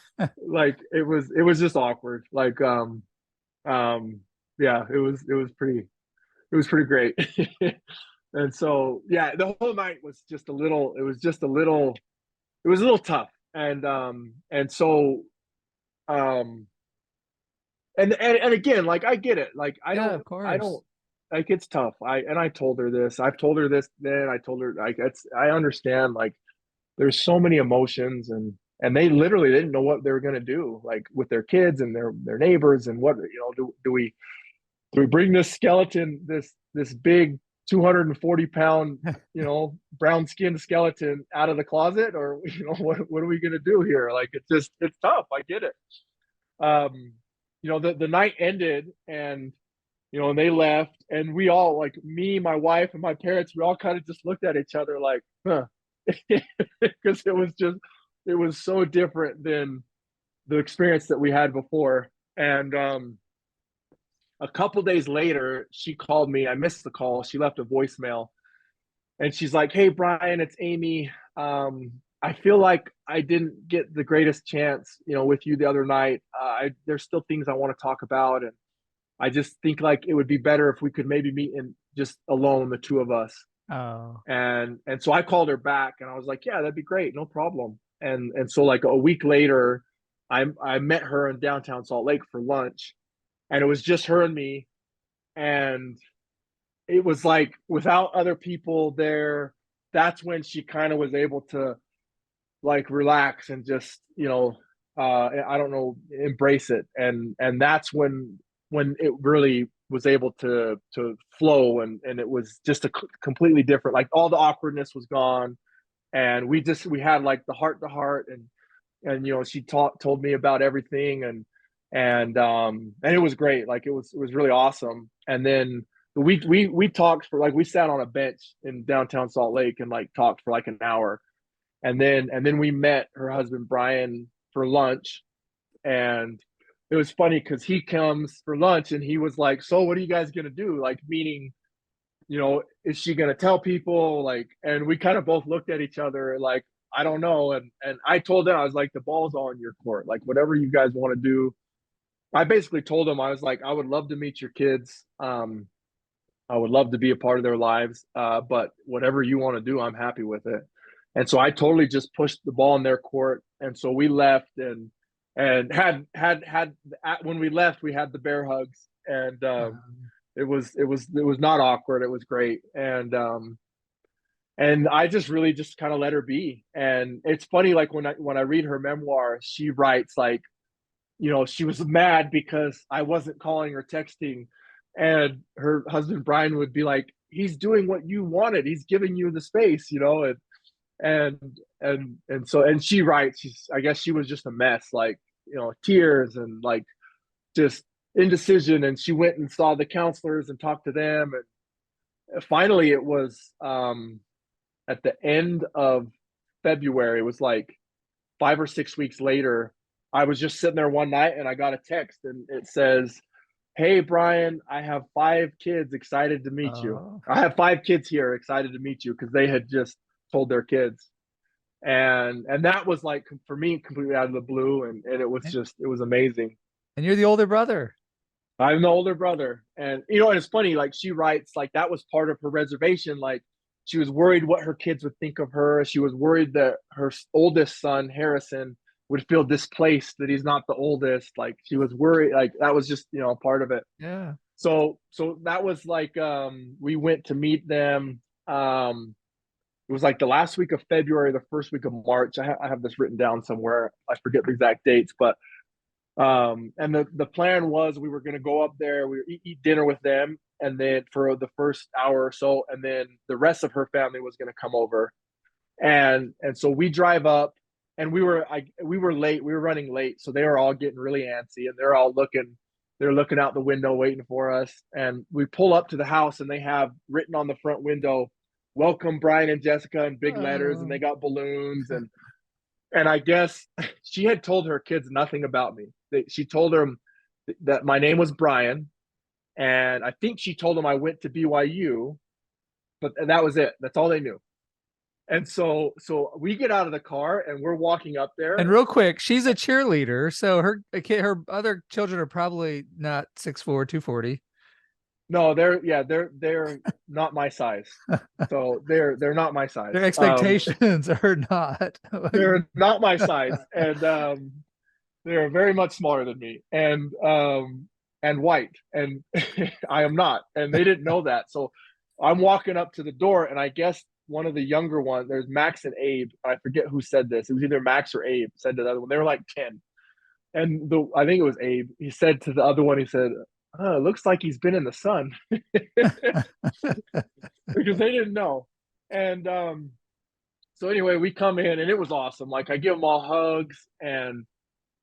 Like it was just awkward. Like yeah, it was pretty great. And so yeah, the whole night was just a little it was a little tough. And so um and again, like I get it. Like Yeah, of I course. don't like it's tough. I told her this. I've told her this then. I told her like I understand like there's so many emotions and they literally didn't know what they were gonna do, like with their kids and their neighbors and what do we bring this skeleton, this big 240 pound, brown skinned skeleton out of the closet, or what are we gonna do here? Like it's tough. I get it. Um, the night ended and they left and we all, like me, my wife, and my parents, we all kind of just looked at each other like, huh. Because it was so different than the experience that we had before. And a couple days later, she called me. I missed the call. She left a voicemail and she's like, "Hey, Bryan, it's Amy. I feel like I didn't get the greatest chance, with you the other night. There's still things I want to talk about, and I just think like it would be better if we could maybe meet in just alone, the two of us." Oh. And so I called her back and I was like, "Yeah, that'd be great, no problem." And so like a week later, I met her in downtown Salt Lake for lunch, and it was just her and me, and it was like without other people there, that's when she kind of was able to like relax and just I don't know, embrace it. And that's when it really was able to flow, and it was just a completely different, like all the awkwardness was gone, and we had like the heart to heart, and she told me about everything, and it was great. Like it was really awesome. And then we talked for like, we sat on a bench in downtown Salt Lake and like talked for like an hour, and then we met her husband Bryan for lunch. And it was funny because he comes for lunch and he was like, "So what are you guys gonna do?" Like, meaning, is she gonna tell people? Like, and we kind of both looked at each other like, I don't know. And I told him, I was like, the ball's all in your court. Like, whatever you guys want to do. I basically told him, I was like, I would love to meet your kids. I would love to be a part of their lives. But whatever you want to do, I'm happy with it. And so I totally just pushed the ball in their court. And so we left and had when we left, we had the bear hugs, and it was not awkward. It was great. And I just really just kind of let her be. And it's funny, like when I read her memoir, she writes like, she was mad because I wasn't calling or texting. And her husband Bryan would be like, "He's doing what you wanted. He's giving you the space, and she writes, I guess she was just a mess, like, tears and like just indecision. And she went and saw the counselors and talked to them. And finally it was at the end of February, it was like 5 or 6 weeks later, I was just sitting there one night and I got a text and it says, "Hey, Bryan, I have 5 kids excited to meet you. Oh. I have 5 kids here excited to meet you," because they had just told their kids. And that was like, for me, completely out of the blue. And it was amazing. And you're the older brother. I'm the older brother. And it's funny, like she writes, like that was part of her reservation. Like she was worried what her kids would think of her. She was worried that her oldest son, Harrison, would feel displaced, that he's not the oldest. Like she was worried, like that was just, part of it. Yeah. So that was like, we went to meet them. It was like the last week of February, the first week of March. I have this written down somewhere. I forget the exact dates, but and the plan was we were going to go up there, we eat dinner with them, and then for the first hour or so, and then the rest of her family was going to come over. And so we drive up, and we were late. We were running late, so they were all getting really antsy, and they're all looking they're looking out the window waiting for us. And we pull up to the house and they have written on the front window, "Welcome Brian and Jessica," in big letters, and they Oh, got balloons. And I guess she had told her kids nothing about me. She told them that my name was Brian, and I think she told them I went to BYU, but that was it. That's all they knew. And so we get out of the car and we're walking up and there. real quick, she's a cheerleader, so her other children are probably not 6'4", 240. No, they're not my size. So they're not my size. Their expectations are not. They're not my size, and they're very much smaller than me, and white, and I am not, and they didn't know that. So I'm walking up to the door, and I guess one of the younger ones, there's Max and Abe. I forget who said this. It was either Max or Abe said to the other one. They were like 10, and I think it was Abe. He said to the other one, he said, "Oh, it looks like he's been in the sun," because they didn't know. And so anyway, we come in and it was awesome. Like I give them all hugs, and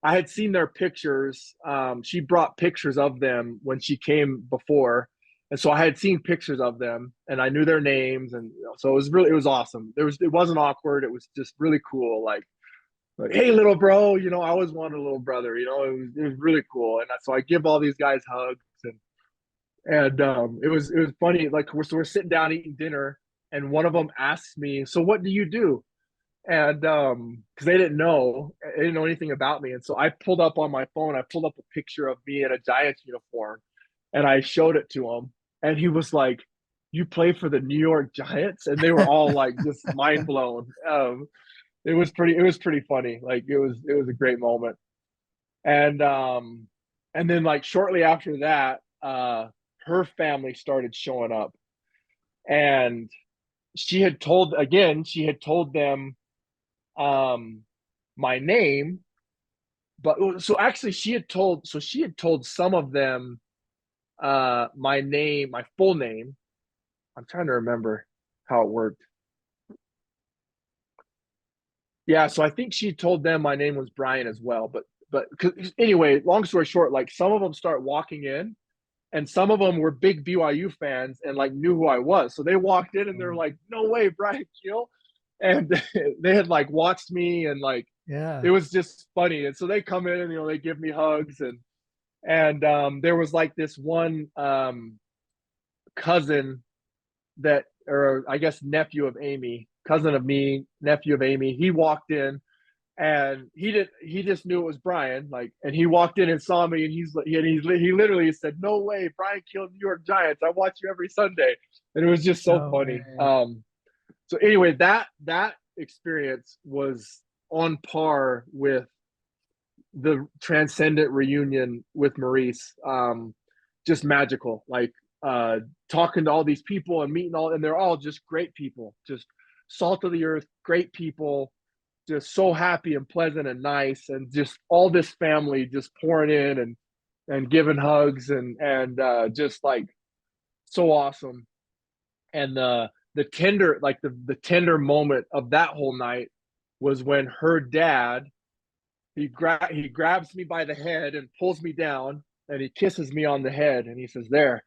I had seen their pictures. She brought pictures of them when she came before, and so I had seen pictures of them, and I knew their names, and so it was awesome. It wasn't awkward. It was just really cool. Like, hey, little bro, I always wanted a little brother. It was really cool, and so I give all these guys hugs, and it was funny. Like we're sitting down eating dinner, and one of them asks me, "So what do you do?" And because they didn't know anything about me, and so I pulled up on my phone, I pulled up a picture of me in a Giants uniform, and I showed it to him, and he was like, "You play for the New York Giants?" And they were all like just mind blown. It was pretty funny. Like it was a great moment. And then like shortly after that, her family started showing up, and she had told them um my name, but so actually she had told some of them my name, my full name. I'm trying to remember how it worked. Yeah, so I think she told them my name was Brian as well, but anyway, long story short, like some of them start walking in, and some of them were big BYU fans and like knew who I was. So they walked in and they're like, "No way, Bryan Kehl." And they had like watched me, and like it Yeah. was just funny. And so they come in and they give me hugs, and there was like this one cousin that, or I guess nephew of Amy, cousin of me, nephew of Amy. He walked in, and he just knew it was Brian, like, and he walked in and saw me, and he literally said, "No way, Bryan Kehl, New York Giants, I watch you every Sunday." And it was just so No funny. way. So anyway, that experience was on par with the transcendent reunion with Maurice. Just magical, like uh talking to all these people and meeting and they're all just great people, just salt of the earth, great people, just so happy and pleasant and nice, and just all this family just pouring in and giving hugs and just like so awesome. And the tender, like the tender moment of that whole night was when her dad, he grabs me by the head and pulls me down, and he kisses me on the head, and he says, "There,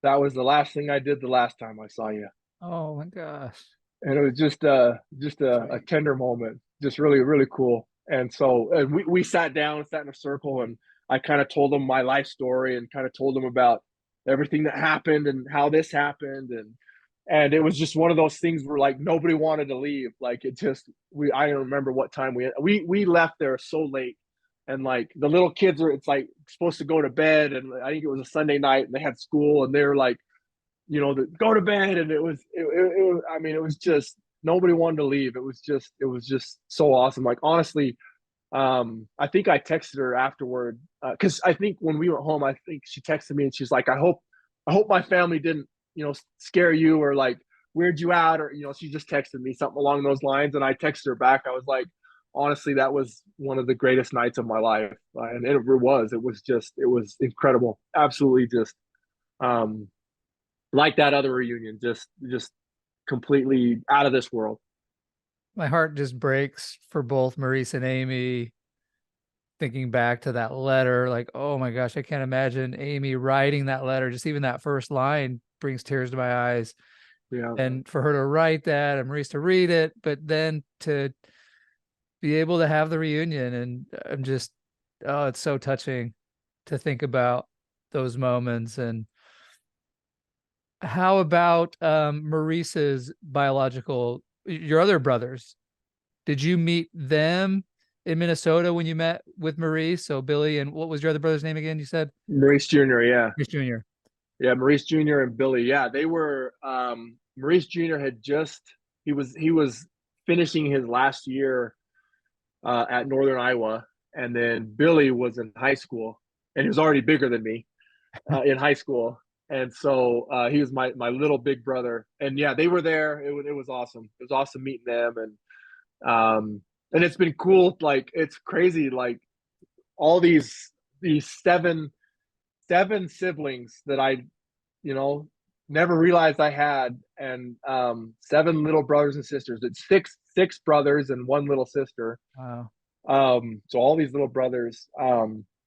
that was the last thing I did the last time I saw you." Oh my gosh. And it was just a Sweet. tender moment, just really really cool. And so we sat down, sat in a circle, and I kind of told him my life story and kind of told him about everything that happened and how this happened. And it was just one of those things where like nobody wanted to leave. Like it just we I don't remember what time we left there so late, and like the little kids are, it's like supposed to go to bed, and I think it was a Sunday night and they had school, and they were like, go to bed. And it was, I mean, it was just nobody wanted to leave. It was just so awesome. Like honestly, I think I texted her afterward, because I think when we went home, I think she texted me and she's like, I hope my family didn't scare you or like weird you out, or she just texted me something along those lines, and I texted her back. I was like, honestly, that was one of the greatest nights of my life, and it was incredible, absolutely just um like that other reunion, just completely out of this world. My heart just breaks for both Maurice and Amy. thinking back to that letter, like, oh my gosh, I can't imagine Amy writing that letter. Just even that first line brings tears to my eyes. Yeah. And for her to write that and Maurice to read it, but then to be able to have the reunion. And I'm just, oh, it's so touching to think about those moments. And how about Maurice's biological, your other brothers? Did you meet them in Minnesota when you met with Maurice? So Billy, and what was your other brother's name again? You said Maurice Jr. Yeah. Maurice Jr. Yeah. Maurice Jr. and Billy. Yeah. They were, Maurice Jr. had just, he was finishing his last year at Northern Iowa. And then Billy was in high school and he was already bigger than me in high school. And so he was my little big brother. And yeah, they were there. It was awesome. It was awesome meeting them. And it's been cool. Like, it's crazy. Like, all these seven siblings that I, you know, never realized I had, and seven little brothers and sisters. It's six brothers and one little sister. Wow. So all these little brothers.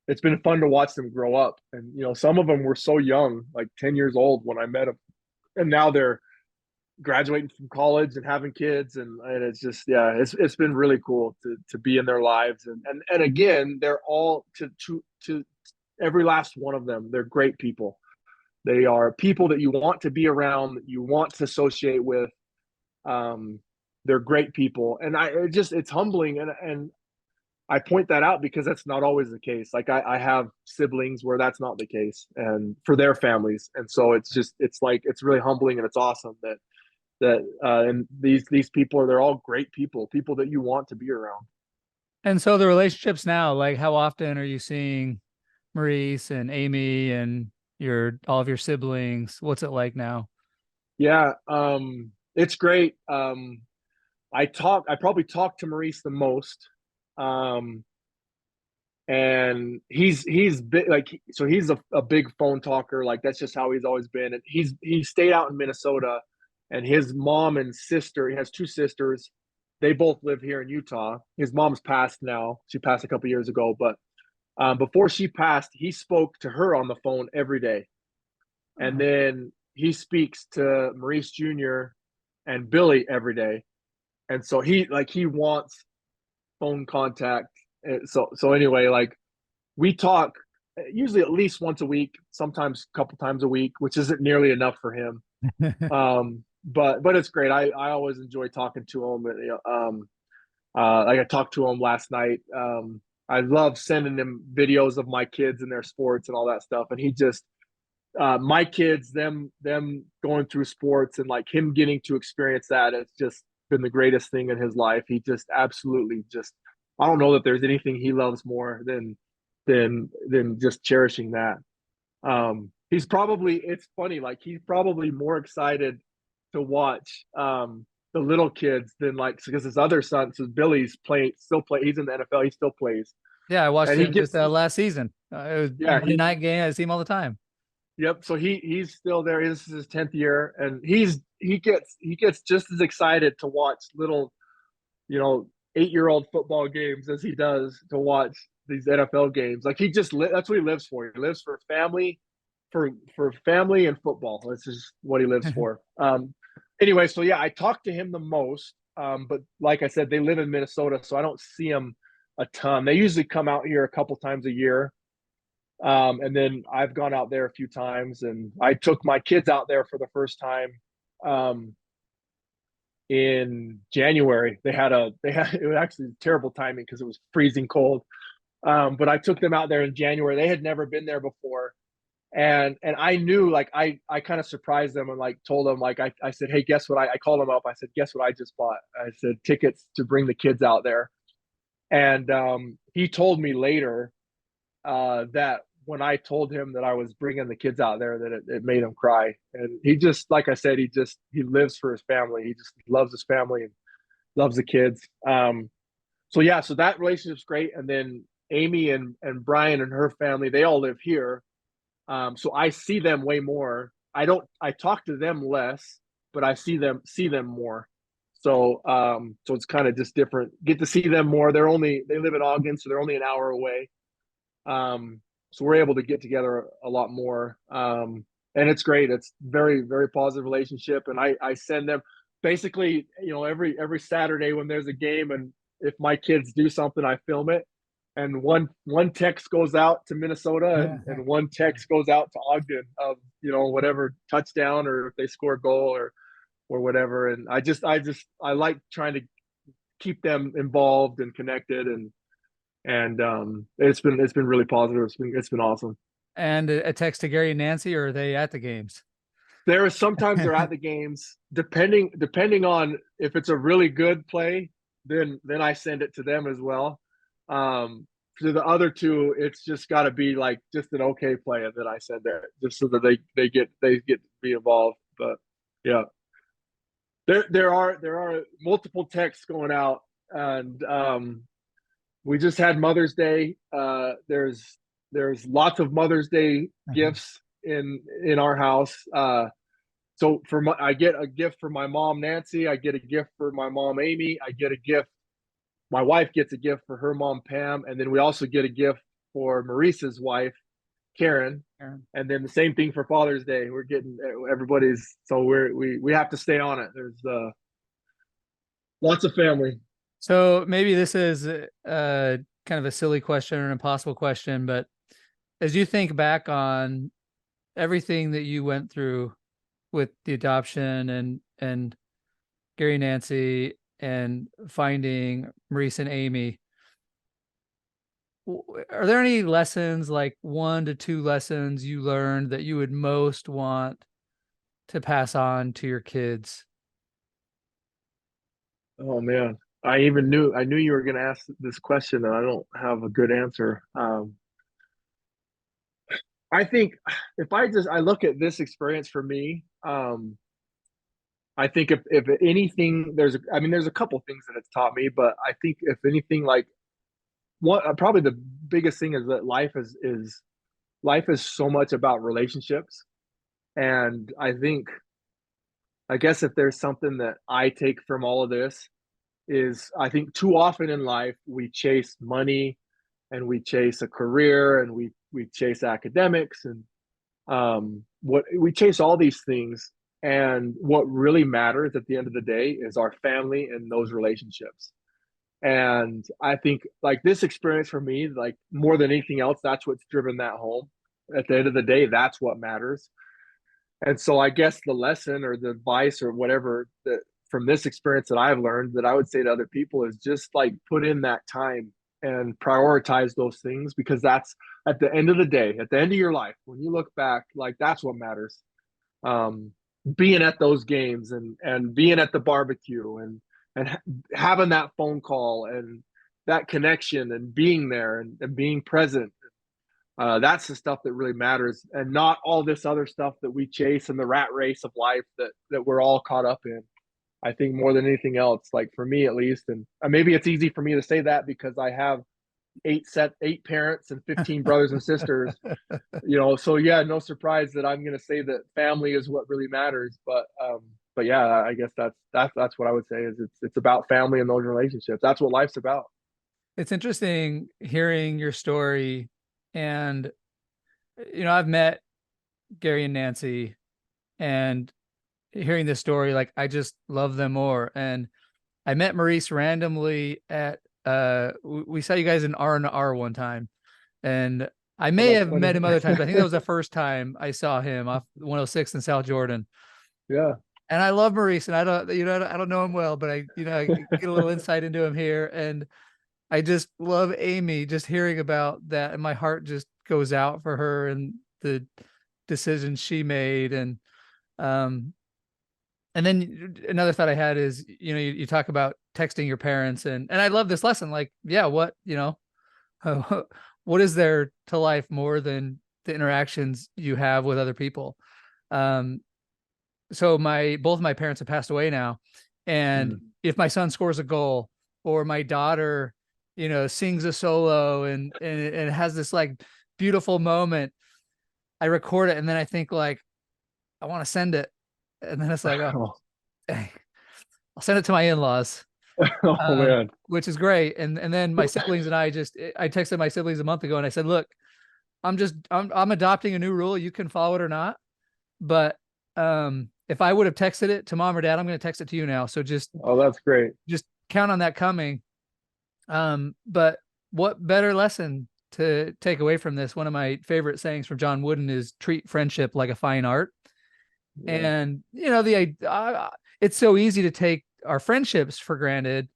It's been fun to watch them grow up, and some of them were so young, like 10 years old when I met them, and now they're graduating from college and having kids, and it's just, yeah, it's been really cool to be in their lives, and again, they're all to every last one of them, they're great people. They are people that you want to be around, that you want to associate with. um they're great people, and it's humbling, and I point that out because that's not always the case. Like, I have siblings where that's not the case, and for their families, and so it's like, it's really humbling, and it's awesome and these people they're all great people that you want to be around. And so the relationships now, like how often are you seeing Maurice and Amy and your all of your siblings? What's it like now? Yeah, it's great. I probably talk to Maurice the most. Um, and he's big, like, so he's a big phone talker. Like, that's just how he's always been. And he stayed out in Minnesota, and his mom and sister, he has two sisters, they both live here in Utah. His mom's passed now, she passed a couple years ago, but before she passed, he spoke to her on the phone every day. And then he speaks to Maurice Jr. and Billy every day. And so he wants phone contact. So anyway, like, we talk usually at least once a week, sometimes a couple times a week, which isn't nearly enough for him. But it's great. I always enjoy talking to him. And, like, I talked to him last night. I love sending him videos of my kids and their sports and all that stuff. And he just, my kids, them going through sports, and like him getting to experience that, it's just been the greatest thing in his life. He just absolutely just, I don't know that there's anything he loves more than just cherishing that. He's probably, it's funny, like, he's probably more excited to watch the little kids than, like, because his other son, so Billy's he's in the NFL, he still plays. Yeah, I watched And he him just gets, last season. It was yeah, Monday night game. I see him all the time. yep. So he's still there. This is his 10th year, and he gets just as excited to watch little, 8-year-old football games as he does to watch these NFL games. Like, that's what he lives for. He lives for family, for family and football. This is what he lives for. Anyway, so yeah, I talk to him the most. But like I said, they live in Minnesota, so I don't see him a ton. They usually come out here a couple times a year. And then I've gone out there a few times, and I took my kids out there for the first time in January. It was actually terrible timing because it was freezing cold. But I took them out there in January. They had never been there before. And I knew, like, I kind of surprised them and, like, told them, like, I said, hey, guess what? I called them up. I said, guess what I just bought? I said, tickets to bring the kids out there. And he told me later that when I told him that I was bringing the kids out there, that it made him cry. And he just, like I said, he lives for his family. He just loves his family and loves the kids. So yeah, so that relationship's great. And then Amy and Bryan and her family, they all live here. So I see them way more. I talk to them less, but I see them more. So it's kind of just different. Get to see them more. They live in Ogden, so they're only an hour away. So we're able to get together a lot more. And it's great. It's very, very positive relationship. And I send them basically, every Saturday when there's a game, and if my kids do something, I film it. And one text goes out to Minnesota, and one text goes out to Ogden of, whatever touchdown, or if they score a goal, or whatever. And I like trying to keep them involved and connected, and it's been really positive. It's been awesome. And a text to Gary and Nancy, or are they at the games? There are sometimes they're at the games, depending on if it's a really good play, then I send it to them as well. To the other two, it's just got to be like just an okay play, and then I send it just so that they get to be involved. But yeah, there are multiple texts going out, and we just had Mother's Day. There's lots of Mother's Day gifts in our house. So I get a gift for my mom Nancy. I get a gift for my mom Amy. I get a gift. My wife gets a gift for her mom Pam, and then we also get a gift for Maurice's wife Karen. And then the same thing for Father's Day. We're getting everybody's. So we have to stay on it. There's lots of family. So maybe this is kind of a silly question or an impossible question, but as you think back on everything that you went through with the adoption and Gary, Nancy, and finding Maurice and Amy, are there any lessons, like 1 to 2 lessons you learned that you would most want to pass on to your kids? Oh man, I knew you were going to ask this question, and I don't have a good answer. I think if I look at this experience for me, I think if anything, there's a couple things that it's taught me, but I think if anything, like probably the biggest thing is that life is so much about relationships. And I guess if there's something that I take from all of this, is I think too often in life we chase money, and we chase a career, and we chase academics, and what we chase all these things, and what really matters at the end of the day is our family and those relationships. And I think, like, this experience for me, like more than anything else, that's what's driven that home. At the end of the day, that's what matters. And so I guess the lesson or the advice or whatever that from this experience that I've learned that I would say to other people is just like put in that time and prioritize those things, because that's at the end of the day, at the end of your life, when you look back, like that's what matters. Um, Being at those games, and being at the barbecue, and having that phone call, and that connection, and being there, and being present, that's the stuff that really matters, and not all this other stuff that we chase in the rat race of life that we're all caught up in. I think more than anything else, like for me at least, and maybe it's easy for me to say that because I have eight parents and 15 brothers and sisters, so yeah, no surprise that I'm going to say that family is what really matters. But yeah, I guess that's what I would say is it's about family and those relationships. That's what life's about. It's interesting hearing your story. And I've met Gary and Nancy, and hearing this story, like, I just love them more. And I met Maurice randomly at we saw you guys in R&R one time, and I may have Funny. met him other times, but I think that was the first time I saw him off 106 in South Jordan. Yeah. And I love Maurice, and I don't know him well, but I get a little insight into him here. And I just love Amy, just hearing about that, and my heart just goes out for her and the decisions she made. And then another thought I had is, you talk about texting your parents, and I love this lesson. Like, yeah, what what is there to life more than the interactions you have with other people? So both of my parents have passed away now, and if my son scores a goal, or my daughter sings a solo, and has this like beautiful moment, I record it, and then I think, like, I want to send it, and then it's like, oh, dang. I'll send it to my in-laws, Oh man. which is great. And then my siblings and I texted my siblings a month ago and I said, look, I'm adopting a new rule. You can follow it or not. But if I would have texted it to mom or dad, I'm going to text it to you now. So Oh, that's great. just count on that coming. But what better lesson to take away from this? One of my favorite sayings from John Wooden is treat friendship like a fine art. Yeah. And it's so easy to take our friendships for granted,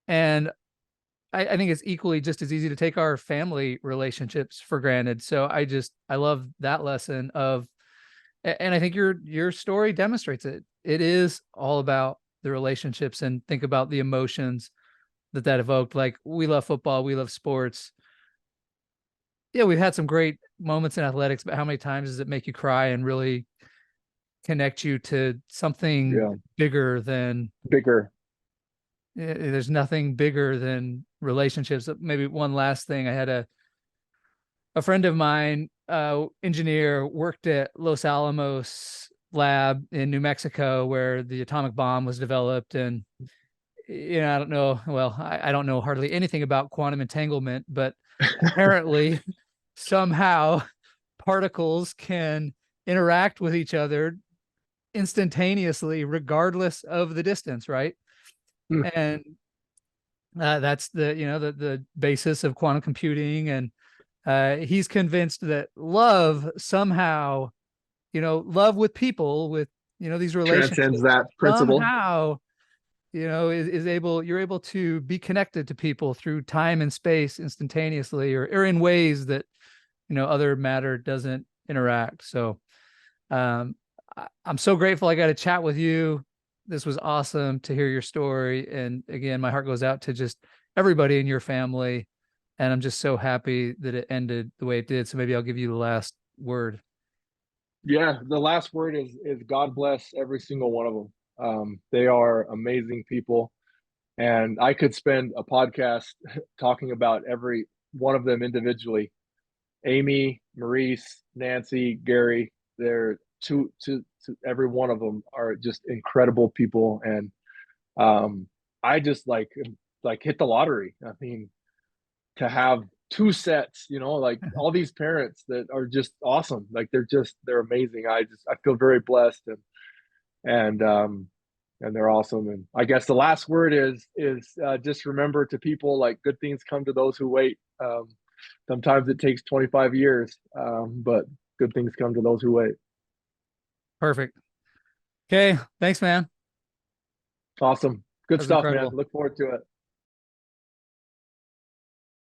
and I think it's equally just as easy to take our family relationships for granted. So I love that lesson of, and I think your story demonstrates it. It is all about the relationships, and think about the emotions that evoked. Like, we love football, we love sports. Yeah, we've had some great moments in athletics, but how many times does it make you cry and really connect you to something Yeah. bigger than Bigger. there's nothing bigger than relationships. Maybe one last thing. I had a friend of mine, engineer, worked at Los Alamos lab in New Mexico where the atomic bomb was developed. And I don't know, well, I don't know hardly anything about quantum entanglement, but apparently somehow particles can interact with each other instantaneously regardless of the distance, right? Hmm. And that's the basis of quantum computing. And he's convinced that love somehow, love with people, with these Transcends relationships, that principle. somehow you're able to be connected to people through time and space instantaneously, or in ways that other matter doesn't interact. So I'm so grateful I got to chat with you. This was awesome to hear your story. And again, my heart goes out to just everybody in your family. And I'm just so happy that it ended the way it did. So maybe I'll give you the last word. Yeah, the last word is God bless every single one of them. They are amazing people, and I could spend a podcast talking about every one of them individually. Amy, Maurice, Nancy, Gary, they're to every one of them are just incredible people, and I just like hit the lottery. I mean, to have two sets, like all these parents that are just awesome. Like they're amazing. I feel very blessed, and and they're awesome. And I guess the last word is just remember, to people, like, good things come to those who wait. Sometimes it takes 25 years, but good things come to those who wait. Perfect. Okay. Thanks, man. Awesome. Good That was stuff, man. incredible. Look forward to it.